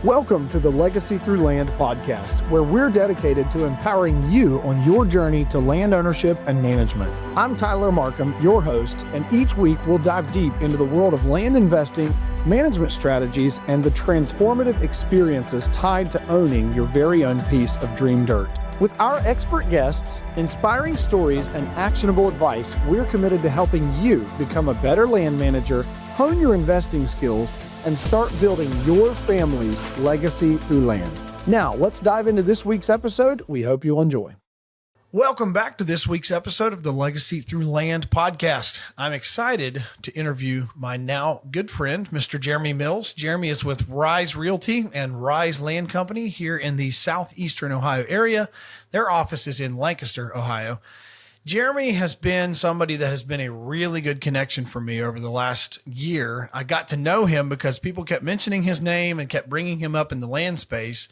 Welcome to the Legacy Through Land podcast, where we're dedicated to empowering you on your journey to land ownership and management. I'm Tyler Markham, your host, and each week we'll dive deep into the world of land investing, management strategies, and the transformative experiences tied to owning your very own piece of dream dirt. With our expert guests, inspiring stories, and actionable advice, we're committed to helping you become a better land manager, hone your investing skills, and start building your family's legacy through land. Now, let's dive into this week's episode. We hope you'll enjoy. Welcome back to this week's episode of the Legacy Through Land podcast. I'm excited to interview my now good friend, Mr. Jeremy Mills. Jeremy is with Rise Realty and Rise Land Company here in the southeastern Ohio area. Their office is in Lancaster, Ohio. Jeremy has been somebody that has been a really good connection for me over the last year. I got to know him because people kept mentioning his name and kept bringing him up in the land space.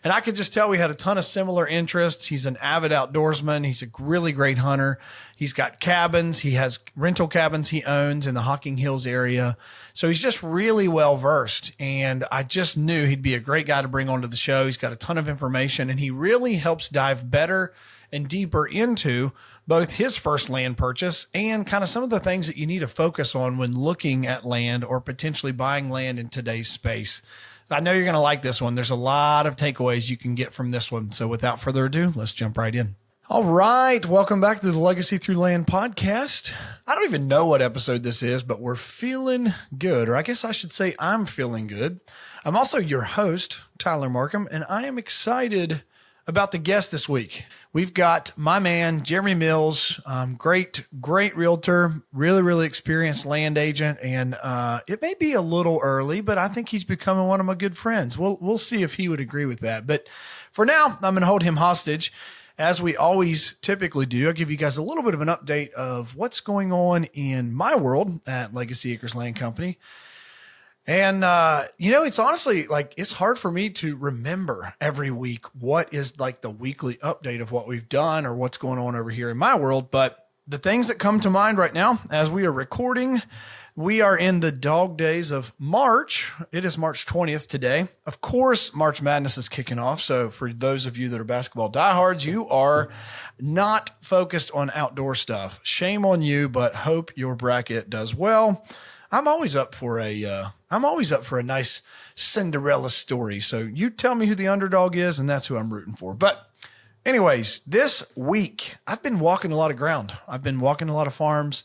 And I could just tell we had a ton of similar interests. He's an avid outdoorsman. He's a really great hunter. He's got cabins. He has rental cabins he owns in the Hocking Hills area. So he's just really well versed. And I just knew he'd be a great guy to bring onto the show. He's got a ton of information and he really helps dive better and deeper into both his first land purchase and kind of some of the things that you need to focus on when looking at land or potentially buying land in today's space. I know you're going to like this one. There's a lot of takeaways you can get from this one. So without further ado, let's jump right in. All right. Welcome back to the Legacy Through Land podcast. I don't even know what episode this is, but we're feeling good, or I guess I should say I'm feeling good. I'm also your host, Tyler Markham, and I am excited about the guest this week. We've got my man, Jeremy Mills, great realtor, really experienced land agent. And it may be a little early, but I think he's becoming one of my good friends. We'll see if he would agree with that. But for now, I'm going to hold him hostage, as we always typically do. I'll give you guys a little bit of an update of what's going on in my world at Legacy Acres Land Company. And, it's honestly like, it's hard for me to remember every week what is like the weekly update of what we've done or what's going on over here in my world. But the things that come to mind right now, as we are recording, we are in the dog days of March. It is March 20th today. Of course, March Madness is kicking off. So for those of you that are basketball diehards, you are not focused on outdoor stuff. Shame on you, but hope your bracket does well. I'm always up for a nice Cinderella story. So you tell me who the underdog is, and that's who I'm rooting for. But anyways, this week, I've been walking a lot of ground. I've been walking a lot of farms.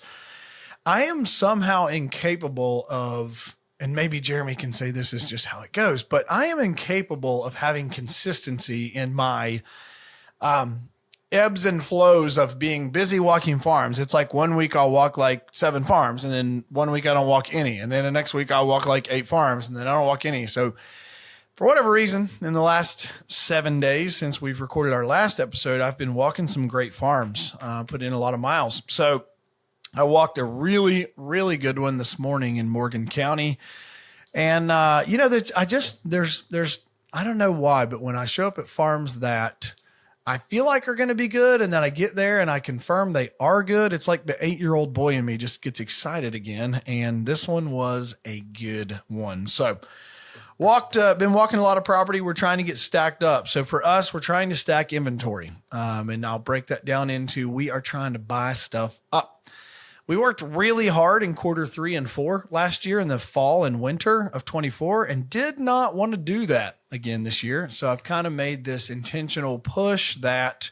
I am somehow incapable of, and maybe Jeremy can say this is just how it goes, but I am incapable of having consistency in my ebbs and flows of being busy walking farms. It's like 1 week I'll walk like 7 farms, and then 1 week I don't walk any. And then the next week I'll walk like 8 farms, and then I don't walk any. So for whatever reason, in the last 7 days since we've recorded our last episode, I've been walking some great farms, put in a lot of miles. So I walked a really good one this morning in Morgan County. And, I don't know why, but when I show up at farms that I feel like are going to be good, and then I get there and I confirm they are good, it's like the 8-year-old boy in me just gets excited again. And this one was a good one. So been walking a lot of property. We're trying to get stacked up. So for us, we're trying to stack inventory. And I'll break that down into, we are trying to buy stuff up. We worked really hard in quarter 3 and 4 last year in the fall and winter of 24 and did not want to do that again this year. So I've kind of made this intentional push that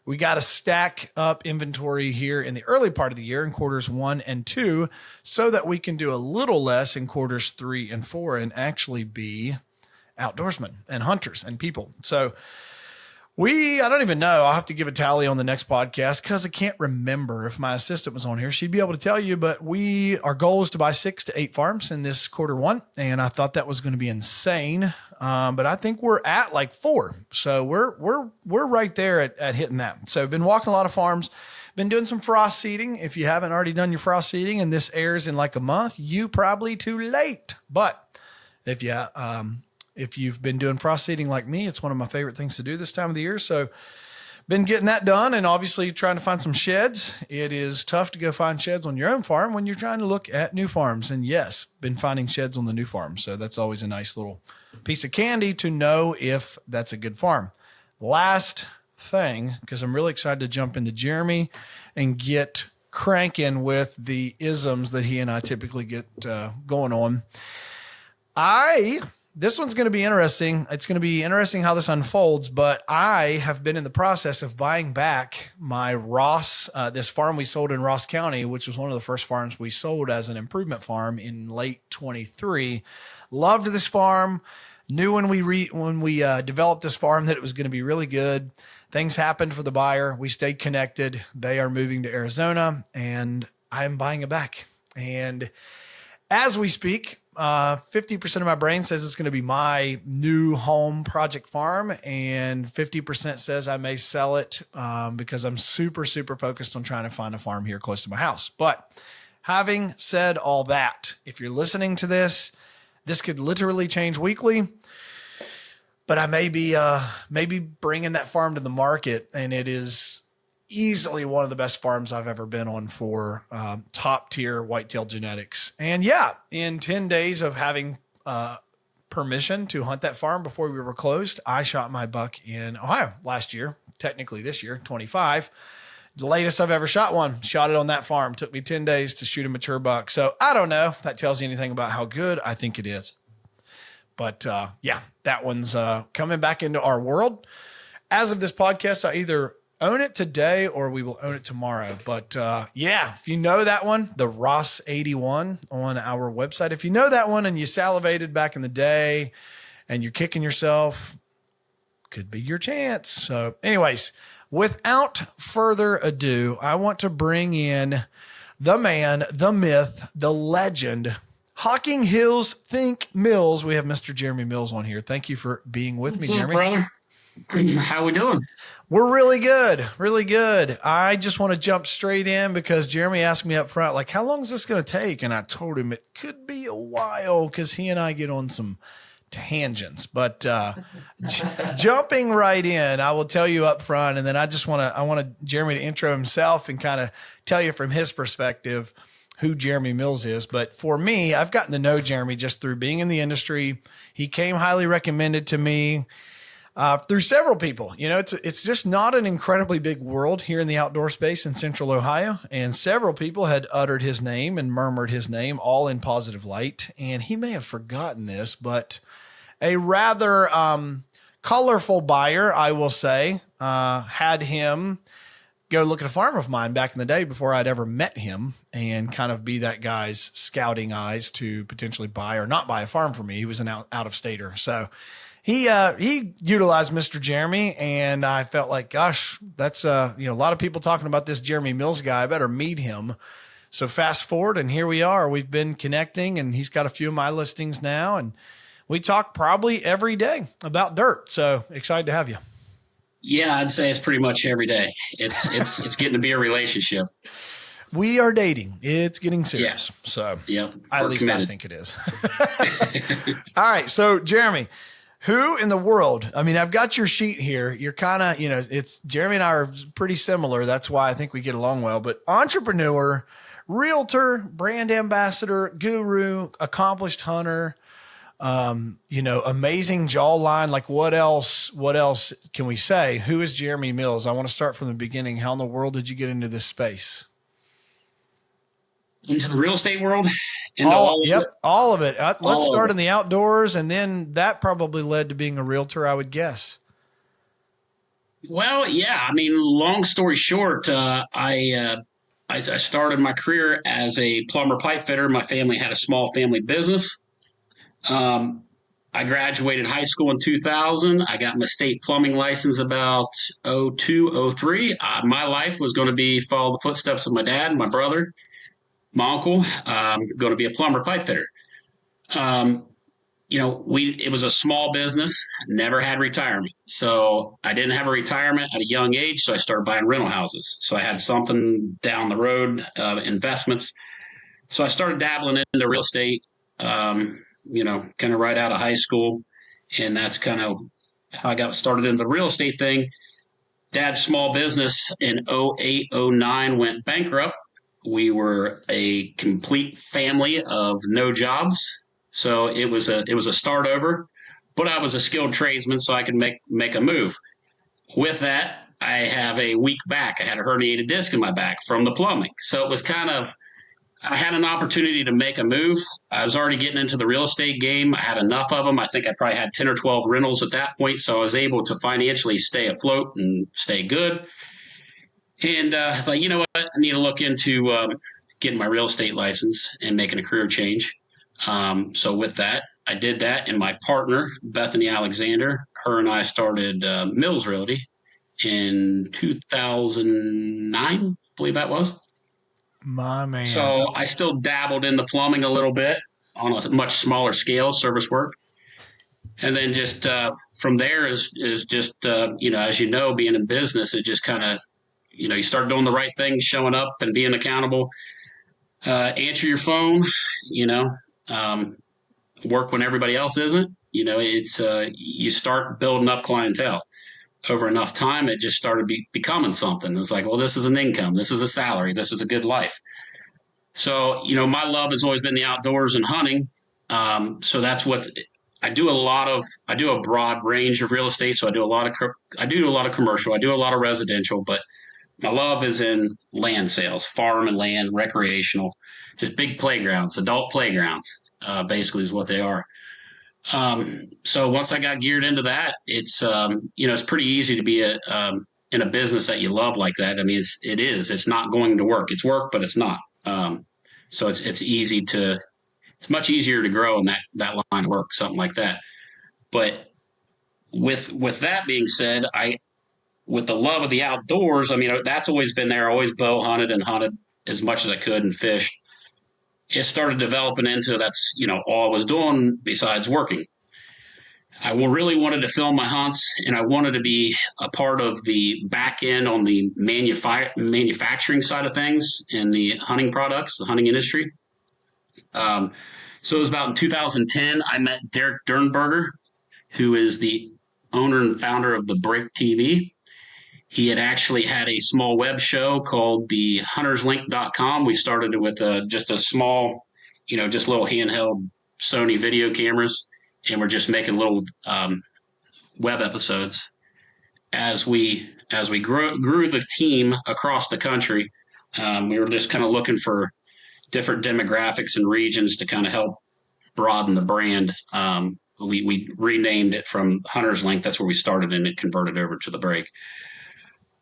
we got to stack up inventory here in the early part of the year in quarters 1 and 2 so that we can do a little less in quarters 3 and 4 and actually be outdoorsmen and hunters and people. So I don't even know. I'll have to give a tally on the next podcast because I can't remember. If my assistant was on here, she'd be able to tell you, but our goal is to buy 6 to 8 farms in this quarter 1. And I thought that was going to be insane. But I think we're at like 4. So we're right there at hitting that. So I've been walking a lot of farms, been doing some frost seeding. If you haven't already done your frost seeding and this airs in like a month, you probably too late. But if you've been doing frost seeding like me, it's one of my favorite things to do this time of the year. So been getting that done, and obviously trying to find some sheds. It is tough to go find sheds on your own farm when you're trying to look at new farms. And yes, been finding sheds on the new farm. So that's always a nice little piece of candy to know if that's a good farm. Last thing, because I'm really excited to jump into Jeremy and get cranking with the isms that he and I typically get going on. This one's going to be interesting. It's going to be interesting how this unfolds, but I have been in the process of buying back my Ross, this farm we sold in Ross County, which was one of the first farms we sold as an improvement farm in late 23. Loved this farm. Knew when we developed this farm that it was going to be really good. Things happened for the buyer. We stayed connected. They are moving to Arizona, and I'm buying it back. And as we speak, 50% of my brain says it's going to be my new home project farm, and 50% says I may sell it because I'm super, super focused on trying to find a farm here close to my house. But having said all that, if you're listening to this, this could literally change weekly. But I may be bringing that farm to the market, and it is easily one of the best farms I've ever been on for top tier whitetail genetics. And yeah, in 10 days of having permission to hunt that farm before we were closed, I shot my buck in Ohio last year, technically this year, 25. The latest I've ever shot one, shot it on that farm. Took me 10 days to shoot a mature buck. So I don't know if that tells you anything about how good I think it is. But yeah, that one's coming back into our world. As of this podcast, I either own it today or we will own it tomorrow. But yeah, if you know that one, the Ross 81 on our website, if you know that one and you salivated back in the day and you're kicking yourself, could be your chance. So anyways, without further ado, I want to bring in the man, the myth, the legend, Hocking Hills Think Mills. We have Mr. Jeremy Mills on here. Thank you for being with me, Jeremy. What's up, brother? How we doing? We're really good. Really good. I just want to jump straight in because Jeremy asked me up front, like, how long is this going to take? And I told him it could be a while because he and I get on some tangents. But jumping right in, I will tell you up front, and then I want Jeremy to intro himself and kind of tell you from his perspective who Jeremy Mills is. But for me, I've gotten to know Jeremy just through being in the industry. He came highly recommended to me through several people. You know, it's just not an incredibly big world here in the outdoor space in Central Ohio. And several people had uttered his name and murmured his name, all in positive light. And he may have forgotten this, but a rather colorful buyer, I will say, had him go look at a farm of mine back in the day before I'd ever met him and kind of be that guy's scouting eyes to potentially buy or not buy a farm for me. He was an out-of-stater. So he utilized Mr. Jeremy, and I felt like, gosh, that's a lot of people talking about this Jeremy Mills guy. I better meet him. So fast forward, and here we are. We've been connecting, and he's got a few of my listings now, and we talk probably every day about dirt. So excited to have you. Yeah, I'd say it's pretty much every day. It's getting to be a relationship. We are dating. It's getting serious. Yeah. So yep, at least committed. I think it is. All right. So Jeremy, who in the world, I mean, I've got your sheet here. You're kind of, it's Jeremy and I are pretty similar. That's why I think we get along well, but entrepreneur, realtor, brand ambassador, guru, accomplished hunter, amazing jawline. Like what else can we say? Who is Jeremy Mills? I want to start from the beginning. How in the world did you get into this space? Into the real estate world? All of it. Let's start in the outdoors, and then that probably led to being a realtor, I would guess. Well, yeah. I mean, long story short, I started my career as a plumber pipe fitter. My family had a small family business. I graduated high school in 2000. I got my state plumbing license about 02, 03. My life was going to be follow the footsteps of my dad and my brother, my uncle, going to be a plumber pipe fitter. It was a small business, never had retirement. So I didn't have a retirement at a young age. So I started buying rental houses. So I had something down the road, investments. So I started dabbling into real estate, kind of right out of high school. And that's kind of how I got started in the real estate thing. Dad's small business in '08, '09 went bankrupt. We were a complete family of no jobs. So it was a start over, but I was a skilled tradesman, so I could make a move. With that, I have a weak back. I had a herniated disc in my back from the plumbing. So it was kind of, I had an opportunity to make a move. I was already getting into the real estate game. I had enough of them. I think I probably had 10 or 12 rentals at that point. So I was able to financially stay afloat and stay good. And I thought, you know what? I need to look into getting my real estate license and making a career change. So with that, I did that. And my partner, Bethany Alexander, her and I started Mills Realty in 2009, I believe that was. My man. So I still dabbled in the plumbing a little bit on a much smaller scale, service work. And then just from there is just, as you know, being in business, it just kind of, you start doing the right things, showing up and being accountable, answer your phone, you know, um, work when everybody else isn't. It's you start building up clientele over enough time. It just started becoming something. It's like, well, this is an income, this is a salary, this is a good life. So, my love has always been the outdoors and hunting. So that's what I do a broad range of real estate. So I do a lot of commercial, I do a lot of residential, but my love is in land sales, farm and land, recreational, just big playgrounds, adult playgrounds, basically is what they are. So once I got geared into that, it's pretty easy to be in a business that you love like that. I mean, it's not going to work. It's work, but it's not. So it's much easier to grow in that line of work, something like that. But with that being said, with the love of the outdoors, I mean, that's always been there. I always bow hunted and hunted as much as I could and fished. It started developing into that's, all I was doing besides working. I really wanted to film my hunts, and I wanted to be a part of the back end on the manufacturing side of things in the hunting products, the hunting industry. Um, so it was about in 2010, I met Derek Dernberger, who is the owner and founder of the Break TV. He had actually had a small web show called the hunterslink.com. We started with just a small, just little handheld Sony video cameras, and we're just making little web episodes. As we grew the team across the country, we were just kind of looking for different demographics and regions to kind of help broaden the brand. We renamed it from Hunter's Link. That's where we started, and it converted over to the Break.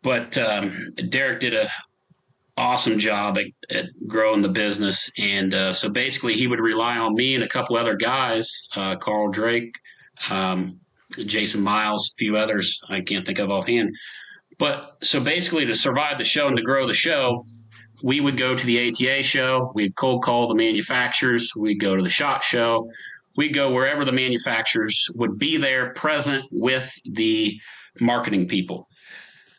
But Derek did a awesome job at growing the business, and so basically he would rely on me and a couple other guys, Carl Drake, Jason Miles, a few others I can't think of offhand. But so basically, to survive the show and to grow the show, we would go to the ATA show. We'd cold call the manufacturers. We'd go to the SHOT Show. We'd go wherever the manufacturers would be there, present with the marketing people.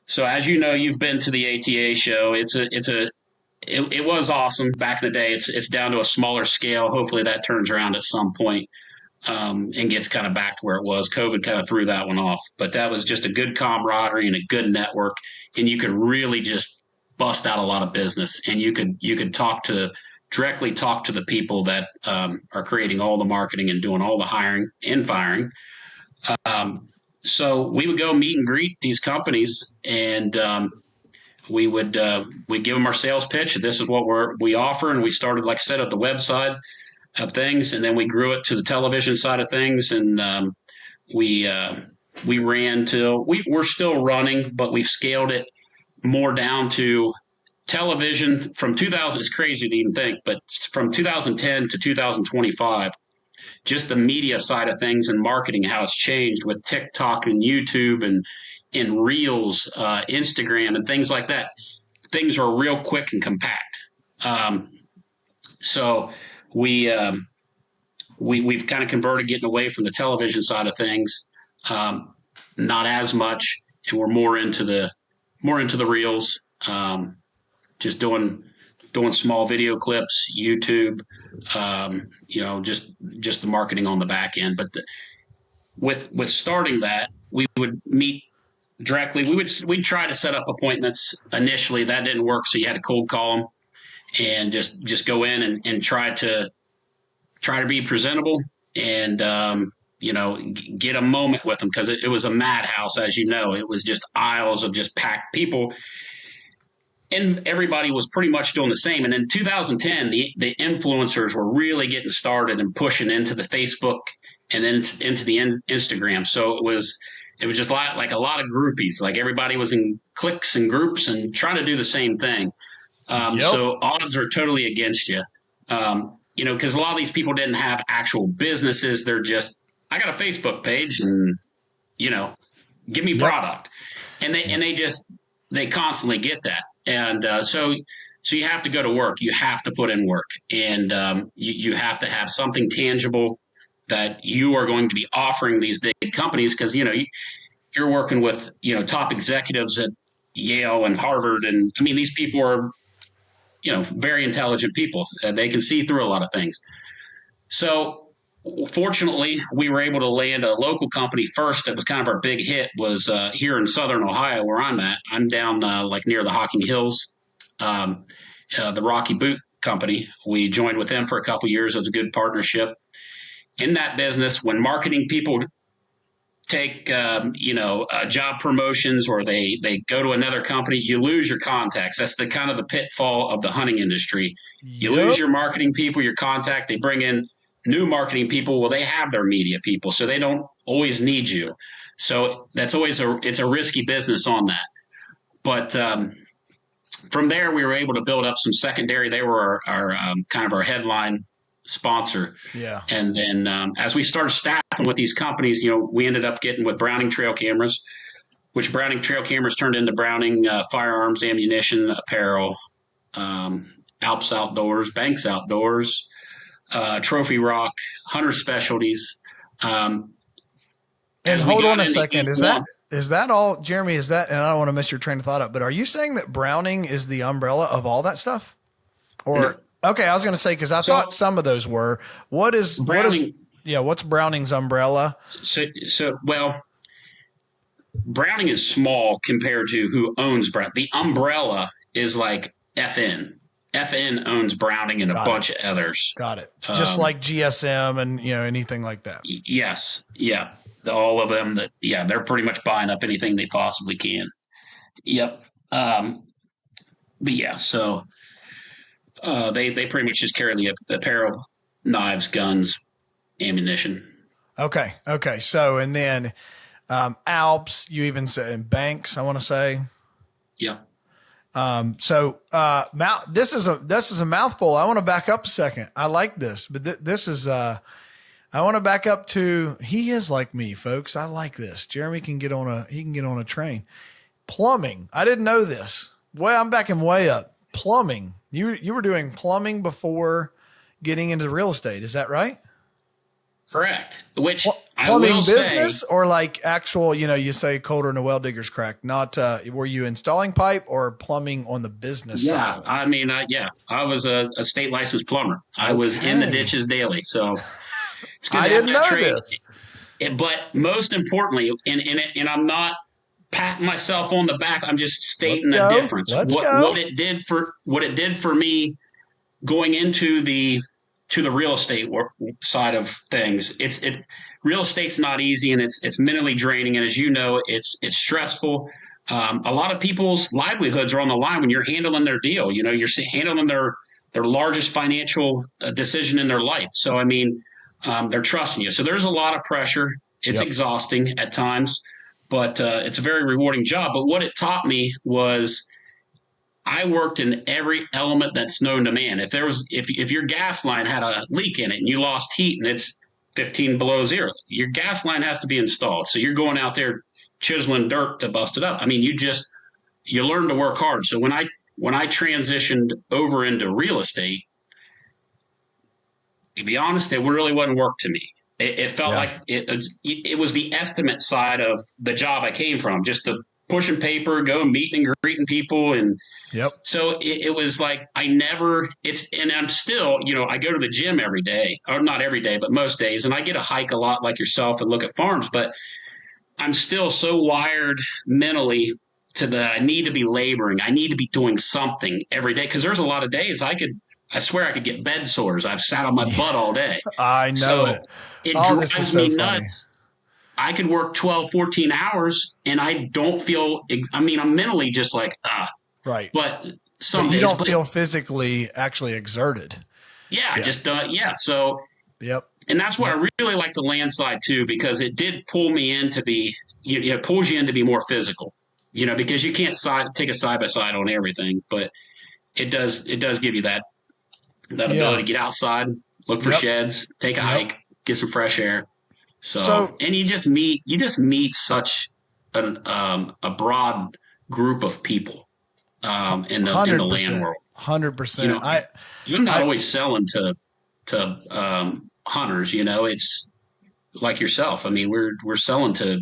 So as you know, you've been to the ATA show. It was awesome back in the day. It's down to a smaller scale. Hopefully that turns around at some point, and gets kind of back to where it was. COVID kind of threw that one off, but that was just a good camaraderie and a good network, and you could really just bust out a lot of business, and you could directly talk to the people that are creating all the marketing and doing all the hiring and firing. So we would go meet and greet these companies, and we'd give them our sales pitch. This is what we offer, and we started, like I said, at the website of things, and then we grew it to the television side of things, and we ran till we're still running, but we've scaled it more down to television from 2000. It's crazy to even think, but from 2010 to 2025, just the media side of things and marketing, how it's changed with TikTok and YouTube and in Reels, Instagram, and things like that. Things are real quick and compact. So we've kind of converted, getting away from the television side of things, not as much, and we're more into the Reels, just doing small video clips, YouTube, just the marketing on the back end. But with starting that, we would meet directly. We'd try to set up appointments initially. That didn't work, so you had to cold call them and just go in and try to be presentable and get a moment with them, because it was a madhouse, as you know. It was just aisles of just packed people, and everybody was pretty much doing the same. And in 2010, the influencers were really getting started and pushing into the Facebook and then into the Instagram. So it was just like a lot of groupies. Like everybody was in cliques and groups and trying to do the same thing. Yep. So odds are totally against you. Because a lot of these people didn't have actual businesses. They're just, I got a Facebook page and, you know, give me Yep. product. And they constantly get that. And so you have to go to work. You have to put in work, and you have to have something tangible that you are going to be offering these big companies, because, you're working with, top executives at Yale and Harvard. And I mean, these people are, very intelligent people. They can see through a lot of things. So fortunately, we were able to land a local company first. That was kind of our big hit, was here in Southern Ohio, where I'm at. I'm down like near the Hocking Hills, um, the Rocky Boot Company. We joined with them for a couple of years. It was a good partnership. In that business, when marketing people take job promotions, or they go to another company, you lose your contacts. That's the kind of the pitfall of the hunting industry. You lose Yep. your marketing people, your contact. They bring in new marketing people. Well, they have their media people, so they don't always need you. So that's always it's a risky business on that. But from there, we were able to build up some secondary. They were our kind of our headline sponsor. Yeah. And then as we started staffing with these companies, we ended up getting with Browning trail cameras, which Browning trail cameras turned into Browning firearms, ammunition, apparel, Alps Outdoors, Banks Outdoors, Trophy Rock, Hunter Specialties. And As we hold on got a into second. each one, Is that all, Jeremy? Is that, and I don't want to mess your train of thought up, but are you saying that Browning is the umbrella of all that stuff? no. Or, okay, I was going to say, because I So thought some of those were. Browning, Yeah, what's Browning's umbrella? well, Browning is small compared to who owns Browning. The umbrella is like FN. FN owns Browning and a Got it. bunch of others. Got it. Just like GSM and, anything like that. Yes, yeah, all of them. They're pretty much buying up anything they possibly can. Yep. But yeah, so they pretty much just carry the apparel, knives, guns, ammunition. Okay. Okay. So, and then Alps, you even said, and Banks, I want to say. Yep. This is a mouthful. I want to back up a second. I like this, but this is, I want to back up to, he is like me, folks. I like this. Jeremy can get on a train. Plumbing. I didn't know this. Well, I'm backing way up. Plumbing. You were doing plumbing before getting into real estate. Is that right? Correct. Which I Plumbing will say, business or like actual, you say colder than a well digger's crack. Not, were you installing pipe or plumbing on the business side yeah. of it? I mean, I was a state licensed plumber. I was in the Okay. ditches daily, so it's good I to have didn't that know trade. this. But most importantly, and I'm not patting myself on the back. I'm just Let's stating a go. difference. Let's What go. it did for me going into the real estate side of things. Real estate's not easy, and it's mentally draining, and as you know, it's stressful. A lot of people's livelihoods are on the line when you're handling their deal. You're handling their largest financial decision in their life. So I mean, they're trusting you. So there's a lot of pressure. It's Yep. exhausting at times, but it's a very rewarding job. But what it taught me was I worked in every element that's known to man. If your gas line had a leak in it and you lost heat and it's 15 below zero, your gas line has to be installed. So you're going out there chiseling dirt to bust it up. I mean, you learn to work hard. So when I transitioned over into real estate, to be honest, it really wasn't work to me. It felt Yeah. like it was the estimate side of the job I came from, just the pushing paper, go meeting and greeting people, and Yep. so it was like and I'm still, I go to the gym every day, or not every day, but most days, and I get a hike a lot like yourself and look at farms. But I'm still so wired mentally to that I need to be laboring. I need to be doing something every day because there's a lot of days I swear I could get bed sores. I've sat on my Yeah, butt all day. I know So it. it Oh, this is drives so me funny. nuts. I could work 12, 14 hours and I don't feel, I mean, I'm mentally just like, Right. but But some you days, don't but feel physically actually exerted. yeah, I Yeah. just, yeah. So, Yep. and that's what Yep. I really like the land side too, because it did pull me in to be, it pulls you in to be more physical, because you can't take a side by side on everything, but it does give you that Yeah. ability to get outside, look for Yep. sheds, take a Yep. hike, get some fresh air. So, So and you just meet such a broad group of people in the land 100%, world. 100%. I'm not I, always selling to hunters. It's like yourself. I mean, we're selling to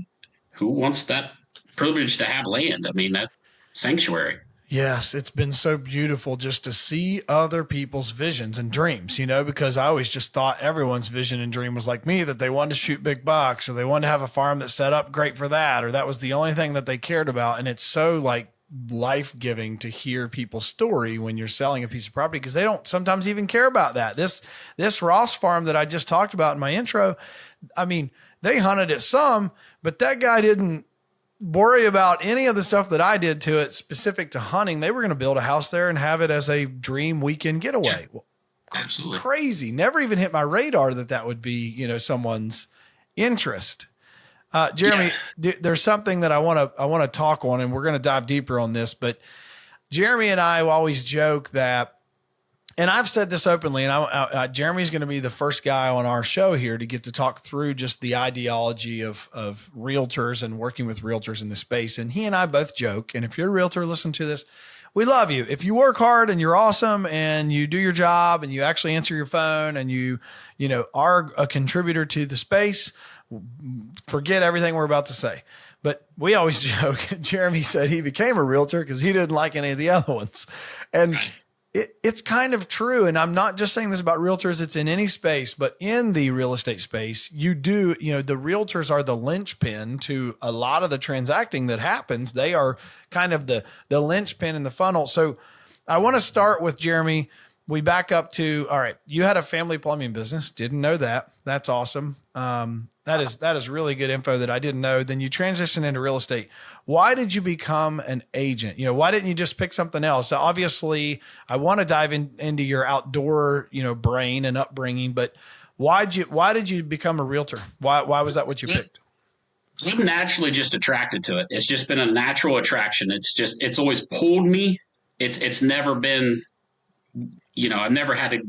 who wants that privilege to have land. I mean, that sanctuary. yes, it's been so beautiful just to see other people's visions and dreams, because I always just thought everyone's vision and dream was like me, that they wanted to shoot big bucks or they wanted to have a farm that set up great for that, or that was the only thing that they cared about. And it's so like life giving to hear people's story when you're selling a piece of property because they don't sometimes even care about that. This Ross farm that I just talked about in my intro, I mean, they hunted it some, but that guy didn't worry about any of the stuff that I did to it specific to hunting. They were going to build a house there and have it as a dream weekend Yeah, getaway. Well, absolutely. crazy. Never even hit my radar that would be, someone's interest. Yeah. Jeremy, there's something that I want to talk on, and we're going to dive deeper on this. But Jeremy and I always joke that, and I've said this openly, and Jeremy's going to be the first guy on our show here to get to talk through just the ideology of realtors and working with realtors in the space. And he and I both joke, and if you're a realtor, listen to this. We love you. If you work hard and you're awesome and you do your job and you actually answer your phone and you are a contributor to the space, forget everything we're about to say. But we always joke. Jeremy said he became a realtor because he didn't like any of the other ones. And Right. it's kind of true. And I'm not just saying this about realtors. It's in any space, but in the real estate space, the realtors are the linchpin to a lot of the transacting that happens. They are kind of the linchpin in the funnel. So I want to start with Jeremy. We back up to, all right, you had a family plumbing business. Didn't know that. That's awesome. That is really good info that I didn't know. Then you transitioned into real estate. Why did you become an agent? Why didn't you just pick something else? So obviously I want to dive into your outdoor, brain and upbringing, but why did you become a realtor? Why was that what you picked? I'm naturally just attracted to it. It's just been a natural attraction. It's always pulled me. It's never been, I've never had to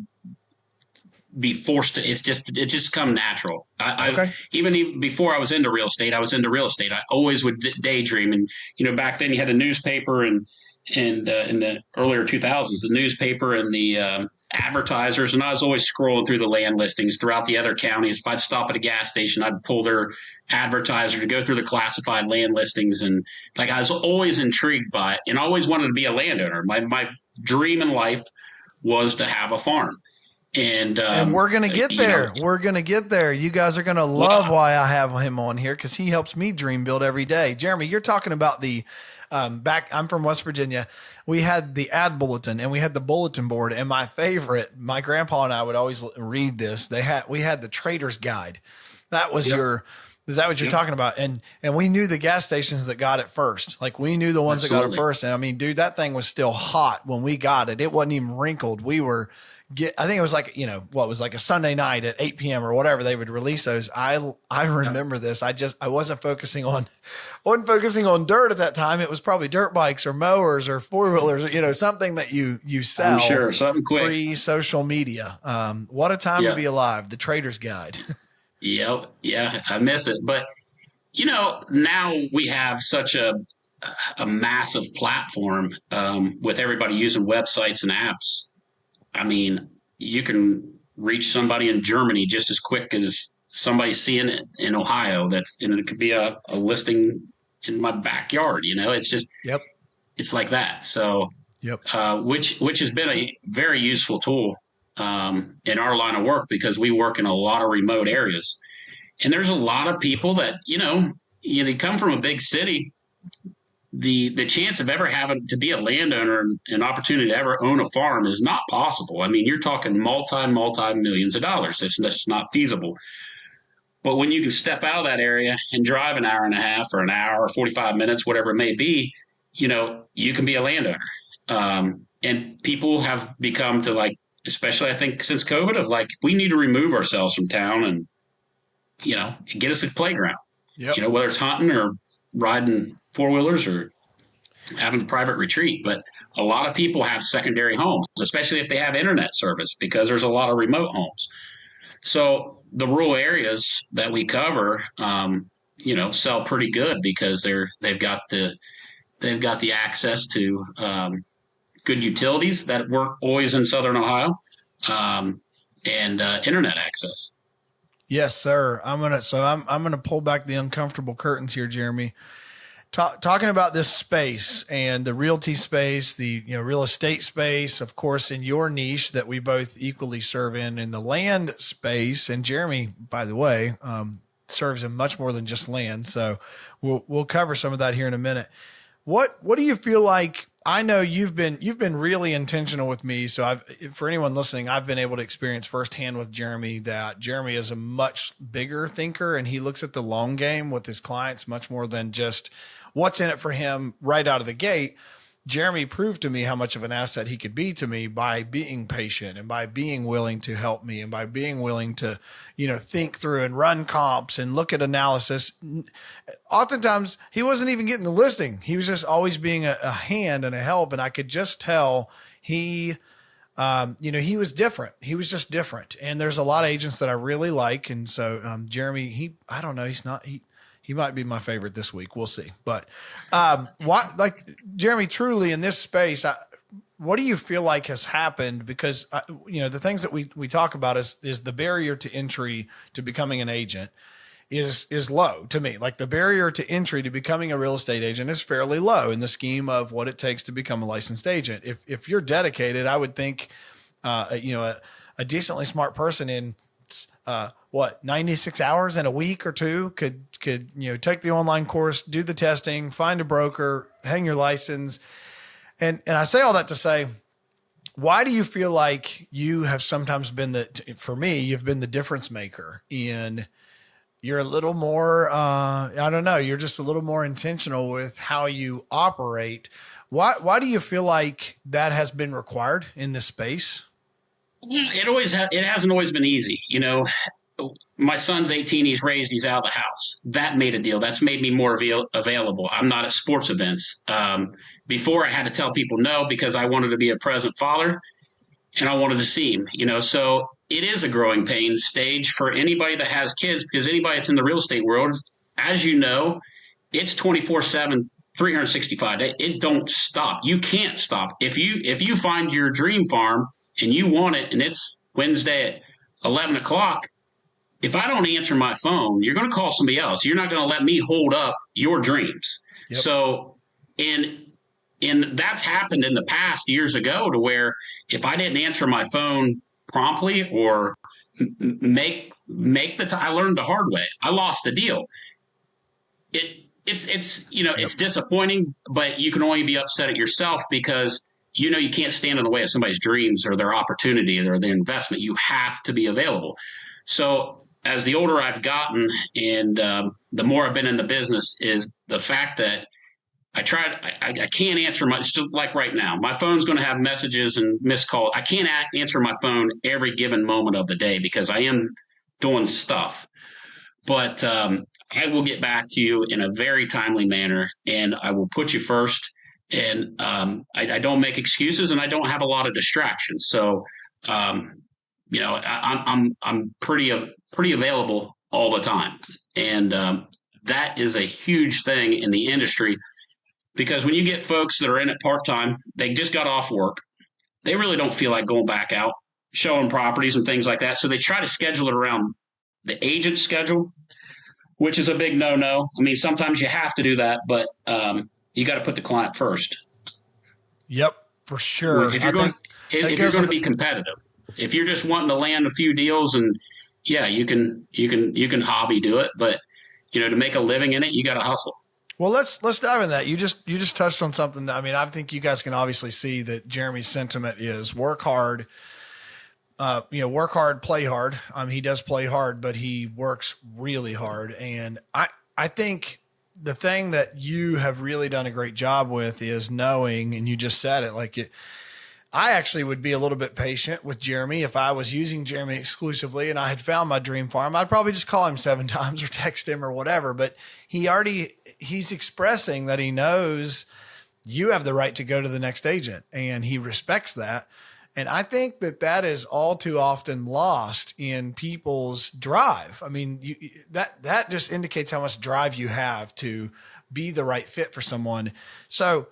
be forced to. It just come natural. I Okay. even before I was into real estate, I was into real estate. I always would daydream, and back then you had a newspaper, and in the earlier 2000s, the newspaper and the advertisers, and I was always scrolling through the land listings throughout the other counties. If I'd stop at a gas station, I'd pull their advertiser to go through the classified land listings, and like I was always intrigued by it, and I always wanted to be a landowner. My dream in life was to have a farm. And And we're going to get you know, there. We're going to get there. You guys are going to love well, why I have him on here because he helps me dream build every day. Jeremy, you're talking about the I'm from West Virginia. We had the ad bulletin and we had the bulletin board. And my favorite, my grandpa and I would always read this. We had the Trader's Guide. That was yep, is that what you're yep, talking about? And we knew the gas stations that got it first. Like we knew the ones that got it absolutely. first. And I mean, dude, that thing was still hot when we got it. It wasn't even wrinkled. I think it was like, what was like a Sunday night at 8 p.m. or whatever they would release those. I Yep. remember this. I wasn't wasn't focusing on dirt at that time. It was probably dirt bikes or mowers or four wheelers, something that you I'm sell sure something quick. pre social media. What a time to Yeah, be alive. The Trader's Guide. yep, yeah, I miss it. But now we have such a massive platform with everybody using websites and apps. I mean, you can reach somebody in Germany just as quick as somebody seeing it in Ohio. And it could be a listing in my backyard. Yep. It's like that. So, Yep. which has been a very useful tool in our line of work because we work in a lot of remote areas, and there's a lot of people that you come from a big city, the chance of ever having to be a landowner and an opportunity to ever own a farm is not possible. I mean, you're talking multi millions of dollars. That's not feasible. But when you can step out of that area and drive an hour and a half or an hour or 45 minutes, whatever it may be, you can be a landowner. And people have become to like, especially I think since COVID, of like, we need to remove ourselves from town and, get us a playground, Yep. whether it's hunting or riding four wheelers or having a private retreat. But a lot of people have secondary homes, especially if they have internet service, because there's a lot of remote homes. So the rural areas that we cover, sell pretty good because they've got the access to good utilities that weren't always in Southern Ohio, and internet access. Yes, sir. I'm gonna pull back the uncomfortable curtains here, Jeremy. Talking about this space and the realty space, the real estate space, of course, in your niche that we both equally serve in the land space. And Jeremy, by the way, serves in much more than just land. So we'll cover some of that here in a minute. What do you feel like? I know you've been really intentional with me. So for anyone listening, I've been able to experience firsthand with Jeremy that Jeremy is a much bigger thinker and he looks at the long game with his clients much more than just what's in it for him right out of the gate. Jeremy proved to me how much of an asset he could be to me by being patient and by being willing to help me and by being willing to, think through and run comps and look at analysis. Oftentimes he wasn't even getting the listing. He was just always being a hand and a help. And I could just tell he was different. He was just different. And there's a lot of agents that I really like. And so, Jeremy, I don't know. He might be my favorite this week. We'll see. But Jeremy, truly in this space, what do you feel like has happened? Because the things that we talk about is the barrier to entry to becoming an agent is low to me. Like the barrier to entry to becoming a real estate agent is fairly low in the scheme of what it takes to become a licensed agent. If you're dedicated, I would think a decently smart person in 96 hours in a week or two could take the online course, do the testing, find a broker, hang your license. And I say all that to say, why do you feel like you have sometimes been for me, you've been the difference maker in you're a little more, I don't know, you're just a little more intentional with how you operate. Why do you feel like that has been required in this space? It hasn't always been easy. My son's 18. He's out of the house. That made a deal. That's made me more available. I'm not at sports events. Before I had to tell people no because I wanted to be a present father and I wanted to see him, so it is a growing pain stage for anybody that has kids, because anybody that's in the real estate world, as you know, it's 24/7, 365 days. It don't stop. You can't stop. If you find your dream farm and you want it and it's Wednesday at 11 o'clock, if I don't answer my phone, you're going to call somebody else. You're not going to let me hold up your dreams. Yep. So, and that's happened in the past years ago to where if I didn't answer my phone promptly or I learned the hard way. I lost the deal. It's disappointing, but you can only be upset at yourself because you can't stand in the way of somebody's dreams or their opportunity or their investment. You have to be available. So as the older I've gotten and the more I've been in the business is the fact that I can't answer it's just like right now. My phone's going to have messages and missed calls. I can't answer my phone every given moment of the day because I am doing stuff. But I will get back to you in a very timely manner, and I will put you first. And I don't make excuses, and I don't have a lot of distractions. So, I'm pretty available all the time, and that is a huge thing in the industry. Because when you get folks that are in it part-time, they just got off work. They really don't feel like going back out, showing properties and things like that. So they try to schedule it around the agent's schedule, which is a big no-no. I mean, sometimes you have to do that, but you got to put the client first. Yep, for sure. If you're going to be competitive, if you're just wanting to land a few deals and yeah, you can hobby do it, but to make a living in it, you got to hustle. Well, let's dive into that. You just touched on something that, I mean, I think you guys can obviously see that Jeremy's sentiment is work hard, work hard, play hard. He does play hard, but he works really hard. And I think the thing that you have really done a great job with is knowing, and you just said it, I actually would be a little bit patient with Jeremy. If I was using Jeremy exclusively and I had found my dream farm, I'd probably just call him 7 times or text him or whatever. But he's expressing that he knows you have the right to go to the next agent, and he respects that. And I think that is all too often lost in people's drive. I mean, that just indicates how much drive you have to be the right fit for someone. So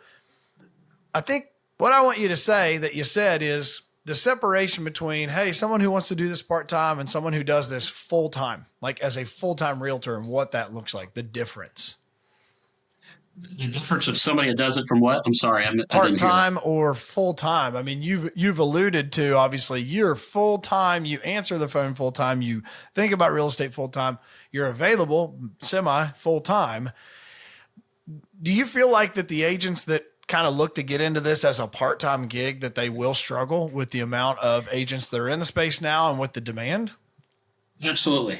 I think what I want you to say that you said is the separation between, hey, someone who wants to do this part-time and someone who does this full-time, like as a full-time realtor, and what that looks like, the difference. The difference of somebody that does it from what? I'm sorry. I didn't hear Part-time or full-time. I mean, you've alluded to, obviously, you're full-time, you answer the phone full-time, you think about real estate full-time, you're available semi-full-time. Do you feel like that the agents that kind of look to get into this as a part-time gig, that they will struggle with the amount of agents that are in the space now and with the demand? Absolutely.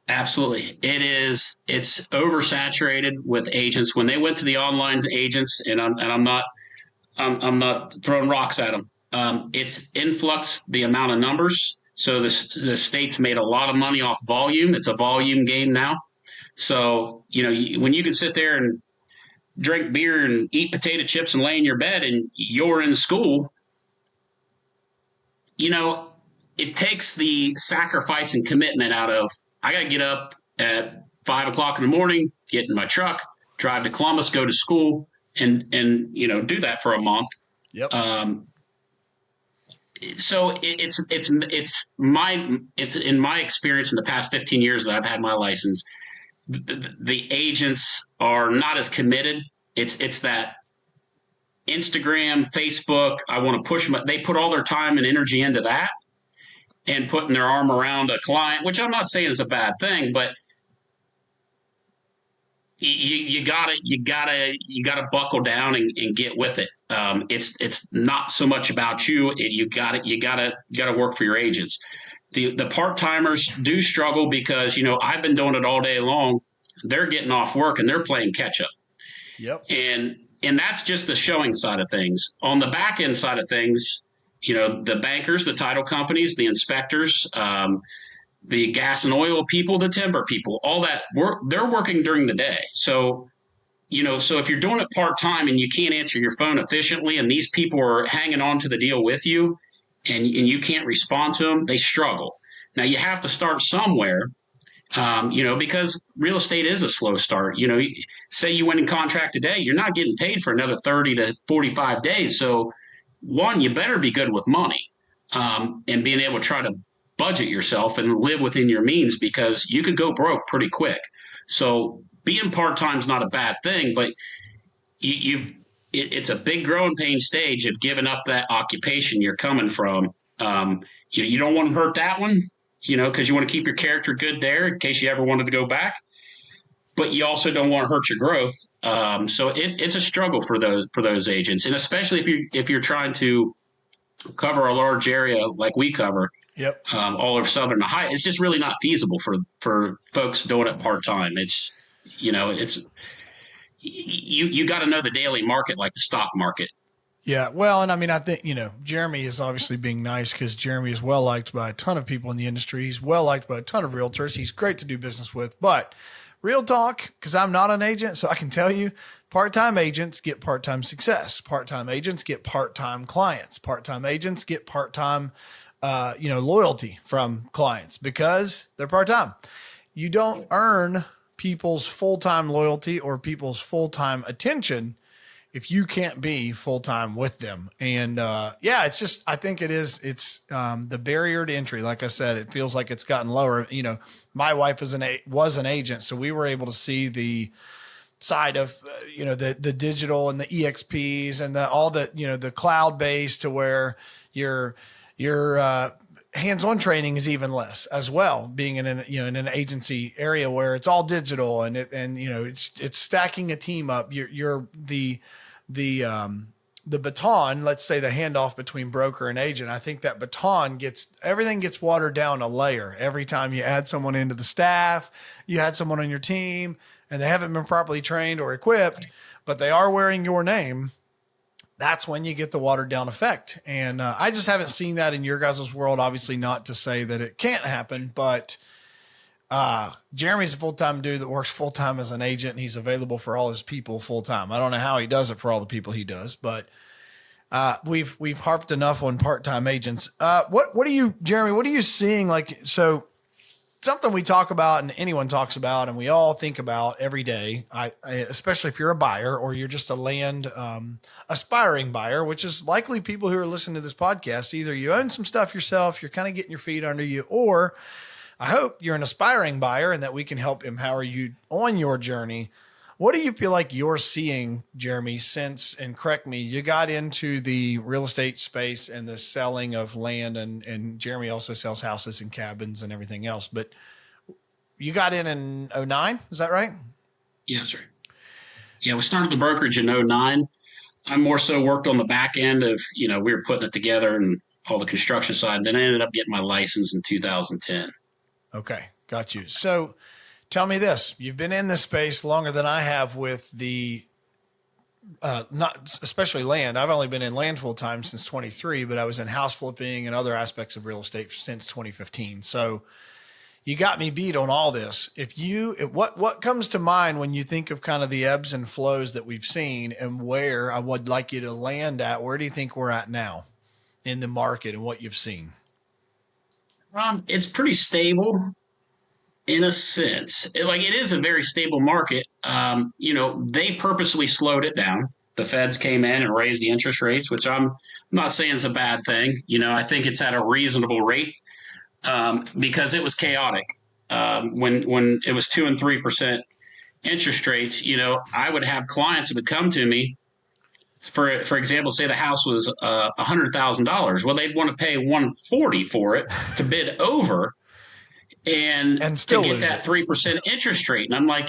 Absolutely. It's oversaturated with agents. When they went to the online agents, and I'm not throwing rocks at them. It's influx the amount of numbers. So the state's made a lot of money off volume. It's a volume game now. So, when you can sit there and drink beer and eat potato chips and lay in your bed and you're in school, it takes the sacrifice and commitment out of, I got to get up at 5 o'clock in the morning, get in my truck, drive to Columbus, go to school, and do that for a month. Yep. So it's in my experience in the past 15 years that I've had my license, the agents are not as committed. It's that Instagram, Facebook, I want to push them. They put all their time and energy into that and putting their arm around a client, which I'm not saying is a bad thing, but you gotta buckle down and get with it. It's not so much about you. You gotta work for your agents. The part-timers do struggle because, I've been doing it all day long. They're getting off work and they're playing catch up. Yep. And that's just the showing side of things. On the back end side of things, the bankers, the title companies, the inspectors, the gas and oil people, the timber people, all that work, they're working during the day. So, so if you're doing it part-time and you can't answer your phone efficiently and these people are hanging on to the deal with you and you can't respond to them, they struggle. Now you have to start somewhere, because real estate is a slow start. Say you win in contract today, you're not getting paid for another 30 to 45 days. So one, you better be good with money, and being able to try to budget yourself and live within your means, because you could go broke pretty quick. So being part-time is not a bad thing, but it's a big growing pain stage of giving up that occupation you're coming from. You don't want to hurt that one, because you want to keep your character good there in case you ever wanted to go back. But you also don't want to hurt your growth. So it's a struggle for those agents, and especially if you're trying to cover a large area like we cover. Yep. All over Southern Ohio, it's just really not feasible for folks doing it part time. It's you got to know the daily market like the stock market. Yeah. Well, and I mean, I think, Jeremy is obviously being nice because Jeremy is well liked by a ton of people in the industry. He's well liked by a ton of realtors. He's great to do business with. But real talk, because I'm not an agent, so I can tell you, part-time agents get part-time success. Part-time agents get part-time clients. Part-time agents get part-time loyalty from clients because they're part-time. You don't earn people's full-time loyalty or people's full-time attention if you can't be full-time with them. And it's just, I think it's the barrier to entry. Like I said, it feels like it's gotten lower. My wife was an agent, so we were able to see the side of, the digital and the EXPs and all the, the cloud based, to where you're hands-on training is even less as well, being in an agency area where it's all digital and it's stacking a team up. You're the baton, let's say the handoff between broker and agent. I think that baton everything gets watered down a layer every time you add someone into the staff, you add someone on your team and they haven't been properly trained or equipped, but they are wearing your name. That's when you get the watered down effect. And I just haven't seen that in your guys' world. Obviously not to say that it can't happen, but Jeremy's a full-time dude that works full-time as an agent and he's available for all his people full-time. I don't know how he does it for all the people he does, but we've harped enough on part-time agents. What are you, Jeremy, what are you seeing? So something we talk about and anyone talks about and we all think about every day, especially if you're a buyer or you're just a land aspiring buyer, which is likely people who are listening to this podcast. Either you own some stuff yourself, you're kind of getting your feet under you, or I hope you're an aspiring buyer and that we can help empower you on your journey. What do you feel like you're seeing, Jeremy, since, and correct me, you got into the real estate space and the selling of land, and Jeremy also sells houses and cabins and everything else, but you got in 09, is that right? Yes, sir. Yeah, we started the brokerage in 09. I more so worked on the back end of, we were putting it together and all the construction side. And then I ended up getting my license in 2010. Okay, got you. So tell me this, you've been in this space longer than I have with the, not especially land. I've only been in land full time since 23, but I was in house flipping and other aspects of real estate since 2015. So you got me beat on all this. What comes to mind when you think of kind of the ebbs and flows that we've seen and where I would like you to land at? Where do you think we're at now in the market and what you've seen? It's pretty stable. In a sense, it is a very stable market. They purposely slowed it down. The feds came in and raised the interest rates, which I'm not saying is a bad thing. I think it's at a reasonable rate because it was chaotic. When it was 2 and 3% interest rates, I would have clients that would come to me. For example, say the house was $100,000. Well, they'd want to pay 140 for it to bid over and still to get that 3% interest rate. And I'm like,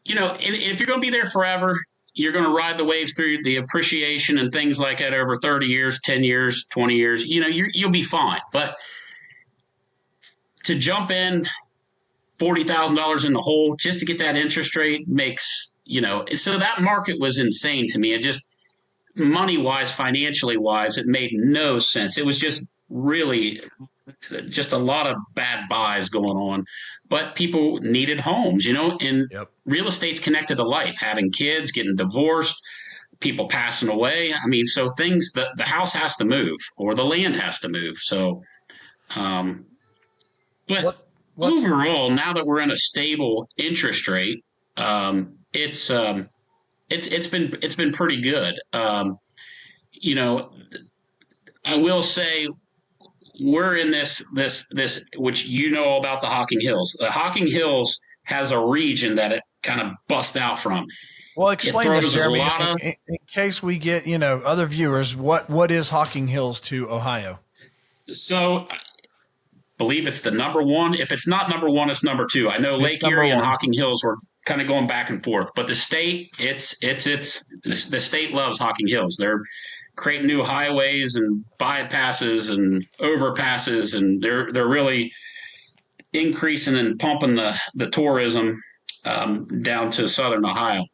if you're going to be there forever, you're going to ride the waves through the appreciation and things like that over 30 years, 10 years, 20 years, you'll be fine. But to jump in $40,000 in the hole just to get that interest rate makes, so that market was insane to me. It just, money wise, financially wise, it made no sense. It was just really just a lot of bad buys going on, but people needed homes, and Yep. Real estate's connected to life, having kids, getting divorced, people passing away. I mean, so the house has to move or the land has to move. So, but overall, now that we're in a stable interest rate, it's been pretty good. I will say we're in this which all about the Hocking Hills. The Hocking Hills has a region that it kind of bust out from. Well, explain this, Jeremy, in case we get other viewers. What is Hocking Hills to Ohio? So, I believe it's the number one. If it's not number one, it's number two. I know Lake Erie and Hocking Hills were kind of going back and forth, but the state, the state loves Hocking Hills. They're creating new highways and bypasses and overpasses, and they're really increasing and pumping the tourism down to southern Ohio.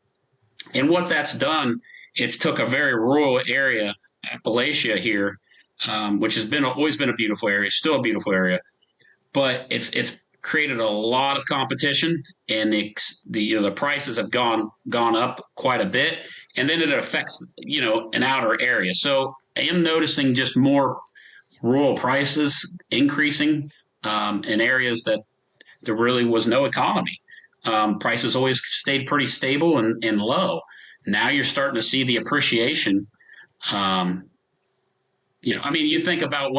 And what that's done, it's took a very rural area, Appalachia here, which has always been a beautiful area, still a beautiful area, but it's created a lot of competition, and the prices have gone up quite a bit, and then it affects an outer area. So I am noticing just more rural prices increasing in areas that there really was no economy. Prices always stayed pretty stable and low. Now you're starting to see the appreciation. You think about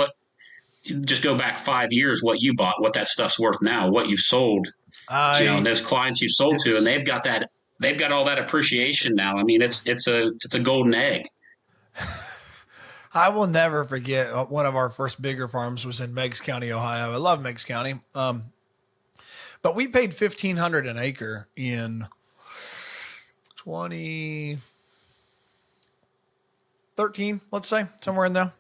just go back 5 years, what you bought, what that stuff's worth now, what you've sold, those clients you've sold to, and they've got all that appreciation now. I mean, it's a golden egg. I will never forget one of our first bigger farms was in Meigs County, Ohio. I love Meigs County. But we paid $1,500 an acre in 2013, let's say, somewhere in there.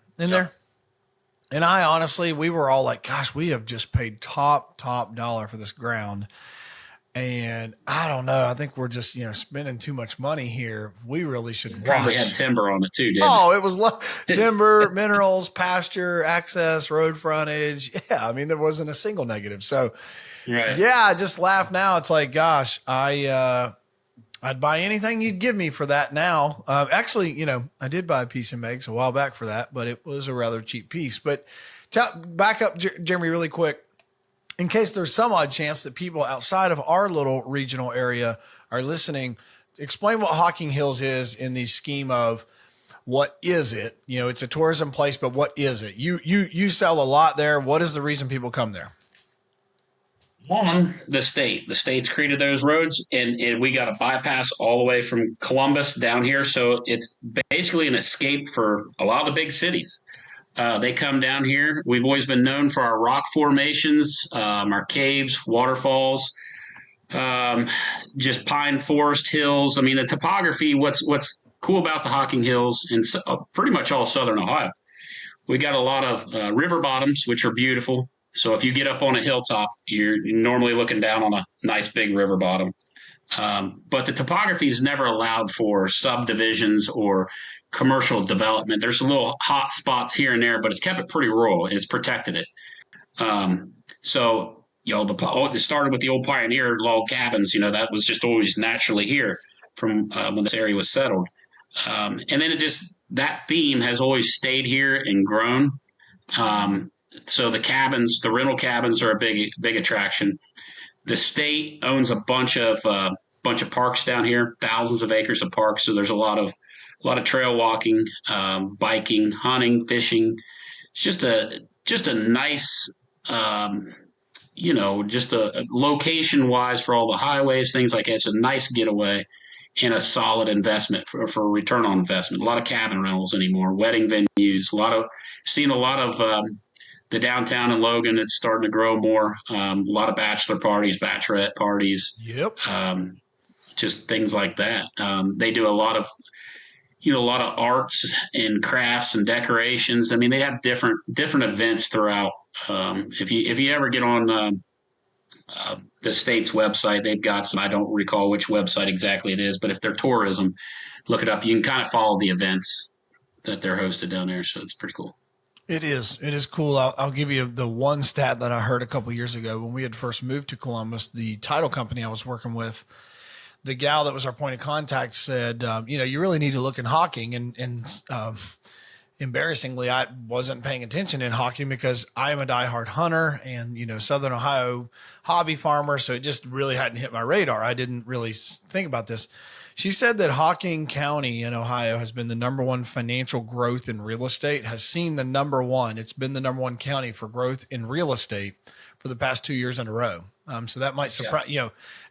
And I honestly, we were all like, gosh, we have just paid top dollar for this ground. And I don't know. I think we're just, spending too much money here. We really should watch. Probably had timber on it too, didn't Oh, it was timber, minerals, pasture, access, road frontage. Yeah. I mean, there wasn't a single negative. So right. Yeah, I just laugh now. It's like, gosh, I'd buy anything you'd give me for that now. Actually, I did buy a piece of Meigs a while back for that, but it was a rather cheap piece. But back up, Jeremy, really quick, in case there's some odd chance that people outside of our little regional area are listening, explain what Hocking Hills is in the scheme of what is it? It's a tourism place, but what is it? You sell a lot there. What is the reason people come there? One, the state's created those roads, and we got a bypass all the way from Columbus down here. So it's basically an escape for a lot of the big cities. They come down here. We've always been known for our rock formations, our caves, waterfalls, just pine forest hills. I mean, the topography, what's cool about the Hocking Hills and pretty much all southern Ohio, we got a lot of river bottoms, which are beautiful. So if you get up on a hilltop, you're normally looking down on a nice big river bottom. But the topography is never allowed for subdivisions or commercial development. There's little hot spots here and there, but it's kept it pretty rural. It's protected it. So it started with the old pioneer log cabins. That was just always naturally here from when this area was settled. And then that theme has always stayed here and grown. So the rental cabins are a big attraction. The state owns a bunch of parks down here, thousands of acres of parks. So there's a lot of trail walking, biking, hunting, fishing. It's just a nice, just a location wise for all the highways, things like that. It's a nice getaway and a solid investment for return on investment. A lot of cabin rentals anymore, wedding venues, seen a lot of the downtown in Logan, it's starting to grow more. A lot of bachelor parties, bachelorette parties. Yep. Just things like that. They do a lot of arts and crafts and decorations. I mean, they have different events throughout. If you ever get on the state's website, they've got some. I don't recall which website exactly it is, but if they're tourism, look it up. You can kind of follow the events that they're hosted down there, so it's pretty cool. It is cool. I'll give you the one stat that I heard a couple of years ago when we had first moved to Columbus. The title company I was working with, the gal that was our point of contact said, you really need to look in Hocking. And embarrassingly, I wasn't paying attention in Hocking because I am a diehard hunter and, Southern Ohio hobby farmer. So it just really hadn't hit my radar. I didn't really think about this. She said that Hocking County in Ohio has been the number one financial growth in real estate, has seen the number one. It's been the number one county for growth in real estate for the past 2 years in a row. So that might surprise,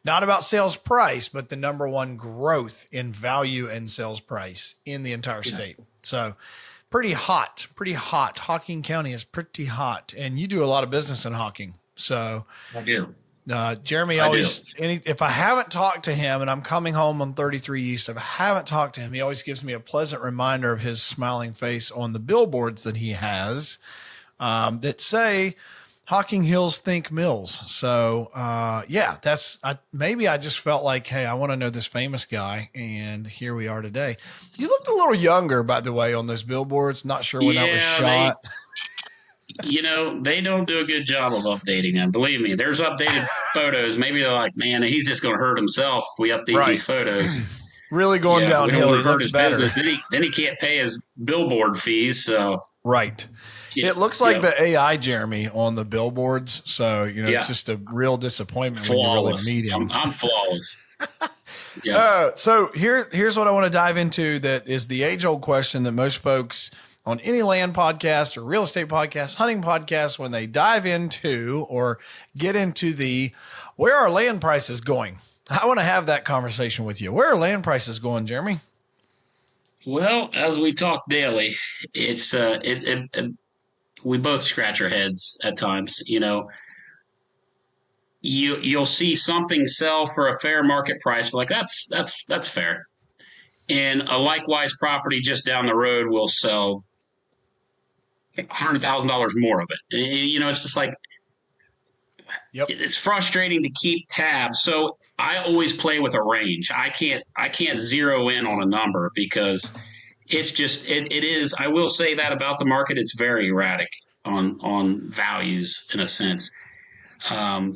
not about sales price, but the number one growth in value and sales price in the entire state. So pretty hot. Hocking County is pretty hot. And you do a lot of business in Hocking. So I do. Jeremy if I haven't talked to him and I'm coming home on 33 East, if I haven't talked to him, he always gives me a pleasant reminder of his smiling face on the billboards that he has that say Hocking Hills Think Mills. So, maybe I just felt like, hey, I want to know this famous guy. And here we are today. You looked a little younger, by the way, on those billboards. Not sure when that was shot. They don't do a good job of updating them. Believe me, there's updated photos. Maybe they're like, man, he's just going to hurt himself if we update these photos. Really going downhill. He hurt his business. Then he can't pay his billboard fees. So right. It looks like the AI Jeremy on the billboards. So, it's just a real disappointment flawless. When you really meet him. I'm flawless. So here's what I want to dive into that is the age old question that most folks on any land podcast or real estate podcast, hunting podcast, when they dive into or get into where are land prices going? I want to have that conversation with you. Where are land prices going, Jeremy? Well, as we talk daily, it's we both scratch our heads at times. You'll see something sell for a fair market price, like that's fair, and a likewise property just down the road will sell $100,000 more of it. It's just like Yep. it's frustrating to keep tabs. So I always play with a range. I can't zero in on a number because it is. I will say that about the market, it's very erratic on values in a sense.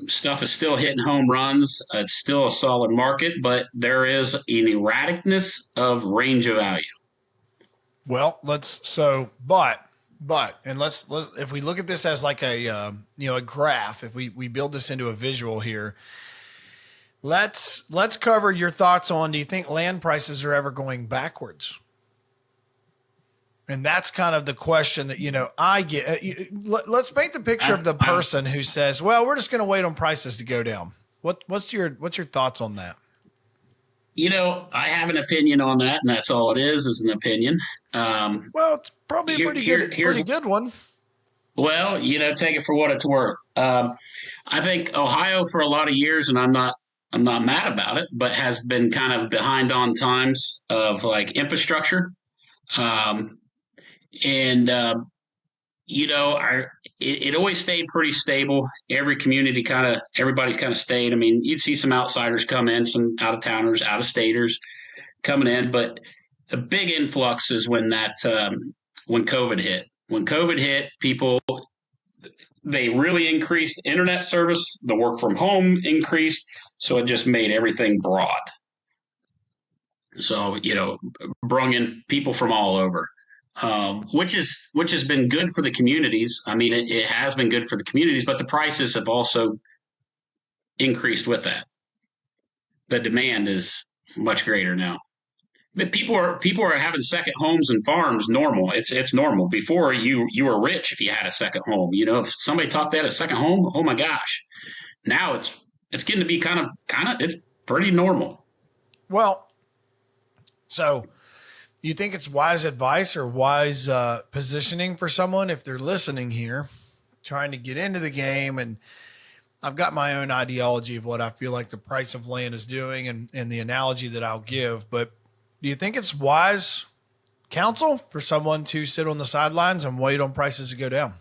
Stuff is still hitting home runs. It's still a solid market, but there is an erraticness of range of value. Well, and let's if we look at this as like a graph, if we build this into a visual here, let's cover your thoughts on, do you think land prices are ever going backwards? And that's kind of the question that, I get. Let's paint the picture of the person who says, well, we're just going to wait on prices to go down. What's your thoughts on that? I have an opinion on that, and that's all it is an opinion. Well, it's probably a pretty good one. Well, take it for what it's worth. I think Ohio for a lot of years, and I'm not mad about it, but has been kind of behind on times of like infrastructure. And it always stayed pretty stable. Everybody kind of stayed. I mean, you'd see some outsiders come in, some out of towners, out of staters coming in, but the big influx is when COVID hit. When COVID hit, people they really increased internet service. The work from home increased, so it just made everything broad. So brung in people from all over, which has been good for the communities. I mean, it has been good for the communities, but the prices have also increased with that. The demand is much greater now. But people are having second homes and farms normal. It's normal. Before you were rich if you had a second home. If somebody talked that a second home, oh my gosh. Now it's getting to be kind of it's pretty normal. Well, so do you think it's wise advice or wise positioning for someone if they're listening here, trying to get into the game? And I've got my own ideology of what I feel like the price of land is doing and the analogy that I'll give. But do you think it's wise counsel for someone to sit on the sidelines and wait on prices to go down?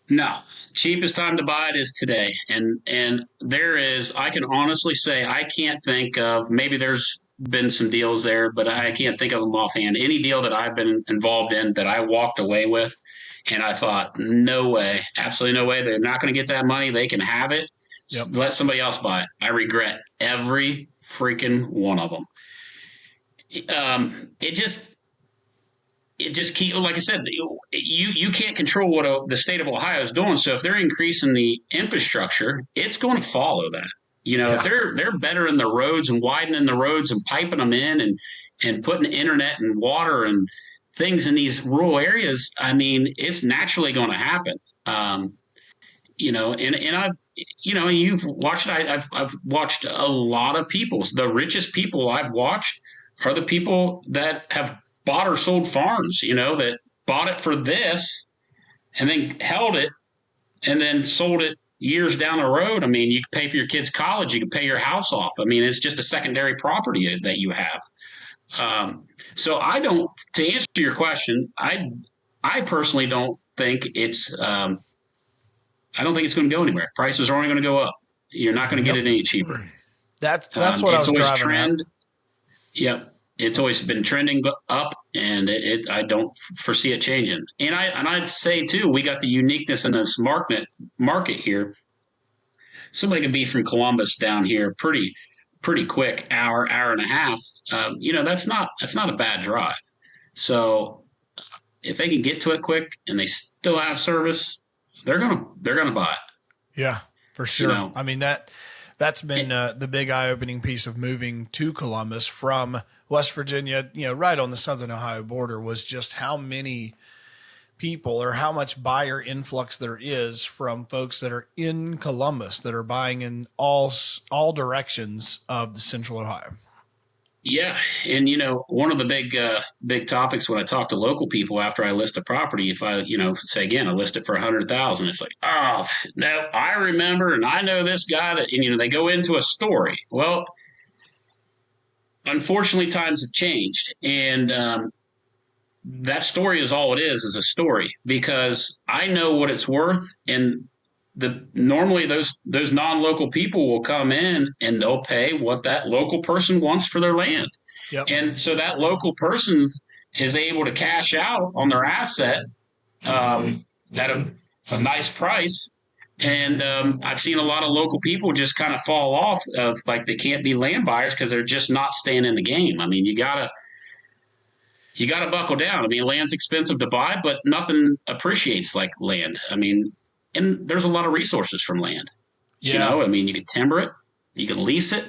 No, cheapest time to buy it is today, and I can honestly say I can't think of, maybe there's been some deals there, but I can't think of them offhand. Any deal that I've been involved in that I walked away with, and I thought, no way, absolutely no way, they're not going to get that money. They can have it. Yep. Let somebody else buy it. I regret every freaking one of them. It just keep, like I said, you can't control what the state of Ohio is doing. So if they're increasing the infrastructure, it's going to follow that. If they're bettering the roads and widening the roads and piping them in and putting internet and water and things in these rural areas, I mean, it's naturally going to happen. And I've, you've watched it. I've watched a lot of people. The richest people I've watched are the people that have bought or sold farms, that bought it for this and then held it and then sold it years down the road. I mean, you can pay for your kids' college, you can pay your house off. I mean, it's just a secondary property that you have. So to answer your question, I personally don't think I don't think it's going to go anywhere. Prices are only going to go up. You're not going to get it any cheaper. That's what I was driving trend. At. Yep. It's always been trending up, and I don't foresee it changing. And I'd say too, we got the uniqueness in this market here. Somebody can be from Columbus down here pretty quick, hour and a half. That's not a bad drive. So if they can get to it quick and they still have service, they're gonna buy it. Yeah, for sure. I mean that's been the big eye-opening piece of moving to Columbus from West Virginia, right on the Southern Ohio border, was just how many people or how much buyer influx there is from folks that are in Columbus that are buying in all directions of the Central Ohio. Yeah, and one of the big topics when I talk to local people after I list a property, if I say again I list it for 100,000, it's like, oh no, I remember and I know this guy that, and they go into a story. Well, unfortunately, times have changed, and that story is all it is a story, because I know what it's worth, and the normally those non-local people will come in and they'll pay what that local person wants for their land. Yep. And so that local person is able to cash out on their asset at a nice price. And I've seen a lot of local people just kind of fall off of, like, they can't be land buyers because they're just not staying in the game. I mean, you gotta buckle down. I mean, land's expensive to buy, but nothing appreciates like land. I mean, and there's a lot of resources from land. Yeah. I mean, you can timber it, you can lease it,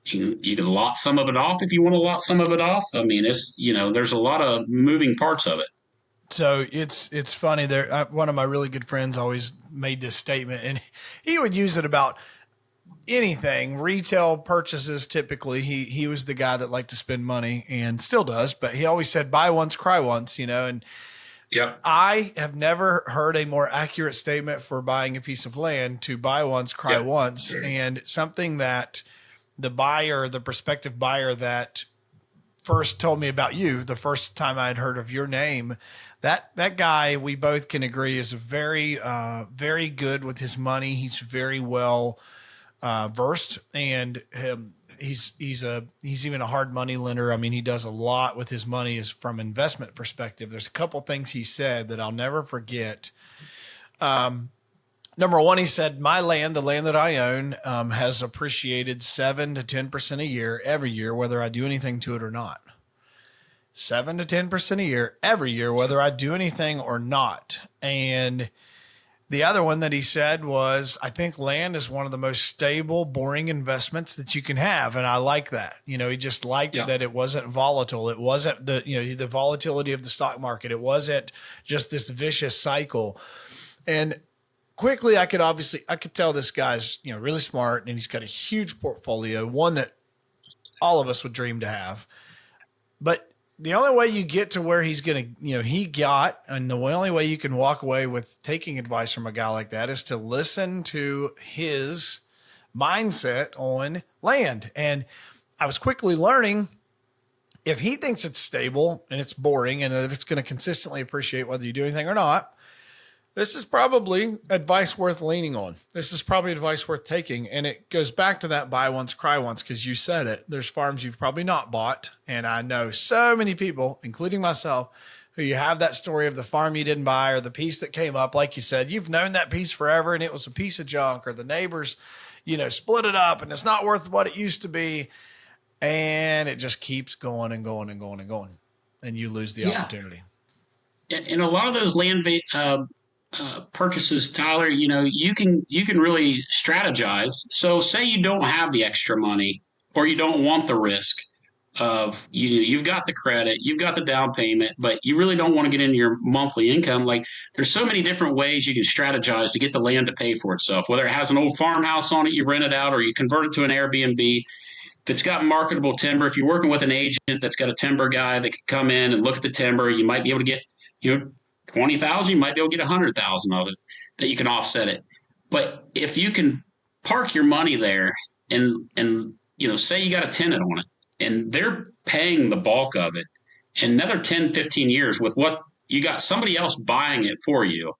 you can lot some of it off if you want to lot some of it off. I mean, it's there's a lot of moving parts of it. So it's funny there. One of my really good friends always made this statement, and he would use it about anything retail purchases. Typically, he was the guy that liked to spend money and still does, but he always said, "Buy once, cry once," and Yep. I have never heard a more accurate statement for buying a piece of land: to buy once, cry Yep. once, and something that the prospective buyer that first told me about you, the first time I had heard of your name, that guy, we both can agree, is very good with his money. He's very well versed, and he's even a hard money lender. I mean, he does a lot with his money is from investment perspective. There's a couple things he said that I'll never forget. Number one, he said, my land, the land that I own, has appreciated 7 to 10% a year, every year, whether I do anything to it or not. 7 to 10% a year, every year, whether I do anything or not. And the other one that he said was, I think land is one of the most stable, boring investments that you can have. And I like that. He just liked Yeah. that it wasn't volatile. It wasn't the volatility of the stock market. It wasn't just this vicious cycle. And quickly, I could tell this guy's, really smart, and he's got a huge portfolio, one that all of us would dream to have. But the only way you get to where he's going to, and the only way you can walk away with taking advice from a guy like that is to listen to his mindset on land. And I was quickly learning, if he thinks it's stable and it's boring and that it's going to consistently appreciate whether you do anything or not, this is probably advice worth leaning on. This is probably advice worth taking. And it goes back to that buy once, cry once, because you said it. There's farms you've probably not bought. And I know so many people, including myself, who you have that story of the farm you didn't buy or the piece that came up. Like you said, you've known that piece forever and it was a piece of junk, or the neighbors, split it up and it's not worth what it used to be. And it just keeps going and going and going and going. And you lose the opportunity. And a lot of those land purchases, Tyler, you can really strategize. So say you don't have the extra money, or you don't want the risk of, you've got the credit, you've got the down payment, but you really don't want to get into your monthly income. Like, there's so many different ways you can strategize to get the land to pay for itself. Whether it has an old farmhouse on it, you rent it out, or you convert it to an Airbnb. If it's got marketable timber, if you're working with an agent that's got a timber guy that can come in and look at the timber, you might be able to get, 20,000, you might be able to get 100,000 of it that you can offset it. But if you can park your money there, and say you got a tenant on it and they're paying the bulk of it, in another 10, 15 years, with what you got somebody else buying it for you,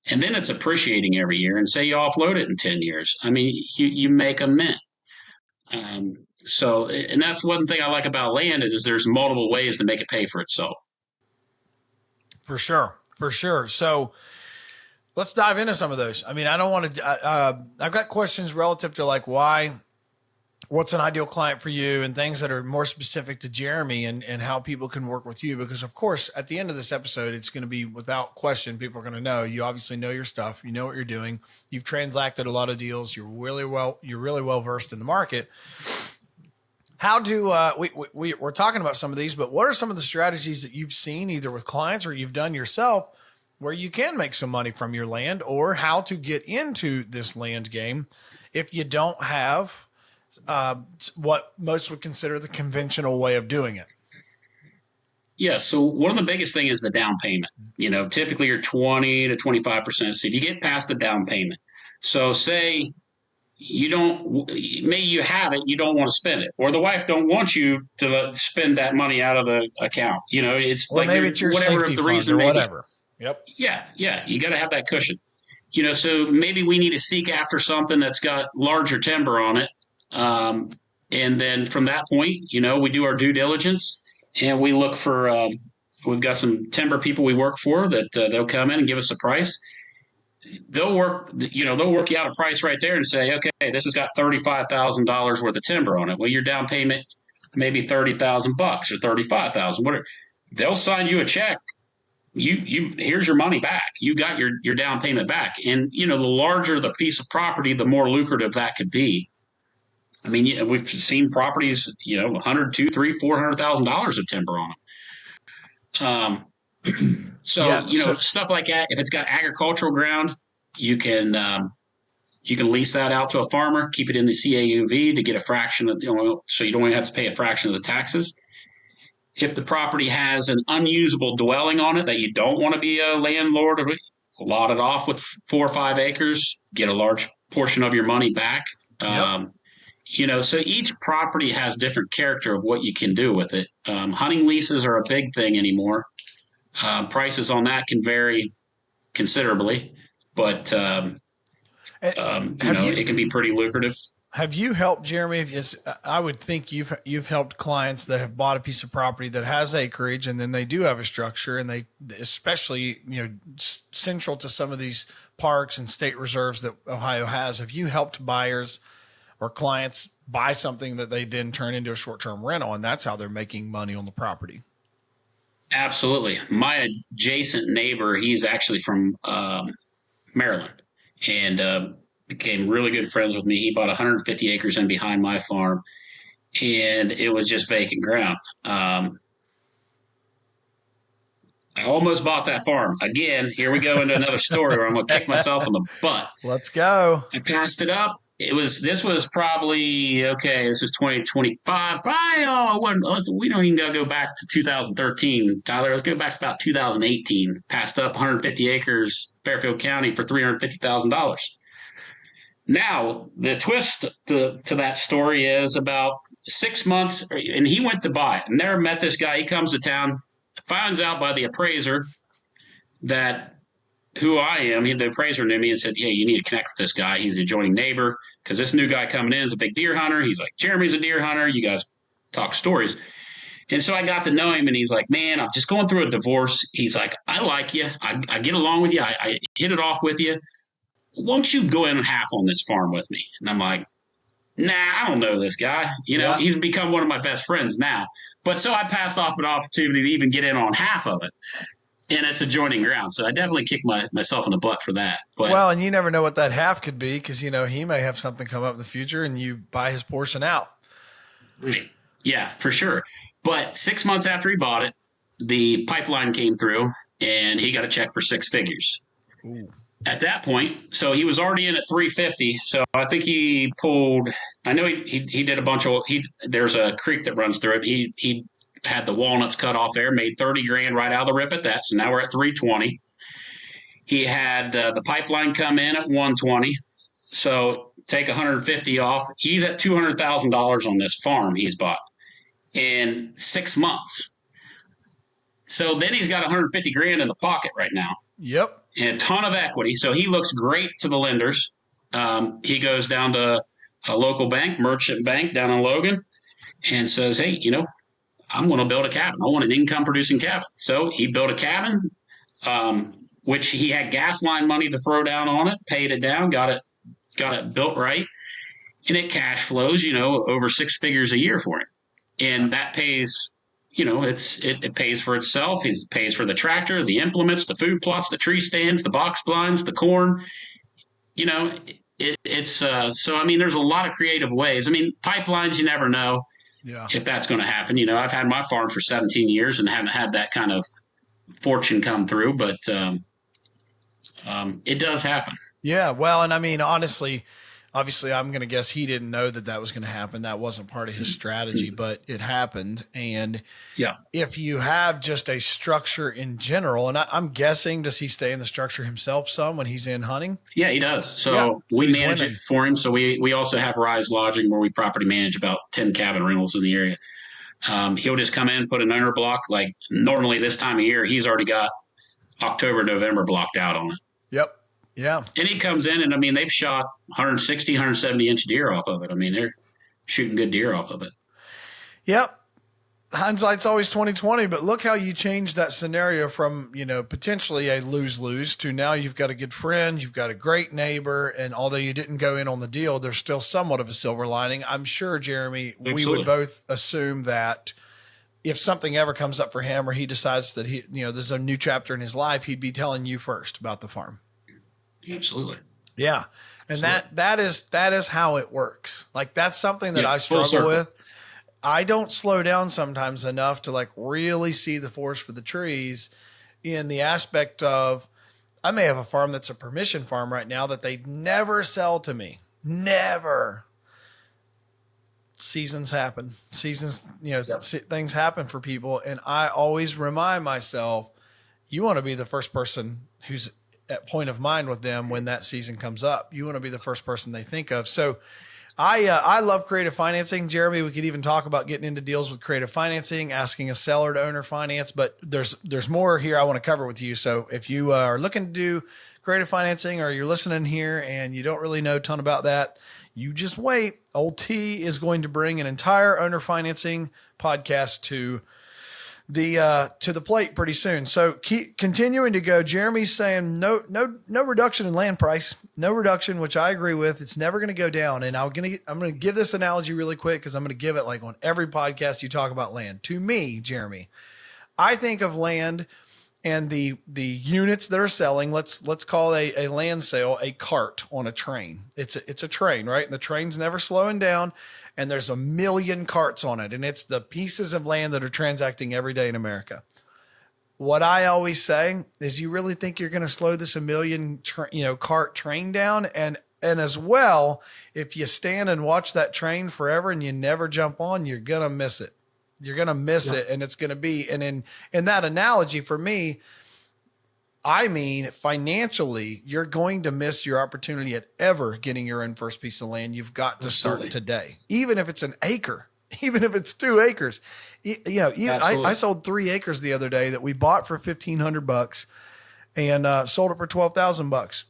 and then it's appreciating every year, and say you offload it in 10 years, I mean, you make a mint. And that's one thing I like about land is there's multiple ways to make it pay for itself. For sure. For sure. So let's dive into some of those. I mean, I don't want to, I've got questions relative to like what's an ideal client for you, and things that are more specific to Jeremy and how people can work with you. Because of course, at the end of this episode, it's going to be without question, people are going to know, you obviously know your stuff. You know what you're doing. You've transacted a lot of deals. You're really well versed in the market. How do we're talking about some of these, but what are some of the strategies that you've seen either with clients or you've done yourself where you can make some money from your land, or how to get into this land game if you don't have what most would consider the conventional way of doing it. Yeah. So one of the biggest thing is the down payment. Typically you're 20 to 25%. So if you get past the down payment, so say you don't, maybe you have it, you don't want to spend it, or the wife don't want you to spend that money out of the account. It's Or like maybe it's your whatever safety the fund reason or may be. whatever. Yep. Yeah. You got to have that cushion. So maybe we need to seek after something that's got larger timber on it. And then from that point, we do our due diligence and we look for, we've got some timber people we work for that they'll come in and give us a price. They'll work you out a price right there and say, okay, this has got $35,000 worth of timber on it. Well, your down payment, maybe $30,000 or 35,000, whatever. They'll sign you a check. You here's your money back. You got your down payment back. And the larger the piece of property, the more lucrative that could be. I mean, we've seen properties, 100, 2, 3, $400,000 of timber on them. So Yeah. So stuff like that. If it's got agricultural ground, you can lease that out to a farmer, keep it in the CAUV to get a fraction of so you don't even have to pay a fraction of the taxes. If the property has an unusable dwelling on it that you don't want to be a landlord, lot it off with 4 or 5 acres, get a large portion of your money back. yep. So each property has different character of what you can do with it. Hunting leases are a big thing anymore. Prices on that can vary considerably, but it can be pretty lucrative. Have you helped, Jeremy? I would think you've helped clients that have bought a piece of property that has acreage, and then they do have a structure, and they, especially central to some of these parks and state reserves that Ohio has. Have you helped buyers or clients buy something that they then turn into a short-term rental, and that's how they're making money on the property? Absolutely. My adjacent neighbor, he's actually from Maryland, and became really good friends with me. He bought 150 acres in behind my farm, and it was just vacant ground. I almost bought that farm. Again, here we go into another story where I'm going to kick myself in the butt. Let's go. I passed it up. This was probably, okay, this is 2025. We don't even go back to 2013, Tyler. Let's go back to about 2018. Passed up 150 acres, Fairfield County, for $350,000. Now, the twist to that story is about 6 months, and he went to buy it. I never met this guy. He comes to town, finds out by the appraiser that who I am. The appraiser knew me and said, "Hey, you need to connect with this guy. He's an adjoining neighbor because this new guy coming in is a big deer hunter." He's like, "Jeremy's a deer hunter. You guys talk stories." And so I got to know him, and he's like, "Man, I'm just going through a divorce." He's like, "I like you. I get along with you. I hit it off with you. Won't you go in half on this farm with me?" And I'm like, "Nah, I don't know this guy. Yeah. He's become one of my best friends now." But so I passed off an opportunity to even get in on half of it. And it's adjoining ground. So I definitely kicked myself in the butt for that. But Well, and you never know what that half could be because, he may have something come up in the future and you buy his portion out. right. Yeah, for sure. But 6 months after he bought it, the pipeline came through and he got a check for 6 figures. Ooh. At that point, so he was already in at 350. So I think he pulled, I know he did a bunch of, there's a creek that runs through it. He had the walnuts cut off there, made 30 grand right out of the rip at that. So now we're at 320. He had the pipeline come in at 120. So take 150 off. He's at $200,000 on this farm he's bought in 6 months. So then he's got 150 grand in the pocket right now. Yep. And a ton of equity. So he looks great to the lenders. He goes down to a local bank, merchant bank down in Logan, and says, "Hey, I'm going to build a cabin. I want an income producing cabin." So he built a cabin, which he had gas line money to throw down on it, paid it down, got it built right. And it cash flows, over 6 figures a year for him. And that pays, it pays for itself. It pays for the tractor, the implements, the food plots, the tree stands, the box blinds, the corn. So, I mean, there's a lot of creative ways. I mean, pipelines, you never know. Yeah. If that's going to happen. I've had my farm for 17 years and haven't had that kind of fortune come through, but it does happen. Yeah. Well, and I mean, honestly, Obviously, I'm going to guess he didn't know that that was going to happen. That wasn't part of his strategy, but it happened. And Yeah. if you have just a structure in general, and I'm guessing, does he stay in the structure himself some when he's in hunting? Yeah, he does. Yeah. So So we he's manage it winning. for him. So we also have Rise Lodging where we property manage about 10 cabin rentals in the area. He'll just come in, put an owner block. Like normally this time of year, he's already got October, November blocked out on it. Yep. Yeah. And he comes in and I mean, they've shot 160, 170 inch deer off of it. I mean, they're shooting good deer off of it. Yep. Hindsight's always 2020, but look how you changed that scenario from, potentially a lose-lose to now you've got a good friend, you've got a great neighbor, and although you didn't go in on the deal, there's still somewhat of a silver lining. I'm sure, Jeremy, we would both assume that if something ever comes up for him or he decides that there's a new chapter in his life, he'd be telling you first about the farm. Absolutely. Yeah. And that is how it works. Like that's something that I struggle with. I don't slow down sometimes enough to like really see the forest for the trees in the aspect of I may have a farm that's a permission farm right now that they never sell to me. Never. Seasons happen. Things happen for people. And I always remind myself, you want to be the first person who's at point of mind with them when that season comes up. You want to be the first person they think of. So I love creative financing. Jeremy, we could even talk about getting into deals with creative financing, asking a seller to owner finance, but there's more here I want to cover with you. So if you are looking to do creative financing or you're listening here and you don't really know a ton about that, you just wait. Old T is going to bring an entire owner financing podcast to the plate pretty soon. So keep continuing to go. Jeremy's saying no reduction in land price, no reduction, which I agree with. It's never going to go down. And I'm going to give this analogy really quick because I'm going to give it like on every podcast you talk about land. To me, Jeremy, I think of land and the units that are selling. Let's call a land sale a cart on a train. It's a train, right? And the train's never slowing down. And there's 1 million carts on it. And it's the pieces of land that are transacting every day in America. What I always say is you really think you're going to slow this 1 million, cart train down? And as well, if you stand and watch that train forever and you never jump on, you're going to miss it. You're going to miss it. And it's going to be, and in that analogy for me, I mean, financially, you're going to miss your opportunity at ever getting your own first piece of land. You've got to start today, even if it's an acre, even if it's 2 acres. I sold 3 acres the other day that we bought for $1,500 and sold it for $12,000.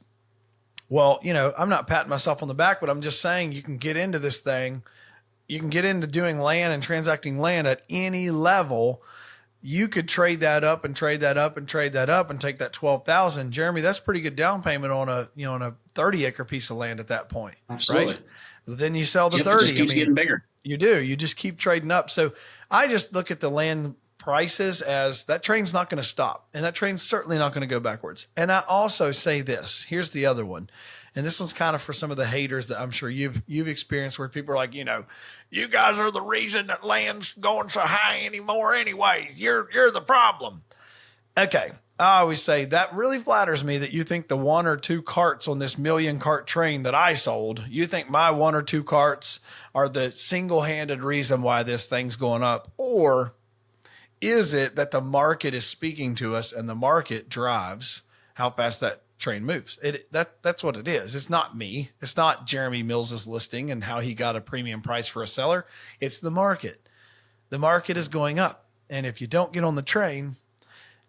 Well, I'm not patting myself on the back, but I'm just saying you can get into this thing. You can get into doing land and transacting land at any level. You could trade that up and trade that up and trade that up and take that 12,000. Jeremy, that's pretty good down payment on a 30 acre piece of land at that point. Absolutely. Right? Then you sell the 30. It just keeps getting bigger. You do. You just keep trading up. So I just look at the land prices as that train's not going to stop. And that train's certainly not going to go backwards. And I also say this, here's the other one. And this one's kind of for some of the haters that I'm sure you've experienced where people are like, you guys are the reason that land's going so high anymore anyway. You're the problem. Okay. I always say that really flatters me that you think the 1 or 2 carts on this 1 million cart train that I sold, you think my 1 or 2 carts are the single-handed reason why this thing's going up. Or is it that the market is speaking to us and the market drives how fast that train moves? That's what it is. It's not me. It's not Jeremy Mills's listing and how he got a premium price for a seller. It's the market. The market is going up. And if you don't get on the train,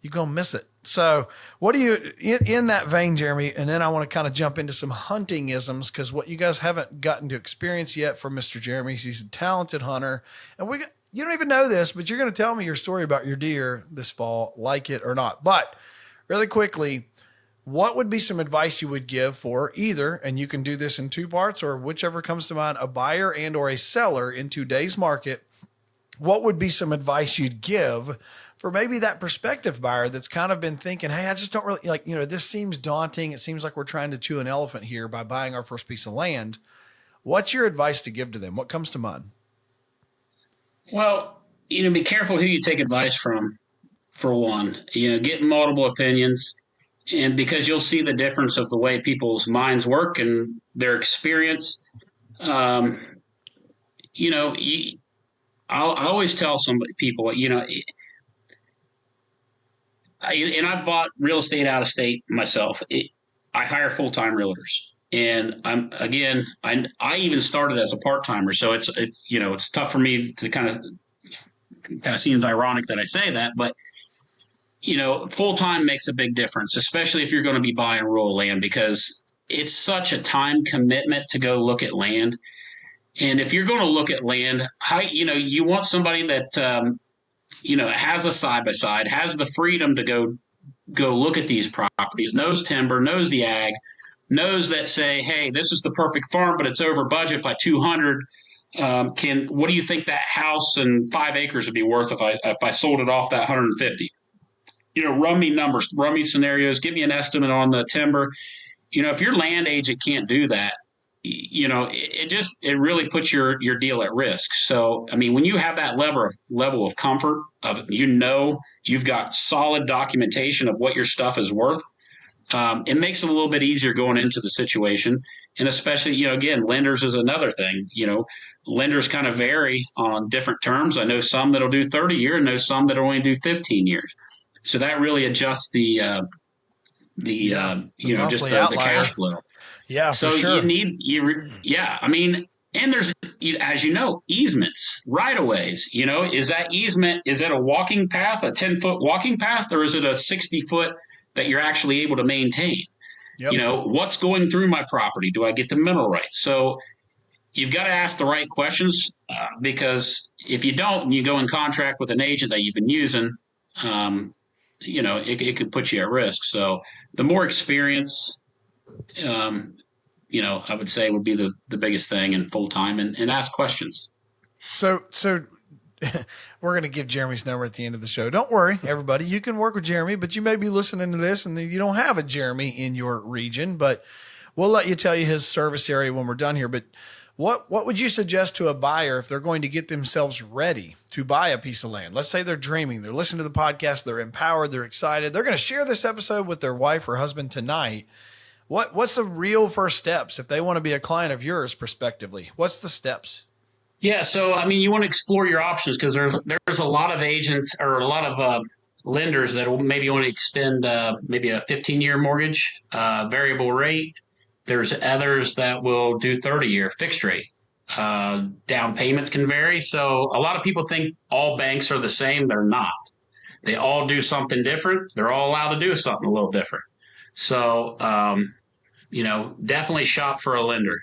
you're going to miss it. So what do you, in that vein, Jeremy, and then I want to kind of jump into some hunting isms because what you guys haven't gotten to experience yet from Mr. Jeremy, he's a talented hunter. And you don't even know this, but you're going to tell me your story about your deer this fall, like it or not. But really quickly, what would be some advice you would give for either, and you can do this in 2 parts or whichever comes to mind, a buyer and or a seller in today's market? What would be some advice you'd give for maybe that prospective buyer that's kind of been thinking, hey, I just don't really this seems daunting. It seems like we're trying to chew an elephant here by buying our first piece of land. What's your advice to give to them? What comes to mind? Well, be careful who you take advice from, for one. Get multiple opinions. And because you'll see the difference of the way people's minds work and their experience. Um, you know, I always tell some people, and I've bought real estate out of state myself. I hire full-time realtors. And I even started as a part-timer. So it's tough for me to kind of seems ironic that I say that, but full time makes a big difference, especially if you're going to be buying rural land because it's such a time commitment to go look at land. And if you're going to look at land, you want somebody that has a side by side, has the freedom to go look at these properties, knows timber, knows the ag, knows that say, hey, this is the perfect farm, but it's over budget by 200. What do you think that house and 5 acres would be worth if I sold it off that 150? Run me numbers, run me scenarios, give me an estimate on the timber. If your land agent can't do that, it really puts your deal at risk. So, I mean, when you have that level of comfort of, you've got solid documentation of what your stuff is worth, it makes it a little bit easier going into the situation. And especially, again, lenders is another thing. Lenders kind of vary on different terms. I know some that'll do 30 years, and know some that only do 15 years. So that really adjusts just monthly the outlier. cash flow. Yeah, So for sure. I mean, and there's, as easements, right of ways. Is that easement, is it a walking path, a 10-foot walking path, or is it a 60-foot that you're actually able to maintain? Yep. What's going through my property? Do I get the mineral rights? So you've got to ask the right questions because if you don't, and you go in contract with an agent that you've been using, it could put you at risk. So the more experience, I would say would be the biggest thing in full time and ask questions. So we're going to give Jeremy's number at the end of the show. Don't worry, everybody. You can work with Jeremy, but you may be listening to this and you don't have a Jeremy in your region, but we'll let you tell you his service area when we're done here. But what would you suggest to a buyer if they're going to get themselves ready to buy a piece of land? Let's say they're dreaming, they're listening to the podcast, they're empowered, they're excited. They're going to share this episode with their wife or husband tonight. What's the real first steps if they want to be a client of yours prospectively? What's the steps? Yeah, so I mean, you want to explore your options because there's a lot of agents or a lot of lenders that will maybe want to extend maybe a 15-year mortgage, variable rate. There's others that will do 30-year fixed rate. Down payments can vary. So a lot of people think all banks are the same. They're not. They all do something different. They're all allowed to do something a little different. So, definitely shop for a lender.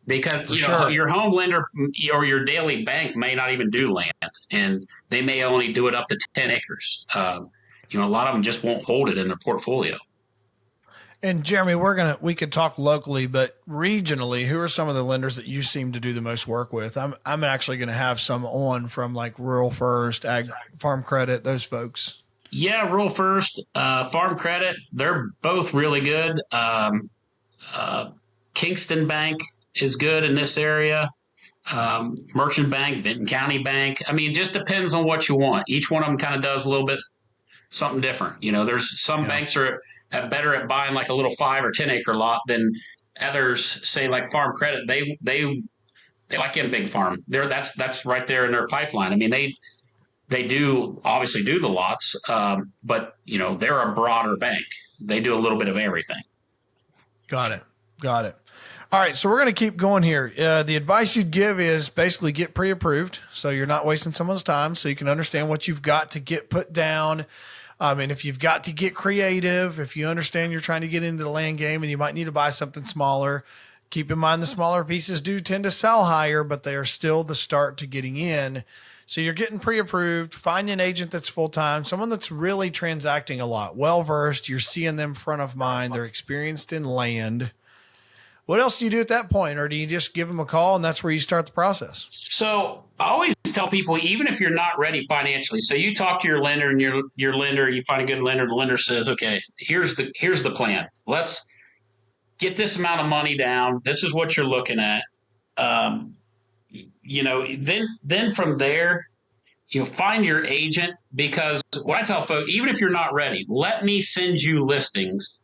Because your home lender or your daily bank may not even do land, and they may only do it up to 10 acres. A lot of them just won't hold it in their portfolio. And Jeremy, we could talk locally, but regionally, who are some of the lenders that you seem to do the most work with? I'm actually going to have some on from like Rural First, Ag, Farm Credit, those folks. Yeah, Rural First, Farm Credit, they're both really good. Kingston Bank is good in this area. Merchant Bank, Vinton County Bank. I mean, it just depends on what you want. Each one of them kind of does a little bit something different. There's some banks are better at buying like a little 5 or 10 acre lot than others. Say like Farm Credit, they like in big farm. That's right there in their pipeline. I mean, they do obviously do the lots, but they're a broader bank. They do a little bit of everything. Got it. All right, so we're going to keep going here. The advice you'd give is basically get pre-approved, so you're not wasting someone's time, so you can understand what you've got to get put down. And if you've got to get creative, if you understand you're trying to get into the land game and you might need to buy something smaller, keep in mind the smaller pieces do tend to sell higher, but they are still the start to getting in. So you're getting pre-approved, find an agent that's full-time, someone that's really transacting a lot, well-versed. You're seeing them front of mind. They're experienced in land. What else do you do at that point? Or do you just give them a call and that's where you start the process? So I always tell people, even if you're not ready financially, so you talk to your lender and your lender, you find a good lender, the lender says, okay, here's the plan. Let's get this amount of money down. This is what you're looking at. Then from there, find your agent, because what I tell folks, even if you're not ready, let me send you listings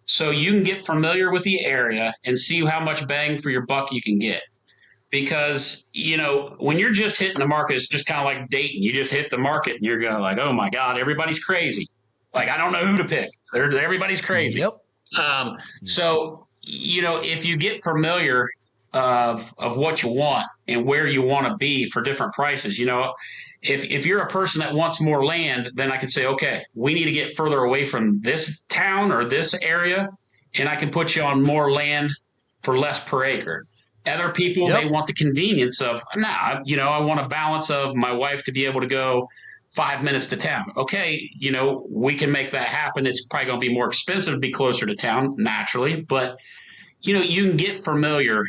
so you can get familiar with the area and see how much bang for your buck you can get. Because, when you're just hitting the market, it's just kind of like dating. You just hit the market and you're going like, oh my God, everybody's crazy. Like, I don't know who to pick. Everybody's crazy. Yep. So, if you get familiar of what you want and where you want to be for different prices, if you're a person that wants more land, then I can say, okay, we need to get further away from this town or this area, and I can put you on more land for less per acre. Other people, they Yep. want the convenience of, I want a balance of my wife to be able to go 5 minutes to town. Okay, we can make that happen. It's probably going to be more expensive to be closer to town, naturally, but you can get familiar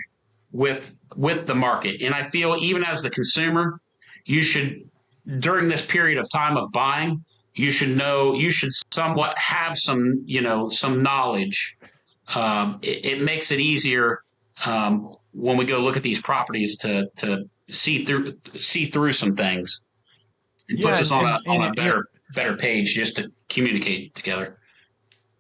with the market. And I feel even as the consumer, you should, during this period of time of buying, you should somewhat have some knowledge. It makes it easier when we go look at these properties to see through some things. It puts Yeah, us on a you're, better page just to communicate together.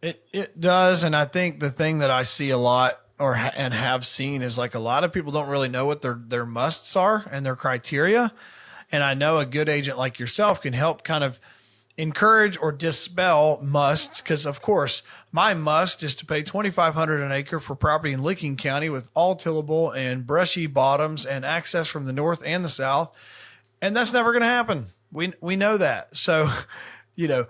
it does, and I think the thing that I see a lot and have seen is like a lot of people don't really know what their musts are and their criteria. And I know a good agent like yourself can help kind of encourage or dispel musts, because of course my must is to pay $2,500 an acre for property in Licking County with all tillable and brushy bottoms and access from the north and the south, and that's never going to happen. We know that. So, you know,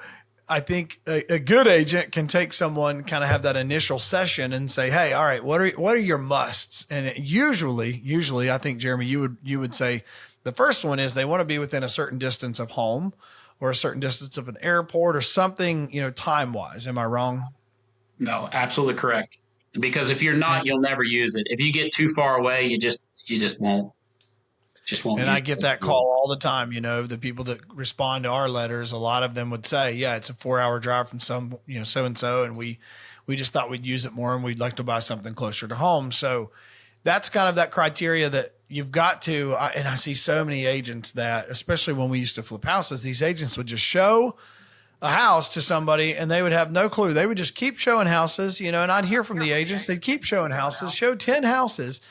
I think a good agent can take someone, kind of have that initial session and say, hey, all right, what are your musts? And usually I think, Jeremy, you would say the first one is they want to be within a certain distance of home or a certain distance of an airport or something, time wise. Am I wrong? No, absolutely correct. Because if you're not, you'll never use it. If you get too far away, you just won't And I use get it. that call all the time. The people that respond to our letters, a lot of them would say, yeah, it's a 4-hour drive from some, so-and-so. And we just thought we'd use it more and we'd like to buy something closer to home. So that's kind of that criteria that you've got to, and I see so many agents that, especially when we used to flip houses, these agents would just show a house to somebody and they would have no clue. They would just keep showing houses, and I'd hear from the agents, they'd keep showing houses, show 10 houses.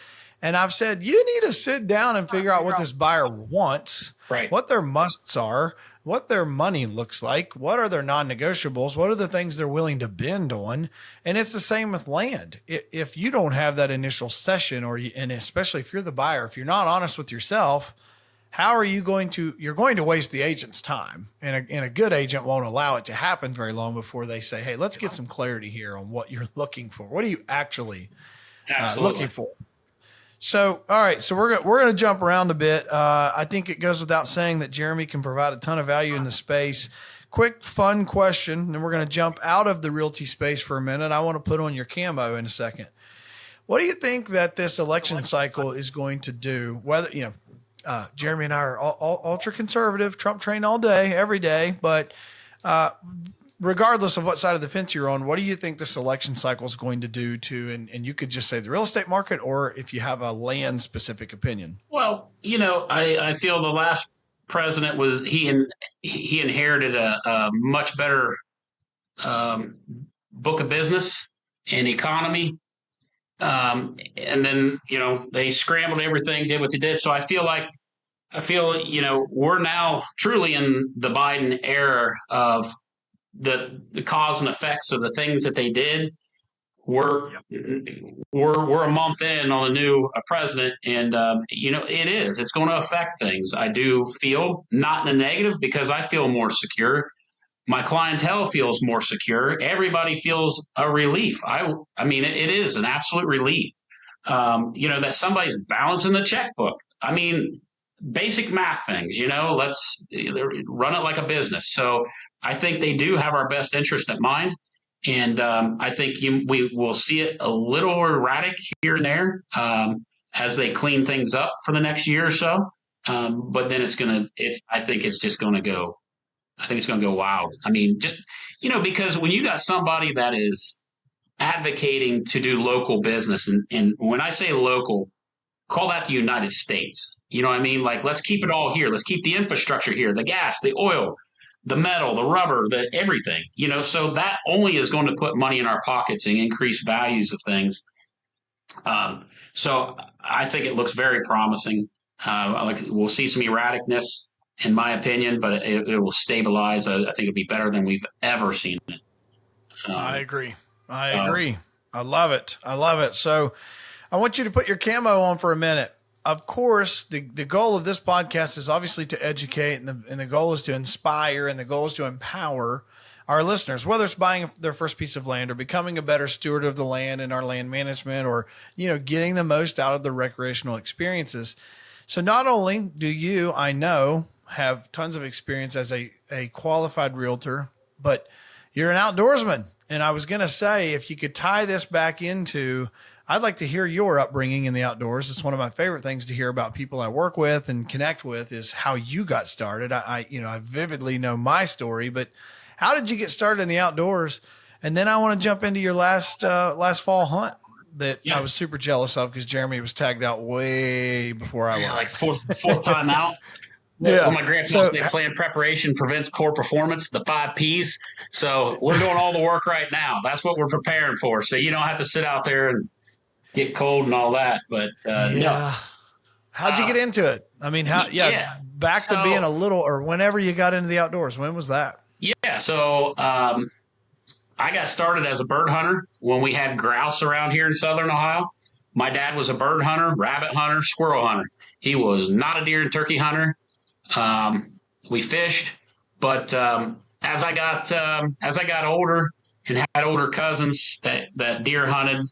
And I've said, you need to sit down and figure out what this buyer wants, Right. what their musts are, what their money looks like, what are their non-negotiables, what are the things they're willing to bend on. And it's the same with land. If you don't have that initial session, and especially if you're the buyer, if you're not honest with yourself, how are you you're going to waste the agent's time. And a good agent won't allow it to happen very long before they say, hey, let's get some clarity here on what you're looking for. What are you actually looking for? So, all right. So we're going to jump around a bit. I think it goes without saying that Jeremy can provide a ton of value in the space. Quick, fun question. Then we're going to jump out of the realty space for a minute. I want to put on your camo in a second. What do you think that this election cycle is going to do? Whether, Jeremy and I are all ultra conservative, Trump train all day, every day. But regardless of what side of the fence you're on, what do you think this election cycle is going to do to, and you could just say the real estate market, or if you have a land specific opinion? Well, I feel the last president he inherited a much better book of business and economy. And then, they scrambled everything, did what they did. So I feel, we're now truly in the Biden era of the cause and effects of the things that they did. We're a month in on a new president, and it's going to affect things. I do feel not in a negative, because I feel more secure. My clientele feels more secure. Everybody feels a relief. I mean, it is an absolute relief. That somebody's balancing the checkbook. I mean, basic math things. Let's run it like a business. So I think they do have our best interest at mind. And I think we will see it a little erratic here and there as they clean things up for the next year or so. But then I think it's just going to go. I think it's going to go wild. I mean, just, because when you got somebody that is advocating to do local business, and when I say local, call that the United States. You know what I mean? Like, let's keep it all here. Let's keep the infrastructure here, the gas, the oil, the metal, the rubber, the everything, so that only is going to put money in our pockets and increase values of things. So I think it looks very promising. We'll see some erraticness, in my opinion, but it will stabilize. I think it'll be better than we've ever seen it. I agree. I So, agree. I love it. I love it. So I want you to put your camo on for a minute. Of course, the goal of this podcast is obviously to educate, and the goal is to inspire, and the goal is to empower our listeners, whether it's buying their first piece of land or becoming a better steward of the land and our land management, or, getting the most out of the recreational experiences. So not only do you, I know, have tons of experience as a qualified realtor, but you're an outdoorsman. And I was going to say, if you could tie this back into, I'd like to hear your upbringing in the outdoors. It's one of my favorite things to hear about people I work with and connect with, is how you got started. I vividly know my story, but how did you get started in the outdoors? And then I want to jump into your last fall hunt that I was super jealous of, because Jeremy was tagged out way before I was. like fourth time out. Yeah. Well, my grandpa said plan preparation prevents poor performance, the 5 Ps. So we're doing all the work right now. That's what we're preparing for. So you don't have to sit out there and get cold and all that. But no. How'd you get into it? I mean, back to being a little, or whenever you got into the outdoors, when was that? Yeah. So I got started as a bird hunter when we had grouse around here in Southern Ohio. My dad was a bird hunter, rabbit hunter, squirrel hunter. He was not a deer and turkey hunter. We fished, but as I got older and had older cousins that deer hunted,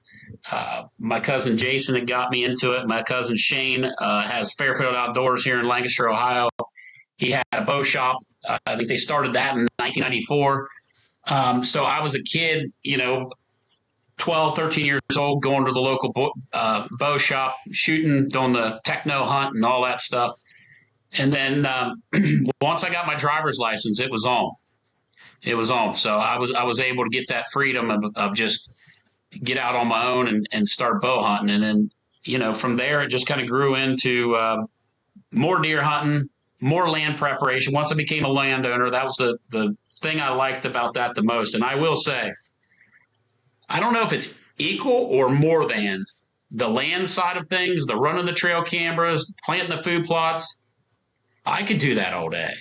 my cousin Jason had got me into it. My cousin Shane has Fairfield Outdoors here in Lancaster, Ohio. He had a bow shop. I think they started that in 1994. So I was a kid, 12, 13 years old, going to the local bow shop, shooting, doing the techno hunt and all that stuff. And then once I got my driver's license, it was on. It was on. So I was able to get that freedom of just get out on my own and start bow hunting. And then, from there, it just kind of grew into more deer hunting, more land preparation. Once I became a landowner, that was the thing I liked about that the most. And I will say, I don't know if it's equal or more than the land side of things, the running the trail cameras, planting the food plots. I could do that all day.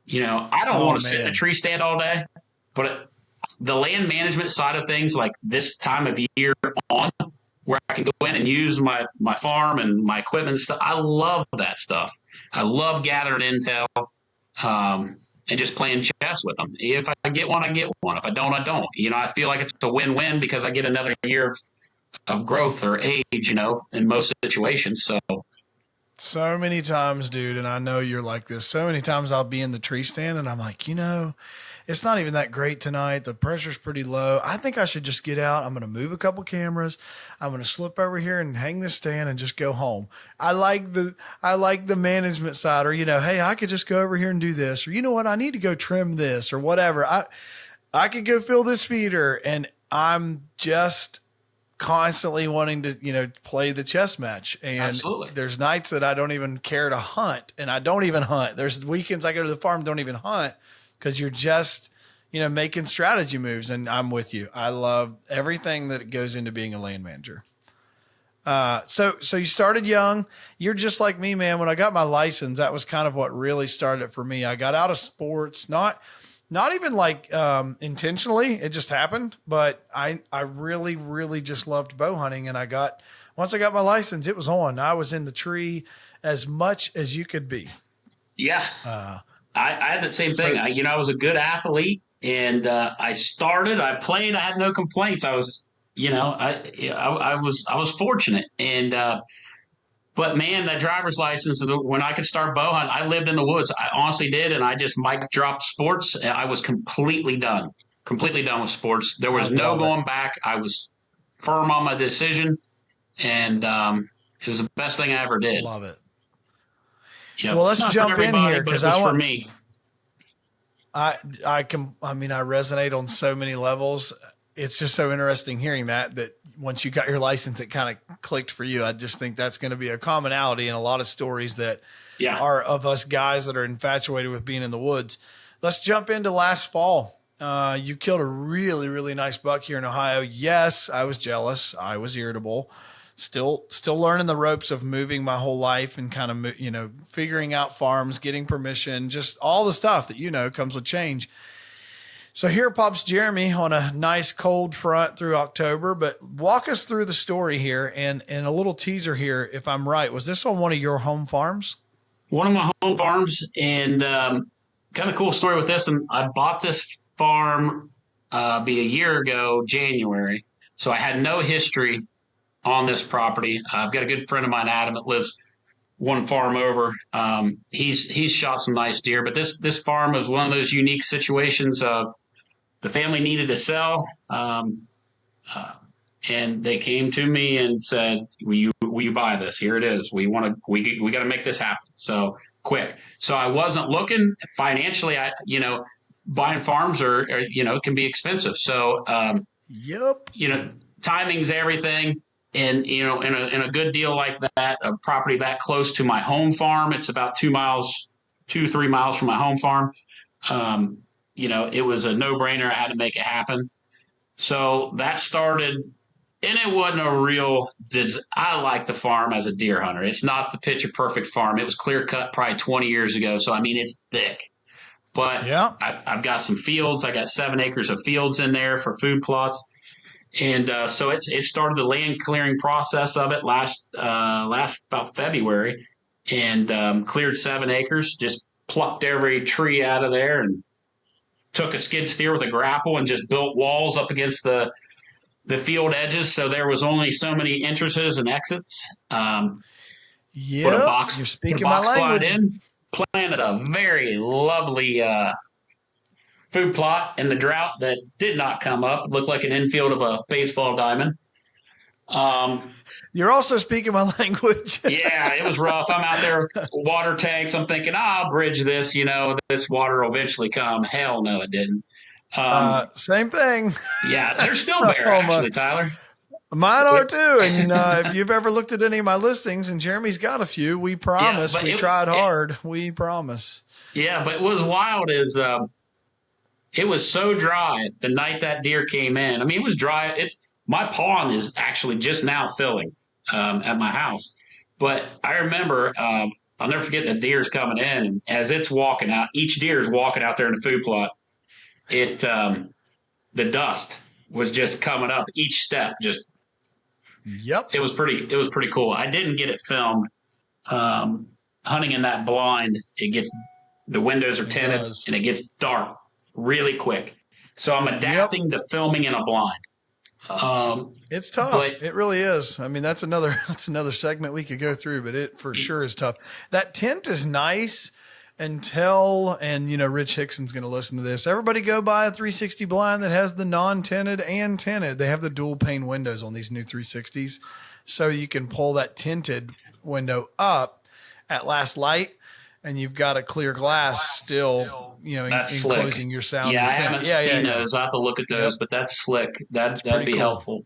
I don't want to sit in a tree stand all day, but the land management side of things, like this time of year on, where I can go in and use my farm and my equipment and stuff. I love that stuff. I love gathering intel and just playing chess with them. If I get one, I get one. If I don't, I don't. I feel like it's a win-win because I get another year of growth or age, in most situations. So many times, dude, and I know you're like this. So many times I'll be in the tree stand and I'm like, it's not even that great tonight. The pressure's pretty low. I think I should just get out. I'm going to move a couple cameras. I'm going to slip over here and hang this stand and just go home. I like the management side, or, hey, I could just go over here and do this, or, you know what? I need to go trim this or whatever. I could go fill this feeder, and I'm just constantly wanting to, play the chess match. And Absolutely. There's nights that I don't even care to hunt, and I don't even hunt. There's weekends I go to the farm, don't even hunt, because you're just, making strategy moves. And I'm with you. I love everything that goes into being a land manager. So you started young. You're just like me, man. When I got my license, that was kind of what really started it for me. I got out of sports, not even like intentionally. It just happened. But I really, really just loved bow hunting. And once I got my license, it was on. I was in the tree as much as you could be. Yeah. I had the same thing. I was a good athlete, and I played. I had no complaints. I was, I was fortunate. And but man, that driver's license, when I could start bow hunting, I lived in the woods. I honestly did, and I just mic dropped sports, and I was completely done with sports. There was no going back. I was firm on my decision, and it was the best thing I ever did. Love it. Yep. Well, let's jump in here because it was for me. I resonate on so many levels. It's just so interesting hearing that once you got your license, it kind of clicked for you. I just think that's going to be a commonality in a lot of stories that are of us guys that are infatuated with being in the woods. Let's jump into last fall. You killed a really, really nice buck here in Ohio. Yes, I was jealous. I was irritable. Still learning the ropes of moving my whole life and kind of, figuring out farms, getting permission, just all the stuff that, comes with change. So here pops Jeremy on a nice cold front through October, but walk us through the story here and a little teaser here. If I'm right, was this on one of your home farms? One of my home farms, and kind of cool story with this. And I bought this farm be a year ago, January. So I had no history on this property. I've got a good friend of mine, Adam, that lives one farm over. He's shot some nice deer, but this farm was one of those unique situations. The family needed to sell, uh, and they came to me and said, will you buy this? Here it is. We got to make this happen. So quick. So I wasn't looking financially. Buying farms can be expensive. So Yep. Timing's everything. And in a good deal like that, a property that close to my home farm, it's about 3 miles from my home farm. It was a no-brainer. I had to make it happen. So that started, and it wasn't a real. I like the farm as a deer hunter. It's not the picture perfect farm. It was clear cut probably 20 years ago. So I mean, it's thick. But yeah, I've got some fields. I got 7 acres of fields in there for food plots. And so it started the land clearing process of it last about February, and cleared 7 acres, just plucked every tree out of there and took a skid steer with a grapple and just built walls up against the field edges. So there was only so many entrances and exits. You're speaking my language. In, planted a very lovely food plot in the drought that did not come up. It looked like an infield of a baseball diamond. You're also speaking my language. Yeah, it was rough. I'm out there with water tanks. I'm thinking, I'll bridge this. This water will eventually come. Hell no, it didn't. Same thing. Yeah, they're still bare, actually, Tyler. Mine are too. And if you've ever looked at any of my listings, and Jeremy's got a few, we promise. We tried hard. We promise. Yeah, but what was wild is it was so dry the night that deer came in. I mean, it was dry. My pond is actually just now filling at my house. But I remember, I'll never forget the deer's coming in. And as it's walking out, each deer is walking out there in the food plot. The dust was just coming up each step. Yep. It was pretty cool. I didn't get it filmed. Hunting in that blind, the windows are tinted and it gets dark really quick. So I'm adapting to filming in a blind. It's tough. It really is. I mean, that's another segment we could go through, but it for sure is tough. That tent is nice until, and Rich Hickson's going to listen to this. Everybody go buy a 360 blind that has the non-tinted and tinted. They have the dual pane windows on these new 360s. So you can pull that tinted window up at last light and you've got a clear glass still, enclosing your sound. Yeah, I haven't seen those. I have to look at those, but that's slick. That'd be cool. Helpful.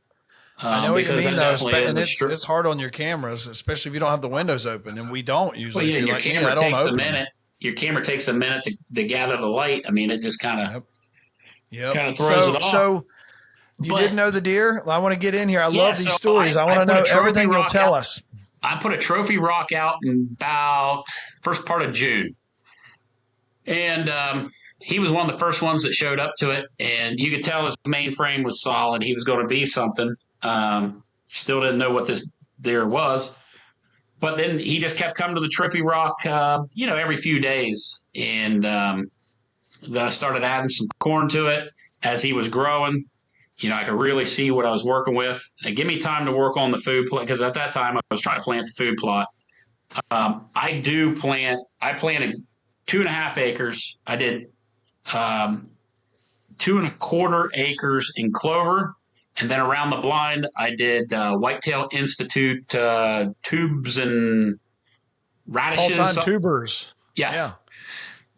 I know what you mean, though, and it's hard on your cameras, especially if you don't have the windows open, and we don't usually. Well, your camera takes a minute. Your camera takes a minute to gather the light. I mean, it just kind of throws it off. So you didn't know the deer? I want to get in here. I love these stories. I want to know everything you'll tell us. I put a trophy rock out in about first part of June. And he was one of the first ones that showed up to it. And you could tell his main frame was solid. He was going to be something. Still didn't know what this deer was. But then he just kept coming to the trophy rock, every few days. And then I started adding some corn to it as he was growing. I could really see what I was working with. And give me time to work on the food plot, because at that time I was trying to plant the food plot. I planted 2.5 acres. I did 2.25 acres in clover. And then around the blind, I did Whitetail Institute tubes and radishes. All-time tubers. Yes. Yeah.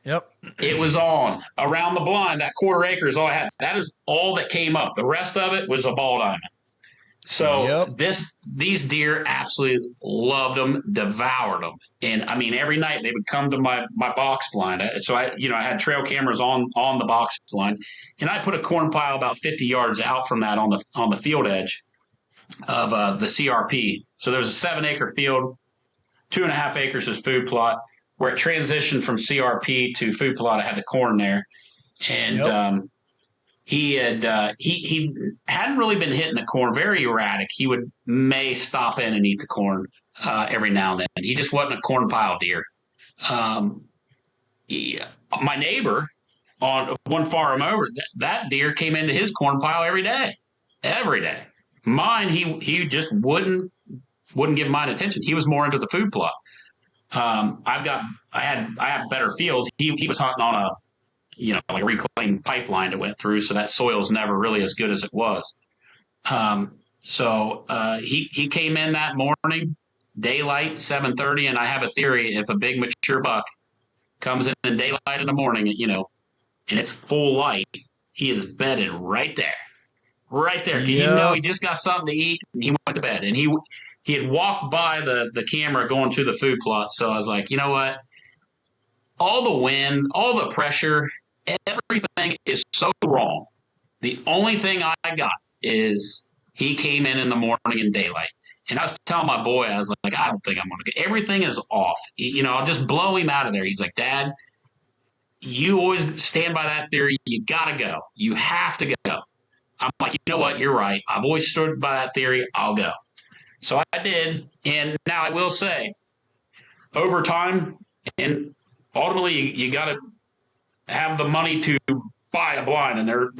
Yep. It was on around the blind. That 1/4 acre is all I had. That is all that came up. The rest of it was a ball diamond. So these deer absolutely loved them, devoured them, and I mean every night they would come to my box blind. So I had trail cameras on the box blind, and I put a corn pile about 50 yards out from that on the field edge of the CRP. So there's a 7-acre field, 2.5 acres is food plot. Where it transitioned from CRP to food plot, I had the corn there, and he hadn't really been hitting the corn, very erratic. He may stop in and eat the corn every now and then. He just wasn't a corn pile deer. Um, my neighbor on one farm over, that deer came into his corn pile every day, every day. Mine, he just wouldn't give mine attention. He was more into the food plot. I have better fields. He was hunting on like a reclaimed pipeline that went through, so that soil is never really as good as it was. He came in that morning, daylight, 7:30, and I have a theory: if a big mature buck comes in daylight in the morning, and it's full light, he is bedded right there, right there. He just got something to eat, and he went to bed, and he had walked by the camera going to the food plot. So I was like, you know what? All the wind, all the pressure, everything is so wrong. The only thing I got is he came in the morning in daylight. And I was telling my boy, I was like, I don't think I'm going to get everything is off. I'll just blow him out of there. He's like, Dad, you always stand by that theory. You got to go. You have to go. I'm like, you know what? You're right. I've always stood by that theory. I'll go. So I did. And now I will say, over time, and ultimately, you got to have the money to buy a blind, and they're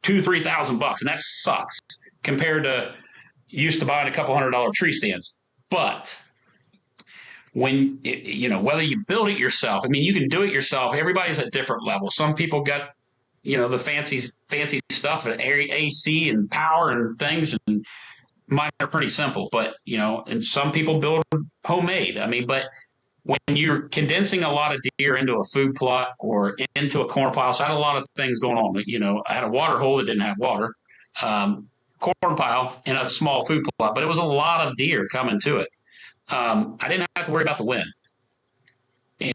$2,000-3,000, and that sucks compared to used to buying a couple $100 tree stands. But when whether you build it yourself, I mean, you can do it yourself. Everybody's at different levels. Some people got the fancy stuff and AC and power and things, and mine are pretty simple. But and some people build homemade. I mean, but when you're condensing a lot of deer into a food plot or into a corn pile, so I had a lot of things going on. I had a water hole that didn't have water, corn pile, and a small food plot, but it was a lot of deer coming to it. I didn't have to worry about the wind,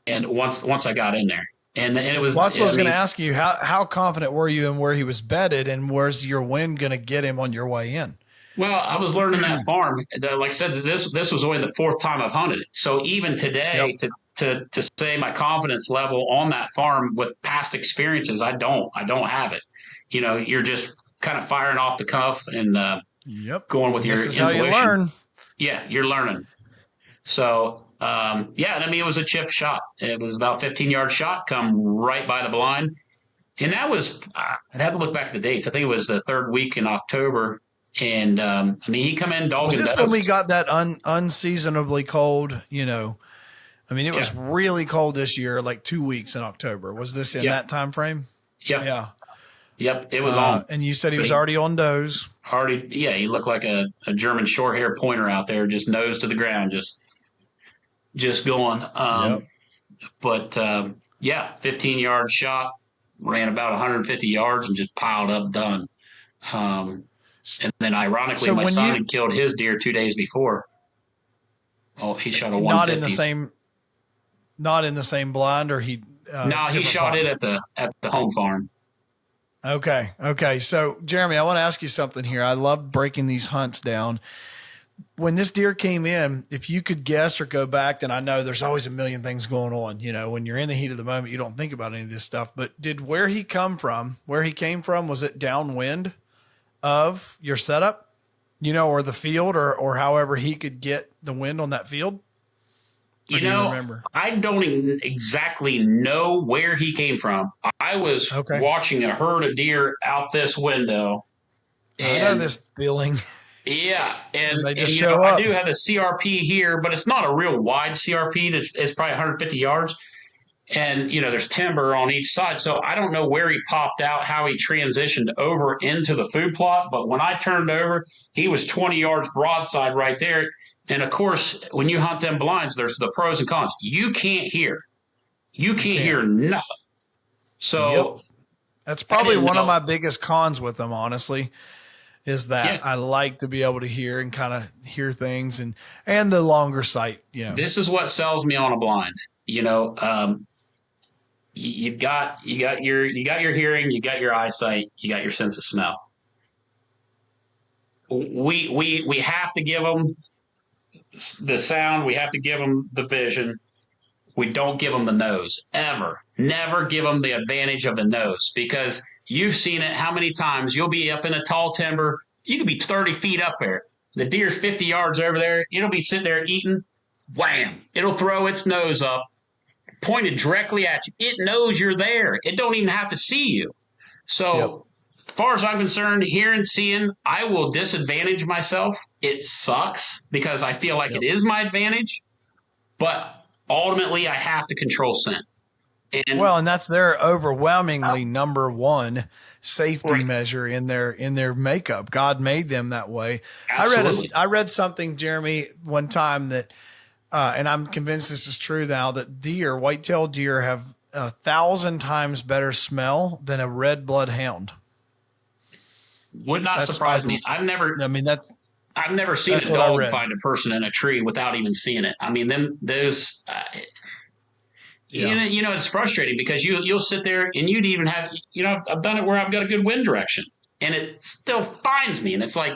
and once I got in there, and it was. Well, that's what I was going to ask you. How confident were you in where he was bedded, and where's your wind going to get him on your way in? Well, I was learning that farm. Like I said, this was only the 4th time I've hunted it. So even today, to say my confidence level on that farm with past experiences, I don't have it. You're just kind of firing off the cuff and going with your intuition. How you learn. Yeah, you're learning. So and I mean, it was a chip shot. It was about 15-yard shot, come right by the blind, and that was I'd have to look back at the dates. I think it was the 3rd week in October. And I mean, he come in dogging. Was this when we got that unseasonably cold? I mean, it was really cold this year, like 2 weeks in October. Was this in that time frame? Yep. It was on. And you said he was already on does. He looked like a German short hair pointer out there, just nose to the ground, just going. But 15-yard shot, ran about 150 yards and just piled up, done. And then, ironically, my son had killed his deer 2 days before. Oh, he shot a 150. Not in the same blind, or he? No, he shot it at the home farm. Okay. So, Jeremy, I want to ask you something here. I love breaking these hunts down. When this deer came in, if you could guess or go back, and I know there's always a million things going on. When you're in the heat of the moment, you don't think about any of this stuff. But where he came from, was it downwind of your setup, or the field, or however he could get the wind on that field? Or do you remember? I don't exactly know where he came from. I was watching a herd of deer out this window. And, I know this feeling. Yeah. And they just show up. I do have the CRP here, but it's not a real wide CRP. It's probably 150 yards. And, there's timber on each side. So I don't know where he popped out, how he transitioned over into the food plot. But when I turned over, he was 20 yards broadside right there. And, of course, when you hunt them blinds, there's the pros and cons. You can't hear. You can't hear nothing. So that's probably one of my biggest cons with them, honestly, is that I like to be able to hear and kind of hear things and the longer sight, This is what sells me on a blind. You got your hearing, you got your eyesight, you got your sense of smell. We have to give them the sound. We have to give them the vision. We don't give them the nose ever. Never give them the advantage of the nose, because you've seen it. How many times you'll be up in a tall timber? You could be 30 feet up there. The deer's 50 yards over there. It'll be sitting there eating. Wham! It'll throw its nose up, pointed directly at you. It knows you're there. It don't even have to see you. So, as far as I'm concerned, hearing, seeing, I will disadvantage myself. It sucks because I feel like it is my advantage, but ultimately I have to control scent. And that's their overwhelmingly number one safety measure in their makeup. God made them that way. Absolutely. I read something, Jeremy, one time that, and I'm convinced this is true now, that white-tailed deer have 1,000 times better smell than a red bloodhound. Would not surprise me. I've never seen a dog find a person in a tree without even seeing it. I mean, it's frustrating because you'll sit there and you'd even have, I've done it where I've got a good wind direction and it still finds me. And it's like,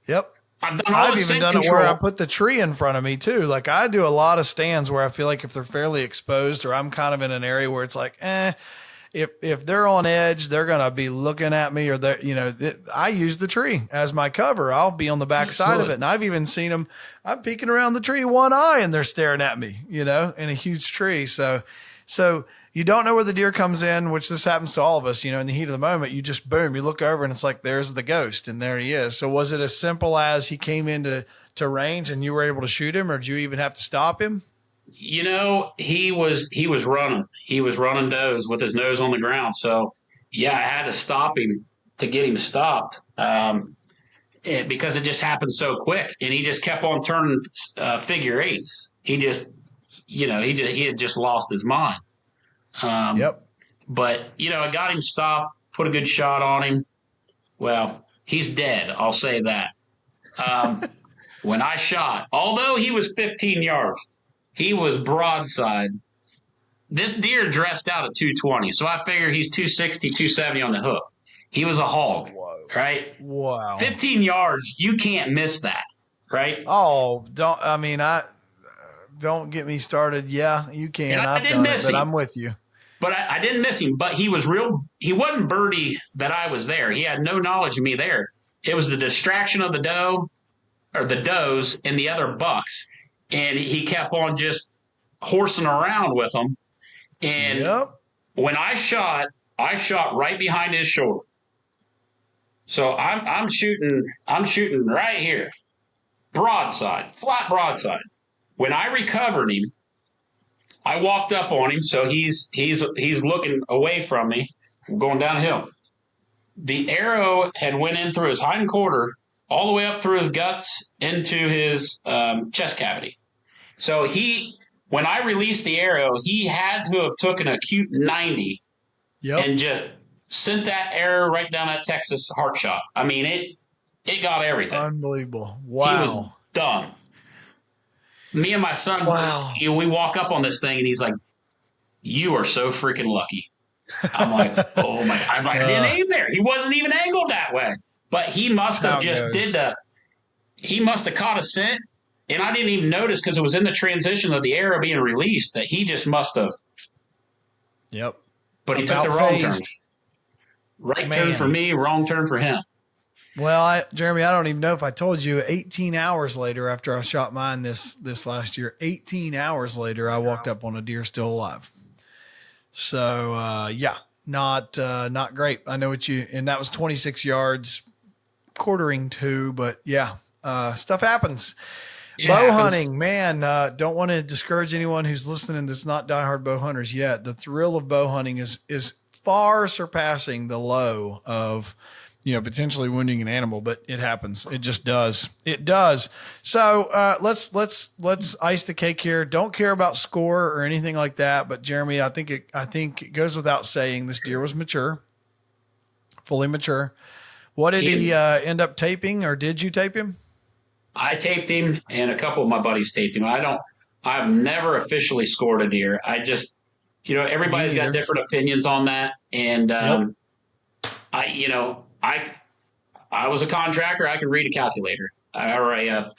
yep. I've even done it where I put the tree in front of me too. Like I do a lot of stands where I feel like if they're fairly exposed or I'm kind of in an area where it's like, if they're on edge, they're going to be looking at me, or I use the tree as my cover. I'll be on the back side of it. And I've even seen them, I'm peeking around the tree, one eye, and they're staring at me, in a huge tree. So you don't know where the deer comes in, which this happens to all of us, in the heat of the moment. You just, boom, you look over and it's like, there's the ghost and there he is. So was it as simple as he came into range and you were able to shoot him, or did you even have to stop him? He was running. He was running does with his nose on the ground. So yeah, I had to stop him to get him stopped. Because it just happened so quick, and he just kept on turning figure eights. He just, he had just lost his mind. But I got him stopped, put a good shot on him. Well, he's dead. I'll say that. When I shot, although he was 15 yards, he was broadside. This deer dressed out at 220, so I figure he's 260, 270 on the hoof. He was a hog, right? Wow. 15 yards, you can't miss that, right? Oh, don't get me started. Yeah, you can. I've done it, but I'm with you. But I didn't miss him. But he wasn't birdie that I was there. He had no knowledge of me there. It was the distraction of the doe or the does and the other bucks. And he kept on just horsing around with them. And when I shot right behind his shoulder. So I'm shooting right here. Broadside, flat broadside. When I recovered him, I walked up on him, so he's looking away from me. I'm going downhill. The arrow had went in through his hind quarter, all the way up through his guts into his chest cavity. So when I released the arrow, he had to have took an acute 90 and just sent that arrow right down that Texas heart shot. I mean, it got everything. Unbelievable. Wow. He was done. Me and my son, we walk up on this thing, and he's like, "You are so freaking lucky." I'm like, "Oh my!" I'm like, "I didn't aim there. He wasn't even angled that way." But he must have he must have caught a scent, and I didn't even notice because it was in the transition of the arrow being released that he just must have. Yep. But he took the wrong turn. Right turn for me, wrong turn for him. Well, Jeremy, I don't even know if I told you 18 hours later after I shot mine this last year, 18 hours later, I walked up on a deer still alive. So, not great. I know and that was 26 yards, quartering 2, but stuff happens. Bow hunting, man, don't want to discourage anyone who's listening that's not diehard bow hunters yet. The thrill of bow hunting is far surpassing the low of, potentially wounding an animal, but it happens. It just does. It does. So, let's ice the cake here. Don't care about score or anything like that. But Jeremy, I think it goes without saying this deer was mature, fully mature. What did he end up taping, or did you tape him? I taped him, and a couple of my buddies taped him. I've never officially scored a deer. I just, everybody's got different opinions on that. And, Yep. I was a contractor. I could read a calculator I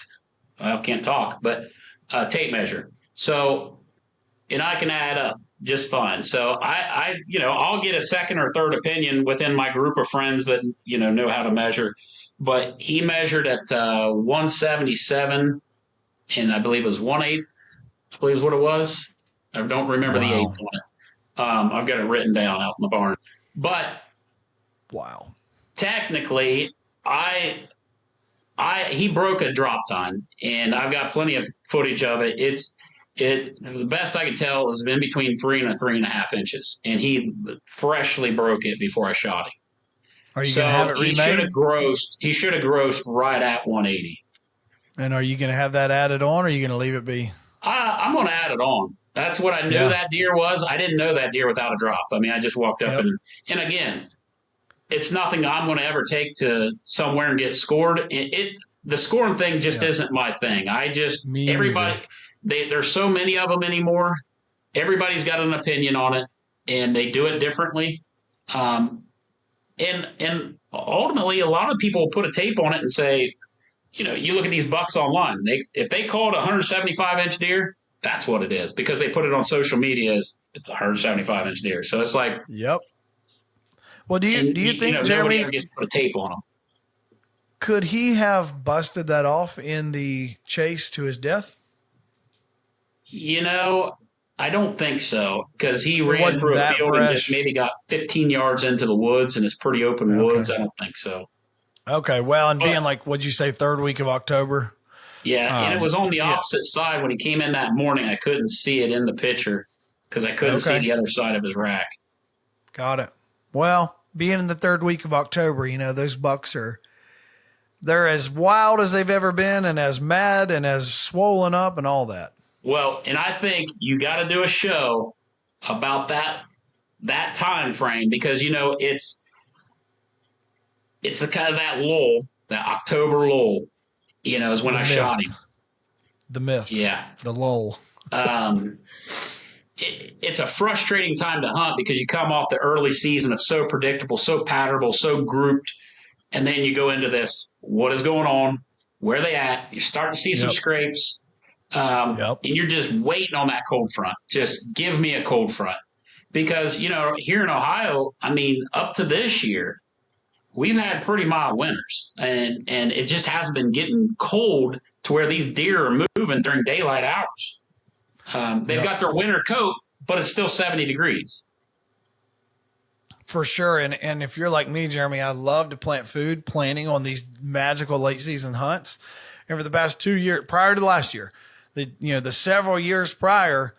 can't talk, but a tape measure. So, and I can add up just fine. So I'll get a second or third opinion within my group of friends that, know how to measure. But he measured at 177, and I believe it was 1/8, I believe is what it was. I don't remember the eighth on it. I've got it written down out in the barn. But technically, he broke a drop tine, and I've got plenty of footage of it. The best I could tell was in between 3 and 3.5 inches, and he freshly broke it before I shot him. Are you going to have it remade? He should have grossed right at 180. And are you going to have that added on, or are you going to leave it be? I'm going to add it on. That's what I knew that deer was. I didn't know that deer without a drop. I mean, I just walked up and again, it's nothing I'm going to ever take to somewhere and get scored. The scoring thing just isn't my thing. There's so many of them anymore. Everybody's got an opinion on it, and they do it differently. And ultimately, a lot of people put a tape on it and say, you look at these bucks online. If they call it a 175-inch deer, that's what it is, because they put it on social media as it's a 175-inch deer. So it's like, yep. Well, do you think, Jeremy, nobody ever gets to put a tape on them? Could he have busted that off in the chase to his death? I don't think so, because he ran through a field and just maybe got 15 yards into the woods, and it's pretty open woods. I don't think so. Okay, well, and being like, what'd you say, third week of October? Yeah, and it was on the opposite side. When he came in that morning, I couldn't see it in the picture because I couldn't see the other side of his rack. Got it. Well, being in the third week of October, those bucks they're as wild as they've ever been, and as mad and as swollen up and all that. Well, and I think you got to do a show about that time frame, because it's the kind of that lull, that October lull, is when I shot him. The myth. Yeah. The lull. It's a frustrating time to hunt, because you come off the early season of so predictable, so patternable, so grouped, and then you go into this, what is going on? Where are they at? You're starting to see some scrapes. And you're just waiting on that cold front. Just give me a cold front. Because, here in Ohio, up to this year, we've had pretty mild winters. And it just hasn't been getting cold to where these deer are moving during daylight hours. They've got their winter coat, but it's still 70 degrees. For sure. And if you're like me, Jeremy, I love to plant food, planning on these magical late season hunts. And for the past 2 years, prior to last year, the several years prior,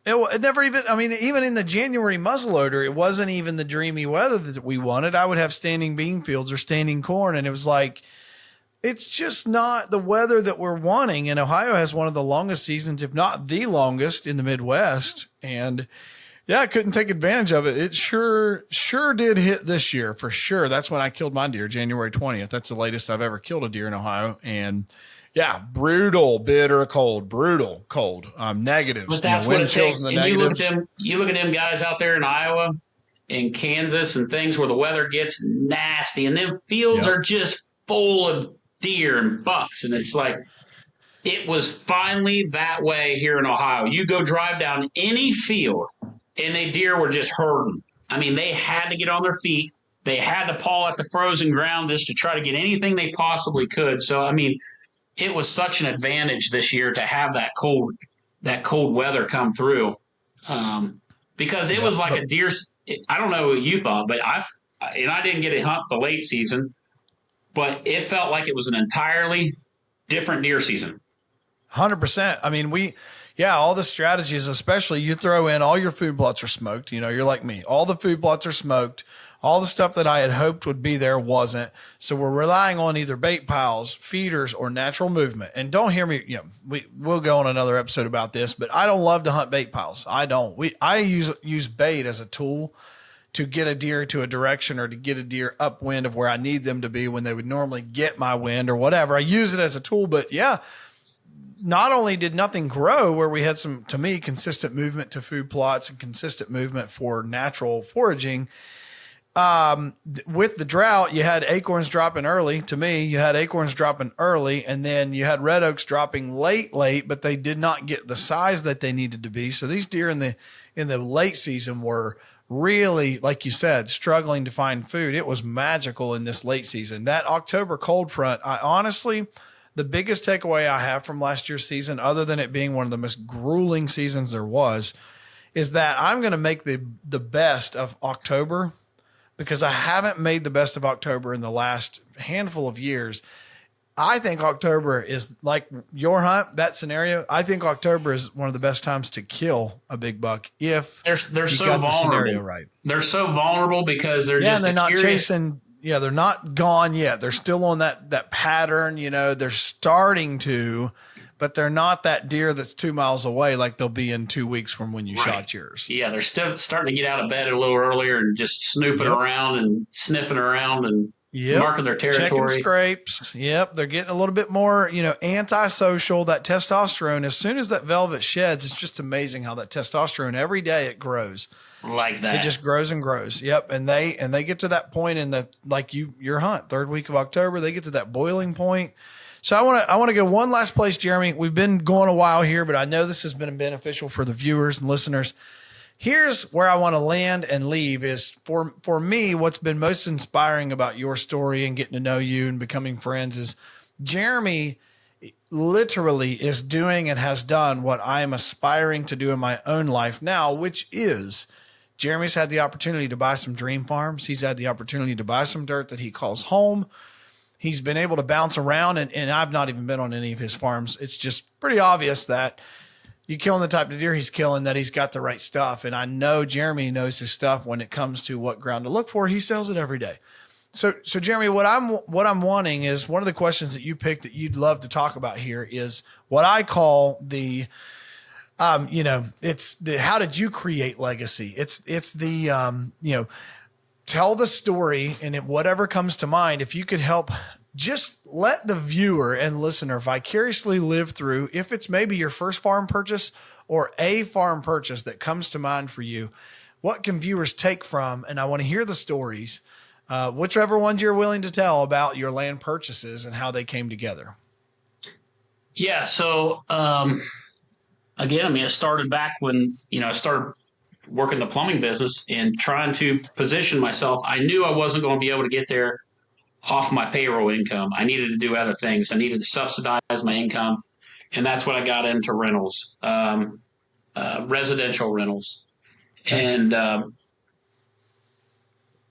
it never even, even in the January muzzleloader, it wasn't even the dreamy weather that we wanted. I would have standing bean fields or standing corn. And it was like, it's just not the weather that we're wanting. And Ohio has one of the longest seasons, if not the longest, in the Midwest. And I couldn't take advantage of it. It sure did hit this year for sure. That's when I killed my deer, January 20th. That's the latest I've ever killed a deer in Ohio. And brutal, bitter cold, brutal cold, negatives. But that's what it takes. And you look at them guys out there in Iowa and Kansas and things where the weather gets nasty, and them fields are just full of deer and bucks. And it's like, it was finally that way here in Ohio. You go drive down any field and the deer were just herding. They had to get on their feet. They had to paw at the frozen ground just to try to get anything they possibly could. So, it was such an advantage this year to have that cold weather come through, because it was like a deer. I don't know what you thought, but I didn't get to hunt the late season, but it felt like it was an entirely different deer season. 100%. All the strategies, especially you throw in all your food plots are smoked. You're like me. All the food plots are smoked. All the stuff that I had hoped would be there wasn't. So we're relying on either bait piles, feeders, or natural movement. And don't hear me, we'll go on another episode about this, but I don't love to hunt bait piles. I don't. I use bait as a tool to get a deer to a direction or to get a deer upwind of where I need them to be when they would normally get my wind or whatever. I use it as a tool, but yeah, not only did nothing grow where we had some, to me, consistent movement to food plots and consistent movement for natural foraging. With the drought, you had acorns dropping early. To me, you had acorns dropping early, and then you had red oaks dropping late, but they did not get the size that they needed to be. So these deer in the late season were really, like you said, struggling to find food. It was magical in this late season. That October cold front, I honestly, the biggest takeaway I have from last year's season, other than it being one of the most grueling seasons there was, is that I'm going to make the best of October, because I haven't made the best of October in the last handful of years. I think October is like your hunt, that scenario. I think October is one of the best times to kill a big buck if they're you so got vulnerable. the scenario right. They're so vulnerable because they're Yeah, just and they're not curious. chasing. Yeah, they're not gone yet. They're still on that pattern. You know, they're starting to, but they're not that deer that's 2 miles away like they'll be in 2 weeks from when you shot yours. Yeah, they're still starting to get out of bed a little earlier and just snooping around and sniffing around and marking their territory. Checking scrapes. Yep. They're getting a little bit more, antisocial. That testosterone, as soon as that velvet sheds, it's just amazing how that testosterone, every day it grows. Like that. It just grows and grows. Yep. And they get to that point in your hunt, third week of October, they get to that boiling point. So I want to go one last place, Jeremy. We've been going a while here, but I know this has been beneficial for the viewers and listeners. Here's where I want to land and leave is for me, what's been most inspiring about your story and getting to know you and becoming friends is Jeremy literally is doing and has done what I am aspiring to do in my own life now, which is Jeremy's had the opportunity to buy some dream farms. He's had the opportunity to buy some dirt that he calls home. He's been able to bounce around, and I've not even been on any of his farms. It's just pretty obvious that you killing the type of deer he's killing, that he's got the right stuff. And I know Jeremy knows his stuff when it comes to what ground to look for. He sells it every day. So Jeremy, what I'm wanting is one of the questions that you picked that you'd love to talk about here is what I call the, it's the, how did you create legacy? It's the, tell the story and whatever comes to mind. If you could help just let the viewer and listener vicariously live through, if it's maybe your first farm purchase or a farm purchase that comes to mind for you, what can viewers take from? And I want to hear the stories, whichever ones you're willing to tell about your land purchases and how they came together. Yeah. So, again, it started back when, I started working the plumbing business and trying to position myself. I knew I wasn't going to be able to get there off my payroll income. I needed to do other things. I needed to subsidize my income. And that's when I got into rentals, residential rentals. Okay. And I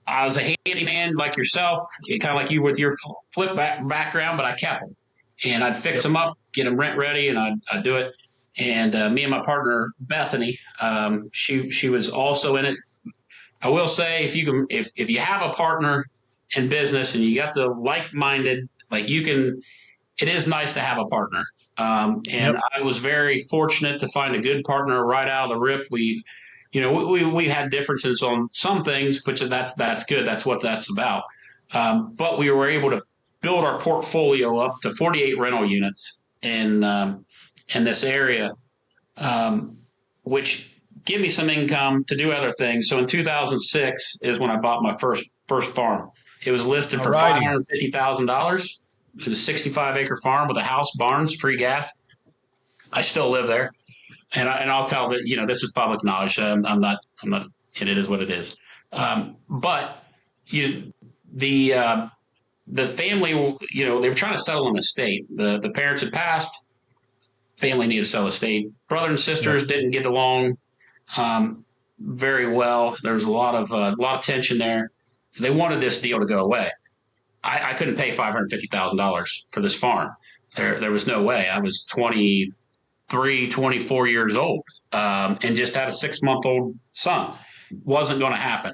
was a handyman like yourself, kind of like you with your flip background, but I kept them. And I'd fix them up, get them rent ready, and I'd do it. And me and my partner Bethany, she was also in it. I will say, if you have a partner in business and you got the like-minded, it is nice to have a partner. I was very fortunate to find a good partner right out of the rip. We had differences on some things, but that's good. That's what that's about. But we were able to build our portfolio up to 48 rental units in this area, which give me some income to do other things. So in 2006 is when I bought my first farm. It was listed for $550,000. It was a 65-acre farm with a house, barns, free gas. I still live there, and I'll tell that this is public knowledge. I'm not. It is what it is. But the family, they were trying to settle an estate. The parents had passed. Family needed to sell estate. Brother and sisters didn't get along very well. There was a lot of tension there. So they wanted this deal to go away. I couldn't pay $550,000 for this farm. There was no way. I was 23, 24 years old, and just had a 6-month-old son. Wasn't going to happen.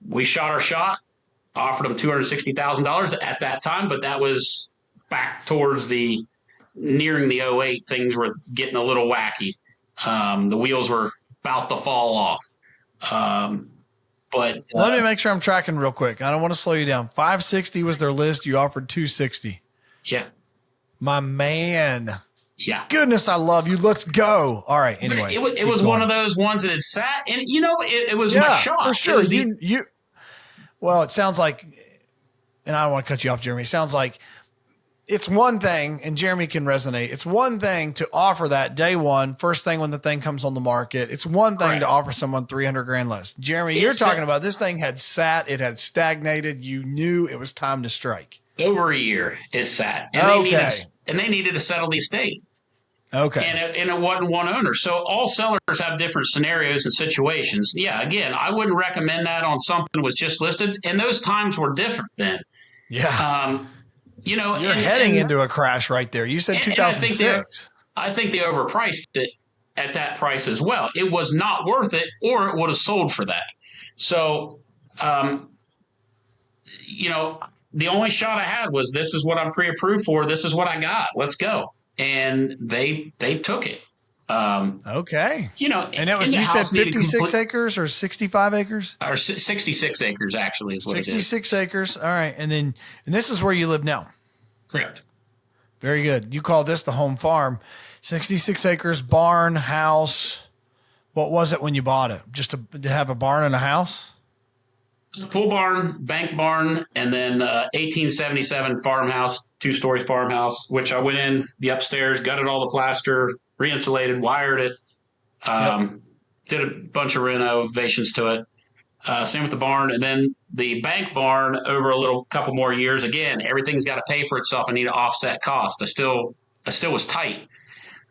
We shot our shot, offered him $260,000 at that time, but that was back towards nearing the 08. Things were getting a little wacky. The wheels were about to fall off. But Let me make sure I'm tracking real quick. I don't want to slow you down. 560 was their list. You offered 260. yeah, My man. yeah. Goodness, I love you. Let's go. All right. But Anyway, it was one of those ones that had sat, and it was my yeah, shot. for It sure. was Well, it sounds like, and I don't want to cut you off, Jeremy. It sounds like it's one thing, and Jeremy can resonate. It's one thing to offer that day one, first thing when the thing comes on the market. It's one thing to offer someone 300 grand less. Jeremy, you're talking about this thing had sat, it had stagnated. You knew it was time to strike. over a year it sat, and they needed to settle the estate. Okay. And it wasn't one owner. So all sellers have different scenarios and situations. Yeah, again, I wouldn't recommend that on something that was just listed. And those times were different then. Yeah. You're heading into a crash right there. You said 2006. I think they overpriced it at that price as well. It was not worth it, or it would have sold for that. So, the only shot I had was, this is what I'm pre-approved for. This is what I got. Let's go. And they took it. Okay. And it was, you said 56 acres or 65 acres? Or 66 acres, actually, is what 66 acres. All right. And this is where you live now. Correct. Very good. You call this the home farm. 66 acres, barn, house. What was it when you bought it? Just to have a barn and a house? Pool barn, bank barn, and then 1877 farmhouse, 2 stories farmhouse, which I went in the upstairs, gutted all the plaster, re-insulated, wired it, did a bunch of renovations to it. Same with the barn. And then the bank barn, over a couple more years, again, everything's got to pay for itself. I need to offset cost. I still was tight.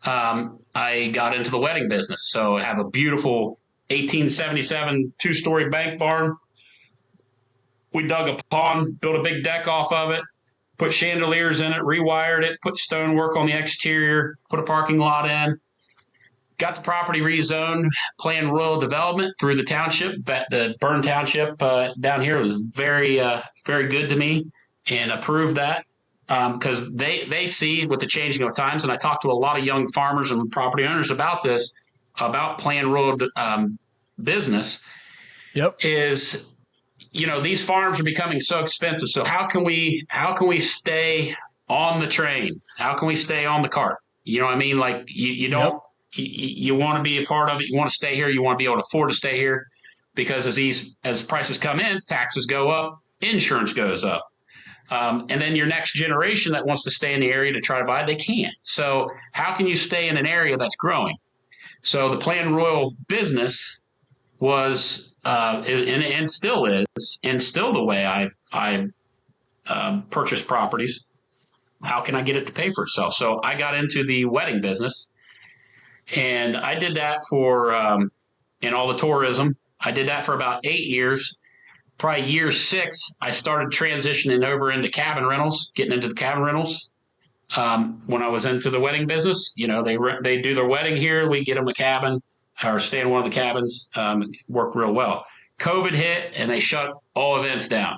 I got into the wedding business. So I have a beautiful 1877 2-story bank barn. We dug a pond, built a big deck off of it, put chandeliers in it, rewired it, put stonework on the exterior, put a parking lot in, got the property rezoned, planned rural development through the township. The Bern Township down here was very, very good to me, and approved that because they see with the changing of times. And I talked to a lot of young farmers and property owners about this, about planned rural business. Yep. Is these farms are becoming so expensive. So how can we stay on the train? How can we stay on the cart? You know what I mean? Like you don't, you want to be a part of it. You want to stay here. You want to be able to afford to stay here, because as prices come in, taxes go up, insurance goes up. And then your next generation that wants to stay in the area to try to buy, they can't. So how can you stay in an area that's growing? So the planned royal business was, and still is, and still the way I purchase properties. How can I get it to pay for itself? So I got into the wedding business, and I did that for, and all the tourism. I did that for about 8 years. Probably year 6, I started transitioning over into cabin rentals, getting into the cabin rentals. When I was into the wedding business, they do their wedding here. We get them a cabin or stay in one of the cabins. Worked real well. COVID hit, and they shut all events down.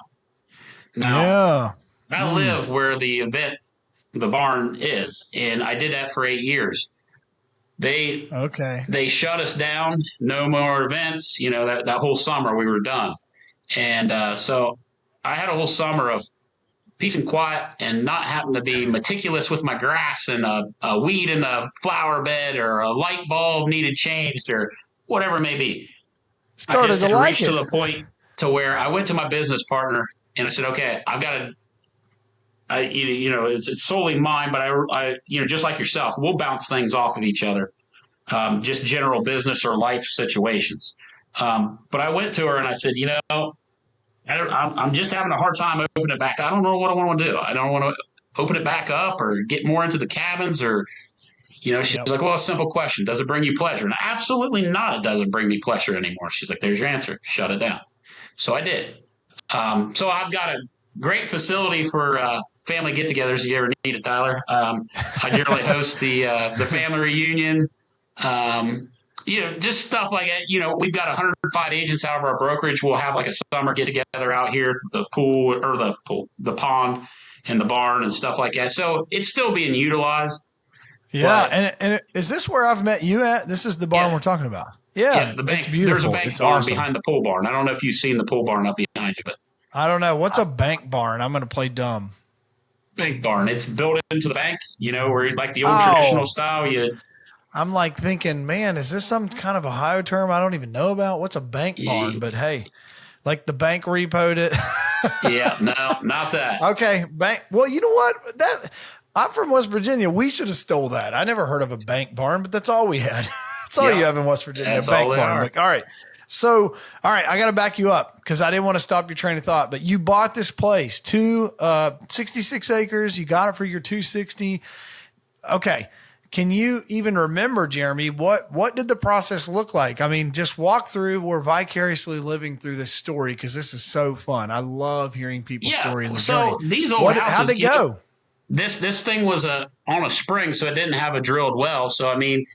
Now, I live where the barn is, and I did that for 8 years. They shut us down. No more events. That whole summer we were done. And so I had a whole summer of peace and quiet, and not having to be meticulous with my grass and a weed in the flower bed, or a light bulb needed changed, or whatever it may be. I just had reached to the point to where I went to my business partner and I said, okay, I've got to, it's solely mine, but I just like yourself, we'll bounce things off of each other. Just general business or life situations. But I went to her and I said, I'm just having a hard time opening it back. I don't know what I want to do. I don't want to open it back up or get more into the cabins, or, she's like, well, a simple question. Does it bring you pleasure? And absolutely not. It doesn't bring me pleasure anymore. She's like, there's your answer. Shut it down. So I did. So I've got a great facility for family get-togethers if you ever need it, Tyler. I generally host the family reunion. Just stuff like that. We've got 105 agents out of our brokerage. We'll have like a summer get together out here, the pond and the barn and stuff like that. So it's still being utilized. Yeah. And is this where I've met you at? This is the barn we're talking about. Yeah, Yeah, the it's bank. There's a beautiful. bank It's barn awesome. behind the pole barn. I don't know if you've seen the pole barn up behind you, but I don't know. What's a bank barn? I'm going to play dumb. bank barn. It's built into the bank. Where like the old traditional Oh, style. You, I'm like thinking, man, is this some kind of Ohio term I don't even know about? What's a bank barn? you But hey, like the bank repoed it. yeah, no, not that. Okay, bank. Well, you know what? That I'm from West Virginia. We should have stole that. I never heard of a bank barn, but that's all we had. That's all you Yep, have in West Virginia, a that's all bank they barn. are. Like, all right. So, all right, I got to back you up because I didn't want to stop your train of thought. But you bought this place, 66 acres. You got it for your 260. Okay. Can you even remember, Jeremy, what did the process look like? I mean, just walk through. We're vicariously living through this story because this is so fun. I love hearing people's Yeah. story and their journey. So these old How'd houses, it go? this thing was on a spring, so it didn't have a drilled well. So I mean,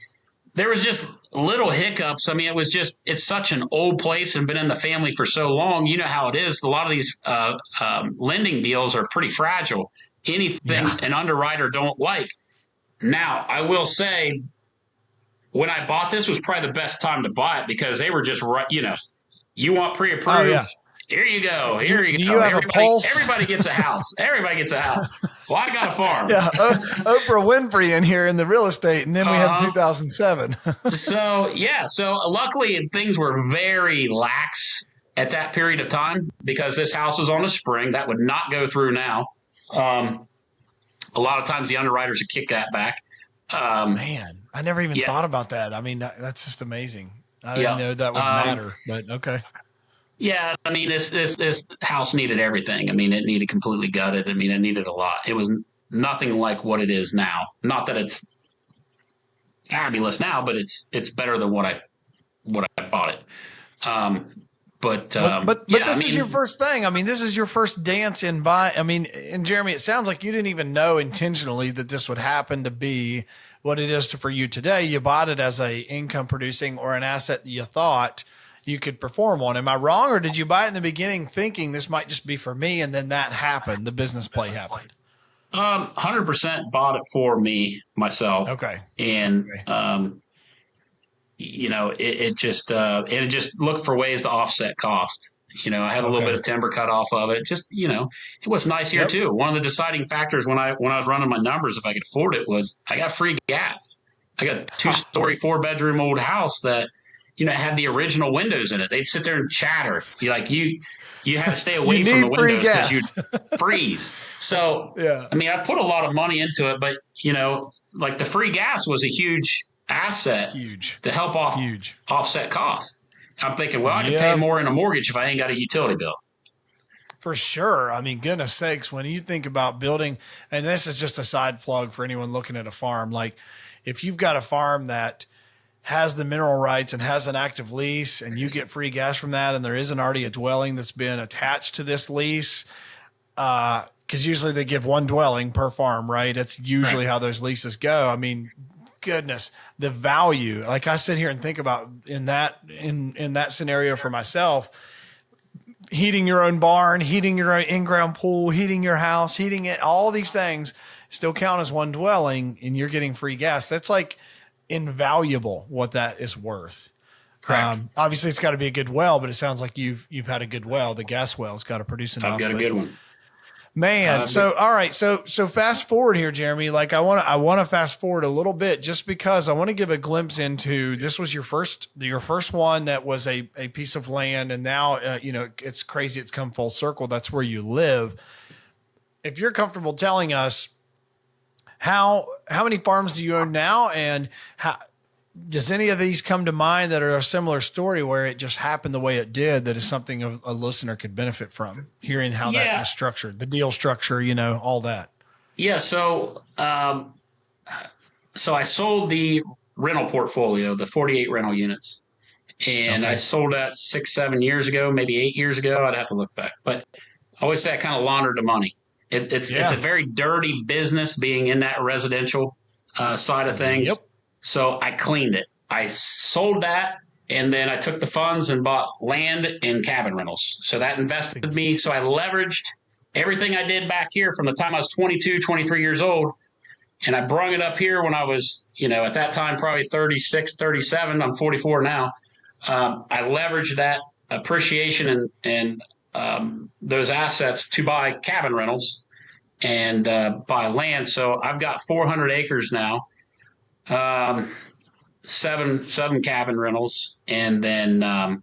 there was just little hiccups. I mean, it's such an old place and been in the family for so long. You know how it is. A lot of these lending deals are pretty fragile. Yeah. Anything an underwriter don't like. Now, I will say, when I bought this was probably the best time to buy it because they were just right. You want Oh pre-approved? yeah. Here you go. Do Here you do you go. have a pulse? Everybody gets a house. Everybody gets a house. Well, I got a farm. Yeah. Oprah Winfrey in here in the real estate, and then we have Uh-huh. 2007. So yeah. So luckily things were very lax at that period of time because this house was on a spring that would not go through now. Um, a lot of times the underwriters would kick that back. Man, I never even Yeah. thought about that. I mean, that's just amazing. I didn't Yeah. know that would matter, but okay. Yeah, I mean this house needed everything. I mean it needed completely gutted. I mean it needed a lot. It was nothing like what it is now. Not that it's fabulous now, but it's better than what I bought it. But But yeah, I this is your mean first thing. I mean, this is your first dance in buy. I mean, and Jeremy, it sounds like you didn't even know intentionally that this would happen to be what it is for you today. You bought it as a income producing or an asset that you thought you could perform on. Am I wrong, or did you buy it in the beginning thinking this might just be for me, and then that happened? The business play happened. 100% bought it for me myself, Okay. and Okay. it just looked for ways to offset cost. I had a little bit Okay. of timber cut off of it. Just, it was nice here Yep. too. One of the deciding factors when I was running my numbers, if I could afford it, was I got free gas. I got a 2-story, 4-bedroom old house that, had the original windows in it. They'd sit there and chatter. You had to stay You away from the need free windows because you'd gas. freeze. So, Yeah. I mean, I put a lot of money into it, but like the free gas was a huge asset Huge. to help Huge. offset costs. I'm thinking, well, I could pay Yep. more in a mortgage if I ain't got a utility bill. For sure. I mean, goodness sakes, when you think about building, and this is just a side plug for anyone looking at a farm, like if you've got a farm that has the mineral rights and has an active lease and you get free gas from that, and there isn't already a dwelling that's been attached to this lease, because usually they give one dwelling per farm, right? That's usually Right. how those leases go. I mean, goodness, the value, like I sit here and think about in that scenario for myself, heating your own barn, heating your own in-ground pool, heating your house, heating it, all these things still count as one dwelling and you're getting free gas. That's like invaluable what that is worth. Correct. Obviously it's got to be a good well, but it sounds like you've had a good well. The gas well's got to produce I've enough. got a But good one. man, I've got, so all right, so fast forward here, Jeremy. Like I want to fast forward a little bit just because I want to give a glimpse into this was your first one that was a piece of land, and now it's crazy. It's come full circle. That's where you live. If you're comfortable telling us how many farms do you own now, and how does any of these come to mind that are a similar story where it just happened the way it did that is something a listener could benefit from hearing how that yeah. was structured, the deal structure, all that. Yeah. So I sold the rental portfolio, the 48 rental units, and I Okay. sold that 6, 7 years ago, maybe 8 years ago. I'd have to look back, but I always say I kind of laundered the money. It's a Yeah. very dirty business being in that residential side of Yep. things. So I cleaned it. I sold that, and then I took the funds and bought land and cabin rentals. So that invested me. So I leveraged everything I did back here from the time I was 22, 23 years old. And I brung it up here when I was, at that time, probably 36, 37. I'm 44 now. I leveraged that appreciation and those assets to buy cabin rentals and buy land. So I've got 400 acres now, um, seven cabin rentals, and then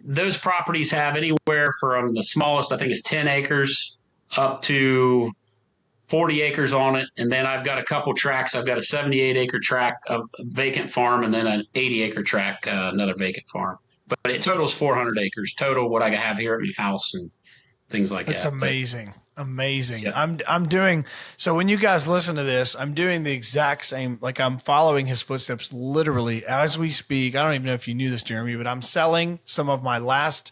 those properties have anywhere from the smallest, I think, is 10 acres up to 40 acres on it. And then I've got a couple tracks. I've got a 78-acre tract of vacant farm and then an 80-acre tract, another vacant farm. But it totals 400 acres total, what I have here at my house and things like That's that. amazing. Amazing. Yeah. I'm doing, so when you guys listen to this, I'm doing the exact same, like I'm following his footsteps literally as we speak. I don't even know if you knew this, Jeremy, but I'm selling some of my last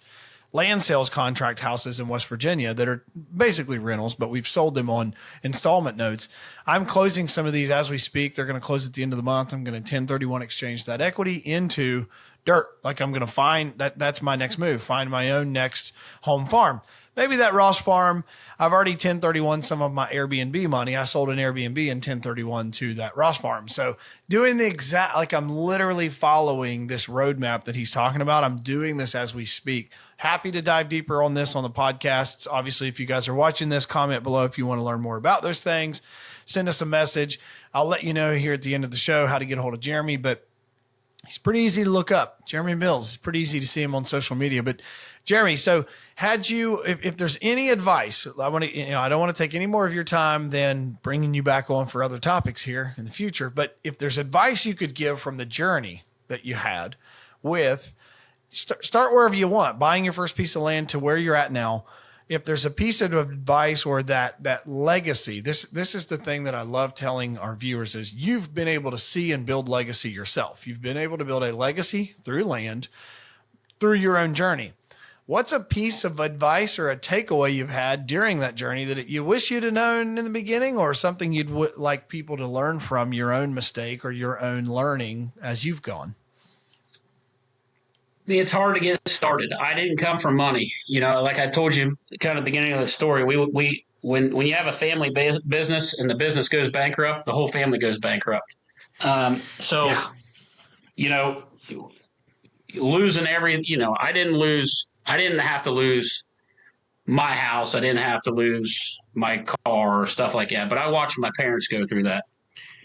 land sales contract houses in West Virginia that are basically rentals, but we've sold them on installment notes. I'm closing some of these as we speak. They're going to close at the end of the month. I'm going to 1031 exchange that equity into dirt. Like I'm going to find that's my next move, find my own next home farm. Maybe that Ross farm, I've already 1031 some of my Airbnb money. I sold an Airbnb in 1031 to that Ross farm. So doing the exact, like I'm literally following this roadmap that he's talking about. I'm doing this as we speak. Happy to dive deeper on this on the podcasts. Obviously, if you guys are watching this, comment below if you want to learn more about those things. Send us a message. I'll let you know here at the end of the show how to get a hold of Jeremy, but he's pretty easy to look up. Jeremy Mills. It's pretty easy to see him on social media. But Jeremy, so had you, if there's any advice, I want to, I don't want to take any more of your time than bringing you back on for other topics here in the future. But if there's advice you could give from the journey that you had with, start wherever you want, buying your first piece of land to where you're at now. If there's a piece of advice or that legacy, this is the thing that I love telling our viewers is you've been able to see and build legacy yourself. You've been able to build a legacy through land, through your own journey. What's a piece of advice or a takeaway you've had during that journey that you wish you'd have known in the beginning, or something you'd like people to learn from your own mistake or your own learning as you've gone? I mean, it's hard to get started. I didn't come from money. Like I told you kind of at the beginning of the story, when you have a family business and the business goes bankrupt, the whole family goes bankrupt. So, Yeah. you know, losing I didn't have to lose my house. I didn't have to lose my car or stuff like that. But I watched my parents go through that.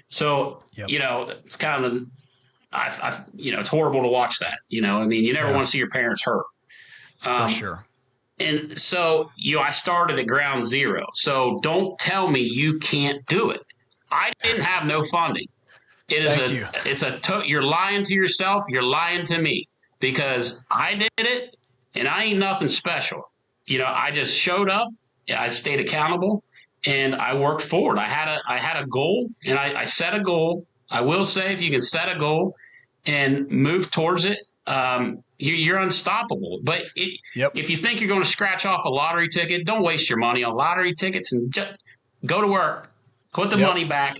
So, Yep. It's kind of, it's horrible to watch that. I mean, you never Yeah. want to see your parents hurt. For sure. And so, I started at ground zero. So don't tell me you can't do it. I didn't have no funding. You're lying to yourself. You're lying to me, because I did it and I ain't nothing special. I just showed up. I stayed accountable and I worked forward. I had a goal, and I set a goal. I will say, if you can set a goal and move towards it, you're unstoppable. But if you think you're going to scratch off a lottery ticket, don't waste your money on lottery tickets, and just go to work, put the money back,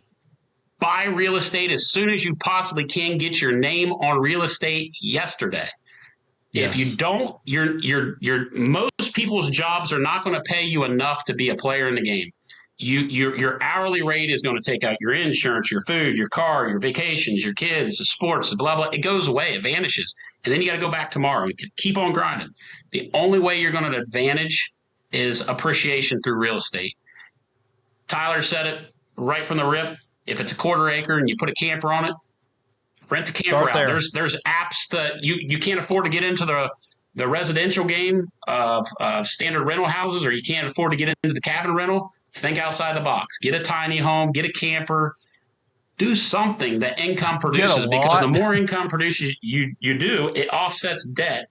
buy real estate as soon as you possibly can. Get your name on real estate yesterday. Yes. If you don't, most people's jobs are not going to pay you enough to be a player in the game. Your hourly rate is going to take out your insurance, your food, your car, your vacations, your kids, the sports, blah, blah. It goes away. It vanishes. And then you got to go back tomorrow and keep on grinding. The only way you're going to advantage is appreciation through real estate. Tyler said it right from the rip. If it's a quarter acre and you put a camper on it, rent the camper out. There's apps that you can't afford to get into the residential game of standard rental houses, or you can't afford to get into the cabin rental. Think outside the box. Get a tiny home, get a camper, do something that income produces, because the more income produces you do, it offsets debt.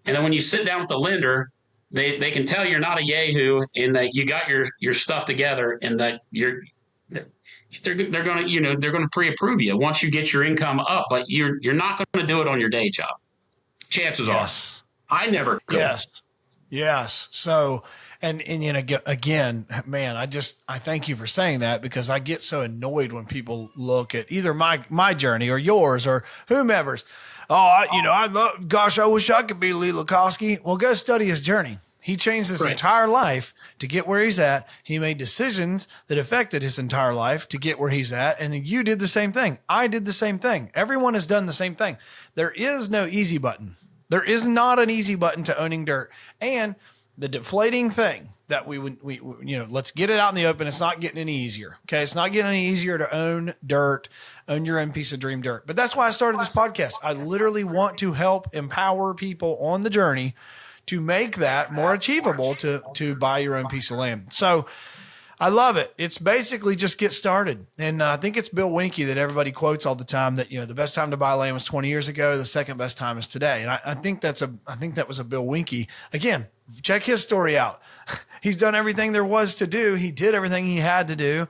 And then when you sit down with the lender, they can tell you're not a yahoo and that you got your stuff together, and that they're going to pre-approve you once you get your income up, but you're not going to do it on your day job. Chances are. I never could. Yes. So, and again, man, I thank you for saying that, because I get so annoyed when people look at either my journey or yours or whomever's. I wish I could be Lee Lakowski. Well, go study his journey. He changed his Right. entire life to get where he's at. He made decisions that affected his entire life to get where he's at. And you did the same thing. I did the same thing. Everyone has done the same thing. There is no easy button. There is not an easy button to owning dirt. And the deflating thing that we let's get it out in the open. It's not getting any easier. Okay. It's not getting any easier to own dirt, own your own piece of dream dirt. But that's why I started this podcast. I literally want to help empower people on the journey to make that more achievable to buy your own piece of land. So I love it. It's basically just get started. And I think it's Bill Winke that everybody quotes all the time that, the best time to buy land was 20 years ago. The second best time is today. And I think that was a Bill Winke. Again, check his story out. He's done everything there was to do. He did everything he had to do,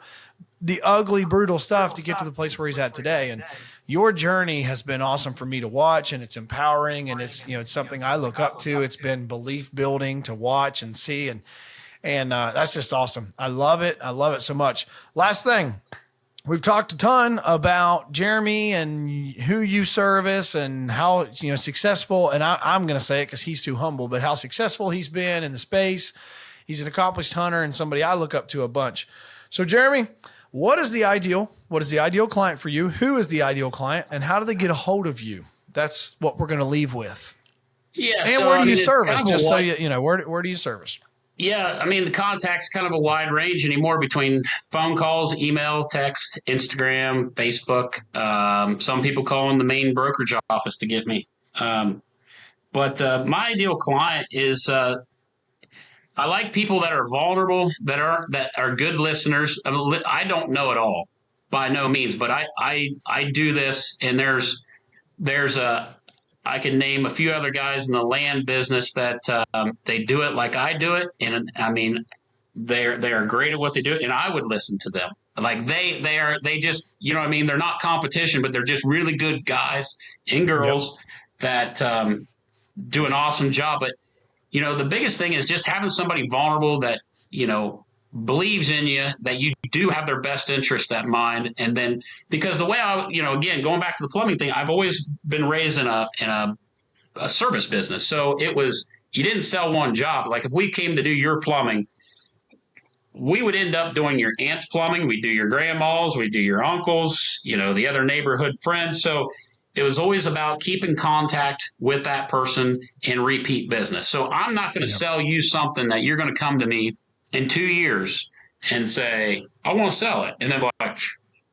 the ugly, brutal stuff to get to the place where he's at today. And your journey has been awesome for me to watch, and it's empowering, and it's something I look up to. It's been belief building to watch and see. And that's just awesome. I love it. I love it so much. Last thing, we've talked a ton about Jeremy and who you service and how, successful. And I'm going to say it because he's too humble, but how successful he's been in the space. He's an accomplished hunter and somebody I look up to a bunch. So Jeremy, what is the ideal client for you? Who is the ideal client, and how do they get a hold of you? That's what we're going to leave with. Yeah. And where do you service? Just so where do you service? Yeah, the contact's kind of a wide range anymore between phone calls, email, text, Instagram, Facebook. Some people call in the main brokerage office to get me. But my ideal client is I like people that are vulnerable, that are good listeners. I don't know it all by no means, but I do this, and there's I can name a few other guys in the land business that they do it like I do it, and they are great at what they do, and I would listen to them. Like they just they're not competition, but they're just really good guys and girls that do an awesome job. But the biggest thing is just having somebody vulnerable that believes in you, that you do have their best interest at mind. And then, because the way again, going back to the plumbing thing, I've always been raised in a service business. So you didn't sell one job. Like if we came to do your plumbing, we would end up doing your aunt's plumbing. We do your grandma's, we do your uncle's, the other neighborhood friends. So it was always about keeping contact with that person and repeat business. So I'm not going to sell you something that you're going to come to me in 2 years and say, I want to sell it. And then like,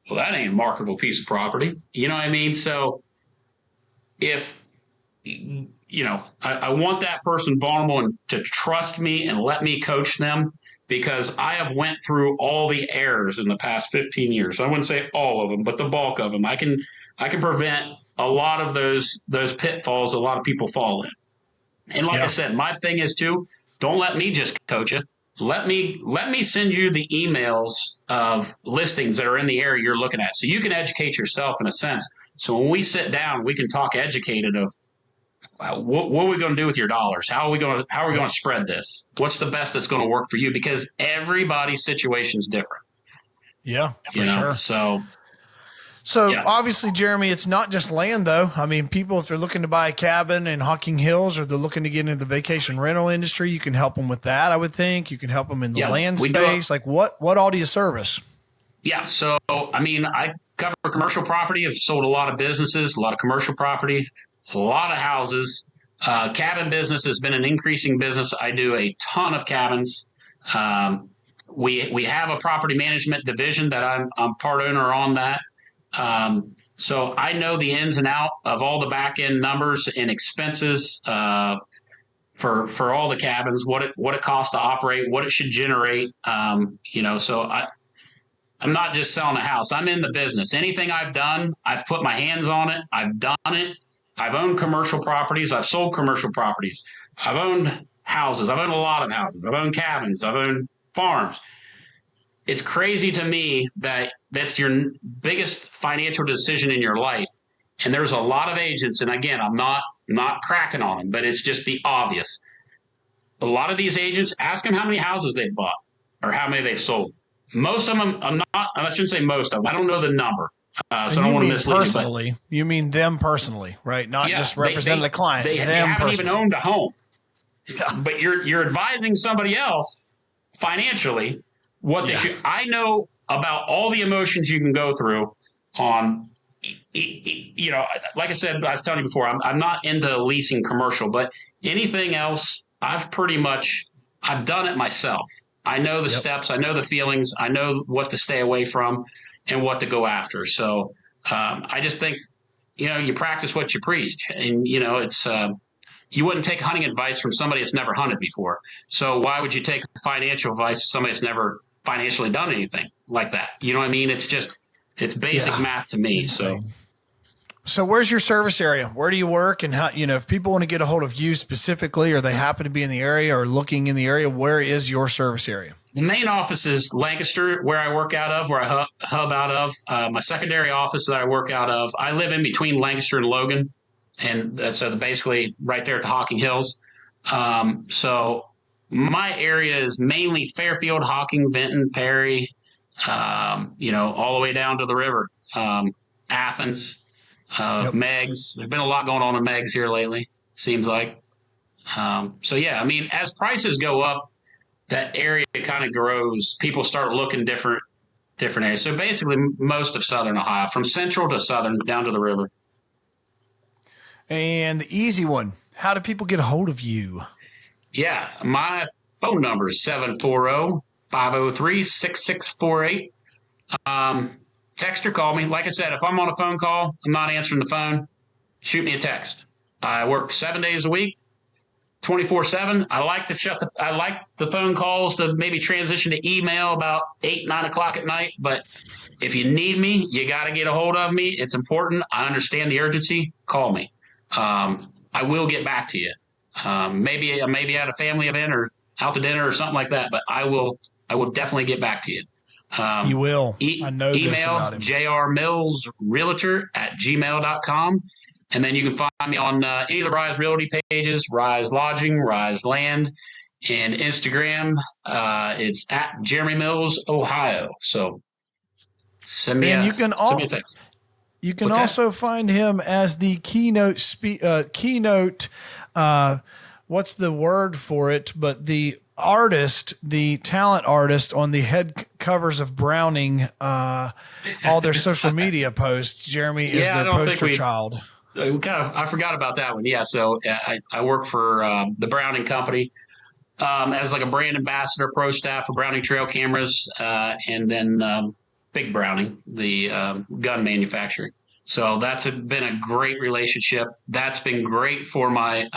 well, that ain't a marketable piece of property. You know what I mean? So if, I want that person vulnerable and to trust me and let me coach them, because I have went through all the errors in the past 15 years. So I wouldn't say all of them, but the bulk of them. I can prevent a lot of those pitfalls a lot of people fall in. And like I said, my thing is too, don't let me just coach it. Let me send you the emails of listings that are in the area you're looking at, so you can educate yourself in a sense. So when we sit down, we can talk educated of what are we going to do with your dollars? How are we going to spread this? What's the best that's going to work for you? Because everybody's situation is different. Yeah, for sure. So obviously, Jeremy, it's not just land though. People, if they're looking to buy a cabin in Hocking Hills, or they're looking to get into the vacation rental industry, you can help them with that. I would think you can help them in the land space. Like what all do you service? Yeah. So, I cover commercial property. I've sold a lot of businesses, a lot of commercial property, a lot of houses. Cabin business has been an increasing business. I do a ton of cabins. We have a property management division that I'm part owner on that. So I know the ins and out of all the back end numbers and expenses for all the cabins, what it costs to operate, what it should generate. So I'm not just selling a house. I'm in the business. Anything I've done, I've put my hands on it. I've done it. I've owned commercial properties. I've sold commercial properties. I've owned houses. I've owned a lot of houses. I've owned cabins. I've owned farms. It's crazy to me that that's your biggest financial decision in your life. And there's a lot of agents, and again, I'm not cracking on them, but it's just the obvious. A lot of these agents, ask them how many houses they've bought or how many they've sold. Most of them, I shouldn't say most of them. I don't know the number. So I don't want to mislead personally, you mean them personally, right? Not just representing the client. They haven't even owned a home. Yeah. but you're advising somebody else financially what they should. I know about all the emotions you can go through on, like I said, I was telling you before, I'm not into leasing commercial, but anything else, I've done it myself. I know the steps, I know the feelings, I know what to stay away from and what to go after. So I just think, you practice what you preach, and it's you wouldn't take hunting advice from somebody that's never hunted before. So why would you take financial advice from somebody that's never financially done anything like that? You know what I mean? It's basic Yeah. math to me. So Insane. So where's your service area? Where do you work? And how, if people want to get a hold of you specifically, or they happen to be in the area or looking in the area, where is your service area? the main office is Lancaster, where I work out of, where I hub out of. My secondary office that I work out of, I live in between Lancaster and Logan, and so basically right there at the Hocking Hills. So my area is mainly Fairfield, Hocking, Vinton, Perry, all the way down to the river. Athens, Yep. Megs. There's been a lot going on in Megs here lately, seems like. So yeah, I mean, as prices go up, that area kind of grows. People start looking different areas. So basically, most of southern Ohio, from central to southern, down to the river. And the easy one, how do people get a hold of you? Yeah, my phone number is 740-503-6648. Text or call me. Like I said, if I'm on a phone call, I'm not answering the phone, shoot me a text. I work 7 days a week, 24/7. I like the phone calls to maybe transition to email about 8, 9 o'clock at night. But if you need me, you got to get a hold of me. It's important. I understand the urgency. Call me. I will get back to you. Maybe at a family event or out to dinner or something like that. But I will definitely get back to you. He will. I know this Email about him. jrmillsrealtor@gmail.com. And then you can find me on any of the Rise Realty pages, Rise Lodging, Rise Land, and Instagram. It's at Jeremy Mills, Ohio. So And send me a text. you can What's that? also find him as the keynote. What's the word for it? But the talent artist on the head covers of Browning, all their social media posts. Jeremy is Yeah, I their don't think poster child. I forgot about that one. Yeah, so I work for the Browning Company as like a brand ambassador, pro staff for Browning Trail Cameras, and then Big Browning, the gun manufacturer. So that's been a great relationship. That's been great for my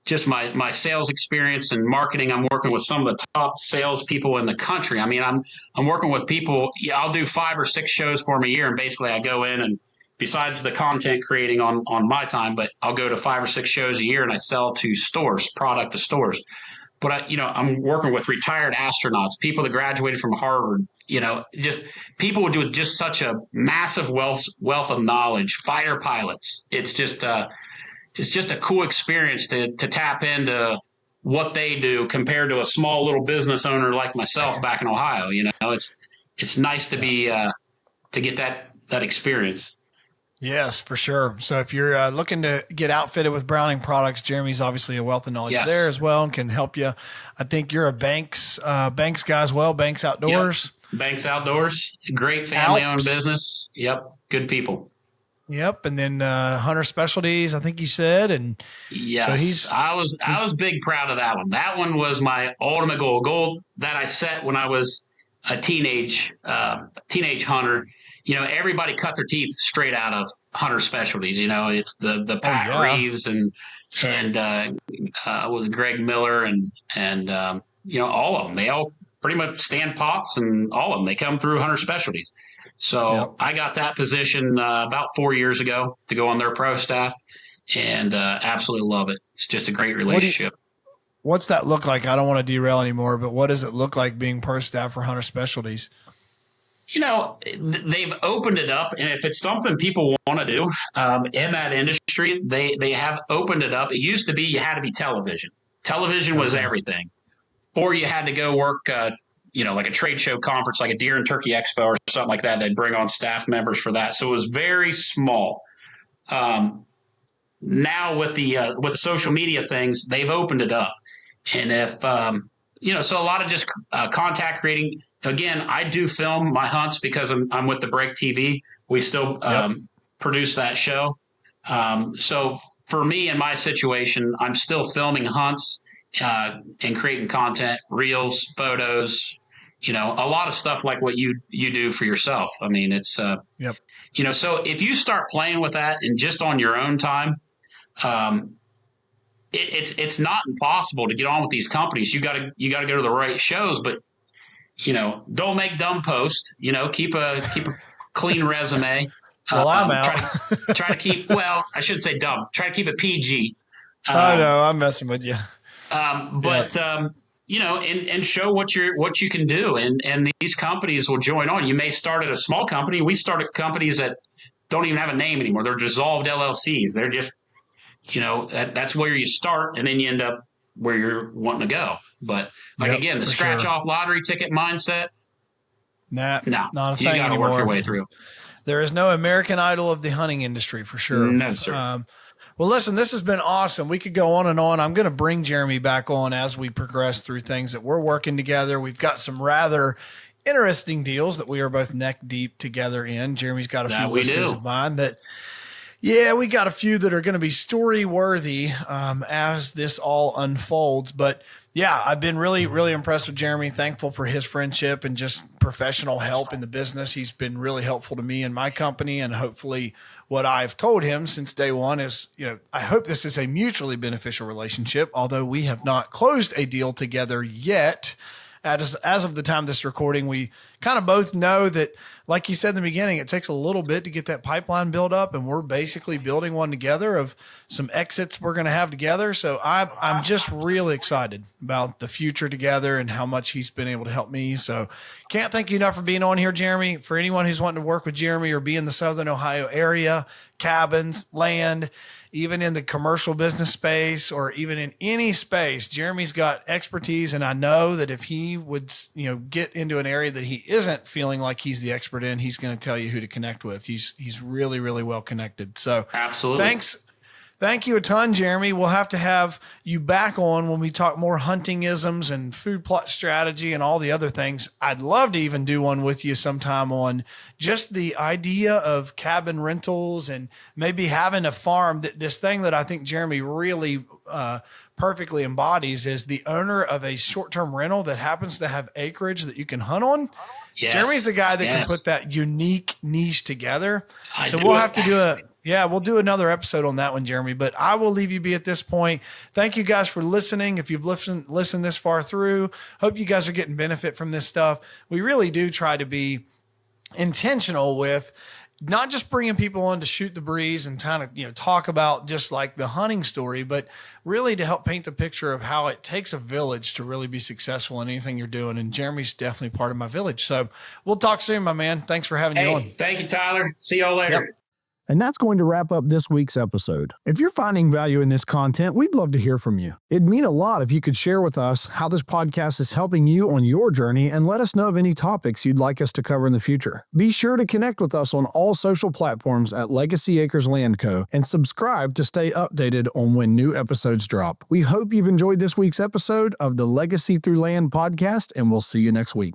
just my sales experience and marketing. I'm working with some of the top salespeople in the country. I mean, I'm working with people. Yeah, I'll do 5 or 6 shows for them a year, and basically I go in and besides the content creating on my time, but I'll go to 5 or 6 shows a year and I sell to stores, product to stores. But I'm working with retired astronauts, people that graduated from Harvard. Just people with just such a massive wealth of knowledge. Fighter pilots. It's just a cool experience to tap into what they do compared to a small little business owner like myself back in Ohio. It's nice to be to get that experience. Yes, for sure. So if you're looking to get outfitted with Browning products, Jeremy's obviously a wealth of knowledge there Yes. as well and can help you. I think you're a Banks guy as well. Banks Outdoors. Yep. Banks Outdoors, great family owned Alps. business. Yep, good people. Yep, and then Hunter Specialties, I think you said, and so Yes, I was big proud of that one. That one was my ultimate goal that I set when I was a teenage hunter. Everybody cut their teeth straight out of Hunter Specialties. It's the oh Pat yeah, Reeves and with Greg Miller and all of them. They all pretty much stand pots, and all of them they come through Hunter Specialties. yep. So I got that position about 4 years ago to go on their pro staff, and absolutely love it. It's just a great relationship. What's that look like? I don't want to derail anymore, but what does it look like being pro staff for Hunter Specialties? They've opened it up, and if it's something people want to do in that industry, they have opened it up. It used to be you had to be television. Television was everything, or you had to go work, like a trade show conference, like a Deer and Turkey Expo or something like that. They'd bring on staff members for that, so it was very small. now with the social media things, they've opened it up. And if so a lot of just contact creating. Again, I do film my hunts because I'm with the Break TV. We still Yep. produce that show. So for me in my situation, I'm still filming hunts and creating content, reels, photos. A lot of stuff like what you do for yourself. I mean, it's Yep. so if you start playing with that and just on your own time, um, it's not impossible to get on with these companies. You got to go to the right shows, but don't make dumb posts. Keep a clean resume. Well, I'm out. Try to keep. Well, I shouldn't say dumb. Try to keep it PG. I know, I'm messing with you. But and show what you can do, and these companies will join on. You may start at a small company. We start at companies that don't even have a name anymore. They're dissolved LLCs. They're just that's where you start, and then you end up where you're wanting to go. But again, the scratch off lottery ticket mindset. Nah, No, not a you thing got to anymore. work your way through. There is no American Idol of the hunting industry for sure. No, sir. Well, listen, this has been awesome. We could go on and on. I'm going to bring Jeremy back on as we progress through things that we're working together. We've got some rather interesting deals that we are both neck deep together in. Jeremy's got a few listings of mine that, we got a few that are going to be story worthy as this all unfolds. But I've been really, really impressed with Jeremy. Thankful for his friendship and just professional help in the business. He's been really helpful to me and my company. And hopefully what I've told him since day one is, I hope this is a mutually beneficial relationship, although we have not closed a deal together yet. As of the time of this recording, we kind of both know that, like you said in the beginning, it takes a little bit to get that pipeline built up, and we're basically building one together of some exits we're going to have together. So I'm just really excited about the future together and how much he's been able to help me. So can't thank you enough for being on here, Jeremy. For anyone who's wanting to work with Jeremy or be in the Southern Ohio area, cabins, land, even in the commercial business space or even in any space, Jeremy's got expertise. And I know that if he would, get into an area that he isn't feeling like he's the expert in, he's going to tell you who to connect with. He's really, really well connected. So absolutely. Thank you a ton, Jeremy. We'll have to have you back on when we talk more hunting-isms and food plot strategy and all the other things. I'd love to even do one with you sometime on just the idea of cabin rentals and maybe having a farm. This thing that I think Jeremy really perfectly embodies is the owner of a short-term rental that happens to have acreage that you can hunt on. Yes. Jeremy's the guy that can put that unique niche together. We'll have to do we'll do another episode on that one, Jeremy, but I will leave you be at this point. Thank you guys for listening. If you've listened this far through, hope you guys are getting benefit from this stuff. We really do try to be intentional with not just bringing people on to shoot the breeze and kind of, talk about just like the hunting story, but really to help paint the picture of how it takes a village to really be successful in anything you're doing. And Jeremy's definitely part of my village. So we'll talk soon, my man. Thanks for having you on. Thank you, Tyler. See y'all later. Yep. And that's going to wrap up this week's episode. If you're finding value in this content, we'd love to hear from you. It'd mean a lot if you could share with us how this podcast is helping you on your journey and let us know of any topics you'd like us to cover in the future. Be sure to connect with us on all social platforms at Legacy Acres Land Co. and subscribe to stay updated on when new episodes drop. We hope you've enjoyed this week's episode of the Legacy Through Land podcast, and we'll see you next week.